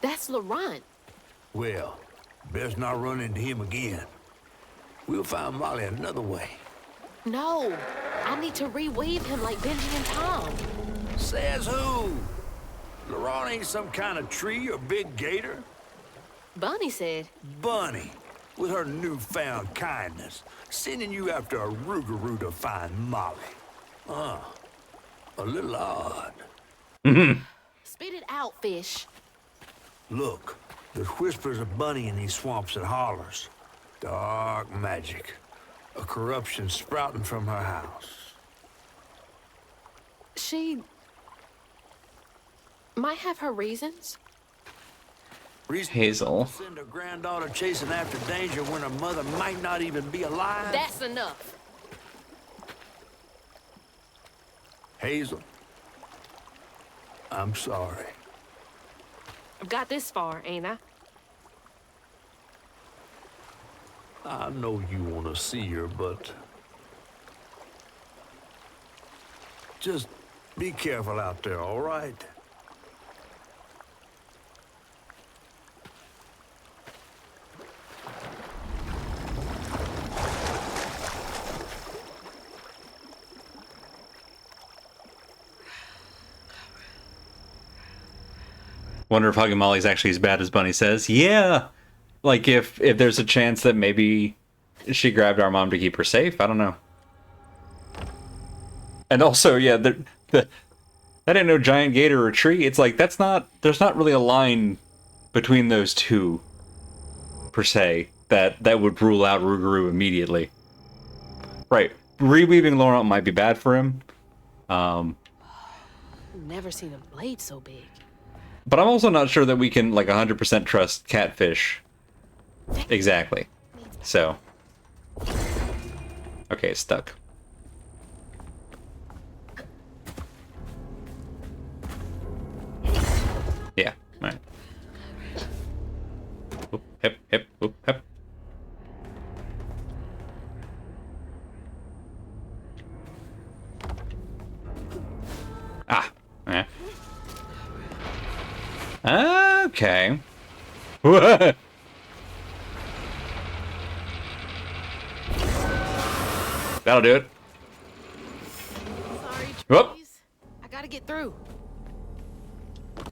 That's Laurent. Well, best not run into him again. We'll find Molly another way. No, I need to reweave him like Benji and Tom. Says who? Laurent ain't some kind of tree or big gator. Bunny said. Bunny, with her newfound kindness, sending you after a Rougarou to find Molly. A little odd. Spit it out, fish. Look, there's whispers of Bunny in these swamps and hollers. Dark magic. a corruption sprouting from her house. She might have her reasons. Hazel. Send her granddaughter chasing after danger when her mother might not even be alive. That's enough. Hazel, I'm sorry. I've got this far, ain't I? I know you want to see her, but just be careful out there, all right? Wonder if Hugging Molly's actually as bad as Bunny says. Yeah, like if there's a chance that maybe she grabbed our mom to keep her safe. I don't know. And also, yeah, that ain't no giant gator or tree. It's like there's not really a line between those two per se that would rule out Rougarou immediately. Right, reweaving Laurent might be bad for him. Never seen a blade so big. But I'm also not sure that we can, like, 100% trust Catfish. Exactly. So. Okay, it's stuck. Yeah, alright. Whoop, hip, hip, whoop, hip. Ah, yeah. Okay. What? That'll do it. Sorry, Whoop. trees. I gotta get through.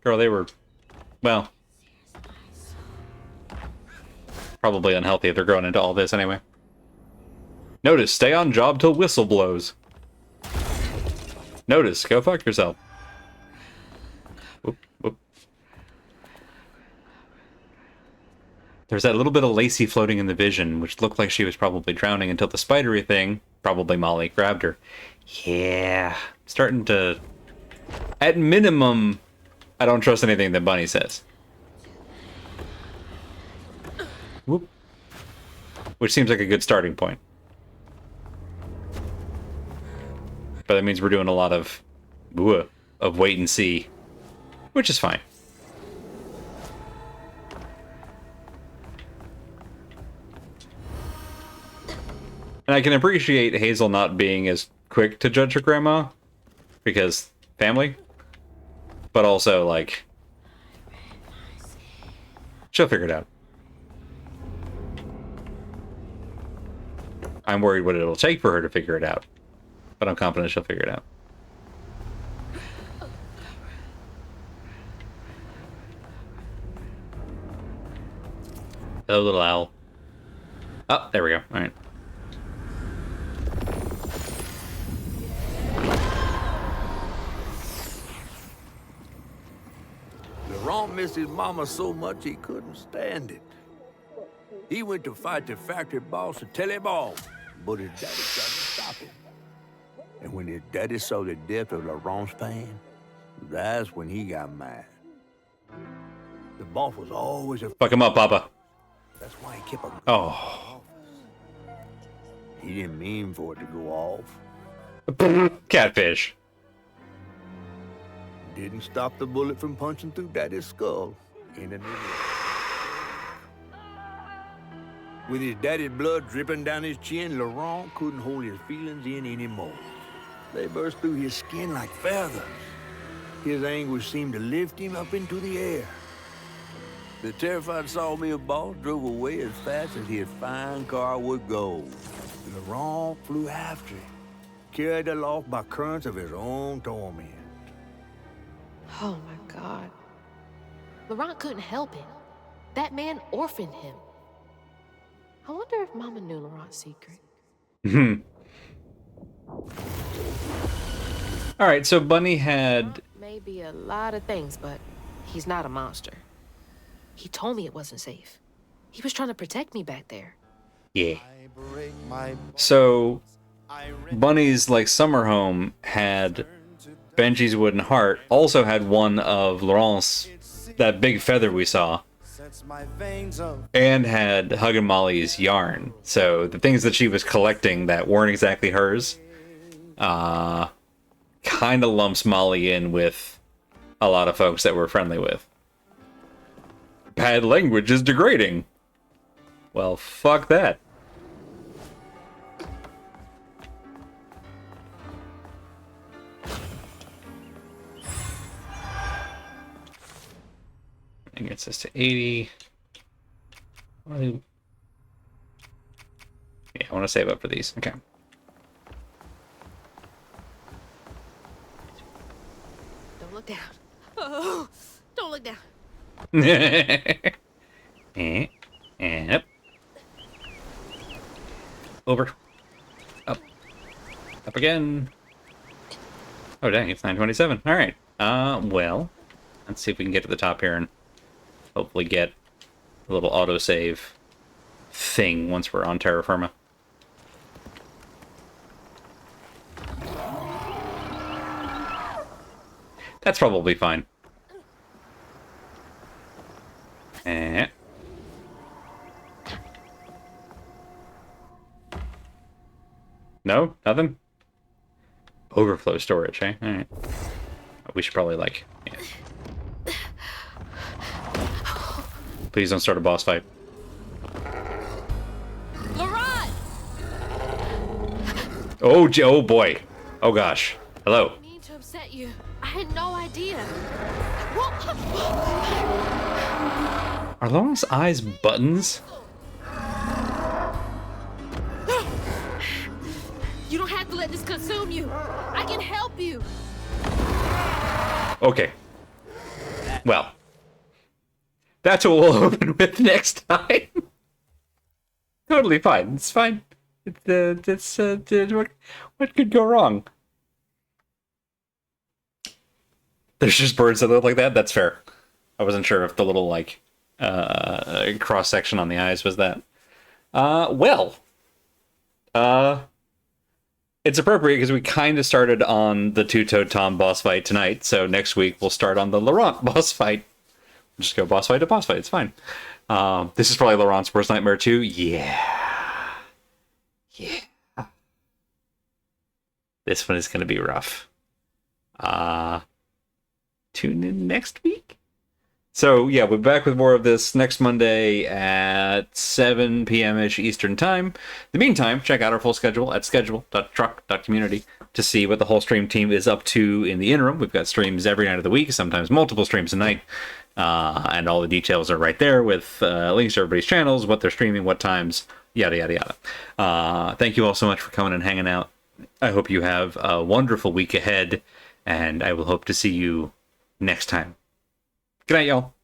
Girl, they were, well, probably unhealthy if they're growing into all this anyway. Notice, stay on job till whistle blows. Notice, go fuck yourself. Whoop, whoop. There's that little bit of Lacey floating in the vision, which looked like she was probably drowning until the spidery thing, probably Molly, grabbed her. Yeah, starting to... At minimum, I don't trust anything that Bunny says. Whoop. Which seems like a good starting point. But that means we're doing a lot of wait and see, which is fine. And I can appreciate Hazel not being as quick to judge her grandma, because family. But also, like, she'll figure it out. I'm worried what it'll take for her to figure it out. But I'm confident she'll figure it out. Hello, little owl. Oh, there we go. All right. Laurent missed his mama so much he couldn't stand it. He went to fight the factory boss to tell him off, but his daddy tried to stop him. And when his daddy saw the depth of Laurent's pain, that's when he got mad. The boss was always a... Fuck him up, Papa. That's why he kept a... Oh. He didn't mean for it to go off. Catfish. Didn't stop the bullet from punching through Daddy's skull in the middle. With his daddy's blood dripping down his chin, Laurent couldn't hold his feelings in anymore. They burst through his skin like feathers. His anguish seemed to lift him up into the air. The terrified sawmill boss drove away as fast as his fine car would go. Laurent flew after him, carried aloft by currents of his own torment. Oh my God. Laurent couldn't help it. That man orphaned him. I wonder if Mama knew Laurent's secret. All right, so Bunny had... Maybe a lot of things, but he's not a monster. He told me it wasn't safe. He was trying to protect me back there. Yeah. So, Bunny's like summer home had Benji's wooden heart, also had one of Laurent's, that big feather we saw, and had Hug and Molly's yarn. So the things that she was collecting that weren't exactly hers, kind of lumps Molly in with a lot of folks that we're friendly with. Bad language is degrading. Well, fuck that. It gets us to 80. Yeah, I want to save up for these. Okay. Don't look down. Oh, don't look down. And up. Over. Up. Up again. Oh, dang, it's 927. All right. Well, let's see if we can get to the top here and hopefully get a little autosave thing once we're on terra firma. That's probably fine. No? Nothing? Overflow storage, eh? Alright. We should probably, like... Yeah. Please don't start a boss fight. Laurent! Oh, oh boy. Oh gosh. Hello. I need to upset you. I had no idea. Are Laurent's eyes buttons? You don't have to let this consume you. I can help you. Okay. Well. That's what we'll open with next time. Totally fine. It's fine. What could go wrong? There's just birds that look like that? That's fair. I wasn't sure if the little, like, cross-section on the eyes was that. It's appropriate because we kind of started on the Two-Toed Tom boss fight tonight, so next week we'll start on the Laurent boss fight. We'll just go boss fight to boss fight, it's fine. This is probably Laurent's worst nightmare too. Yeah. Yeah. This one is going to be rough. Tune in next week? So, yeah, we'll be back with more of this next Monday at 7 p.m.-ish Eastern Time. In the meantime, check out our full schedule at schedule.truck.community to see what the whole stream team is up to in the interim. We've got streams every night of the week, sometimes multiple streams a night. And all the details are right there with links to everybody's channels, what they're streaming, what times, yada, yada, yada. Thank you all so much for coming and hanging out. I hope you have a wonderful week ahead, and I will hope to see you next time. Good night, y'all.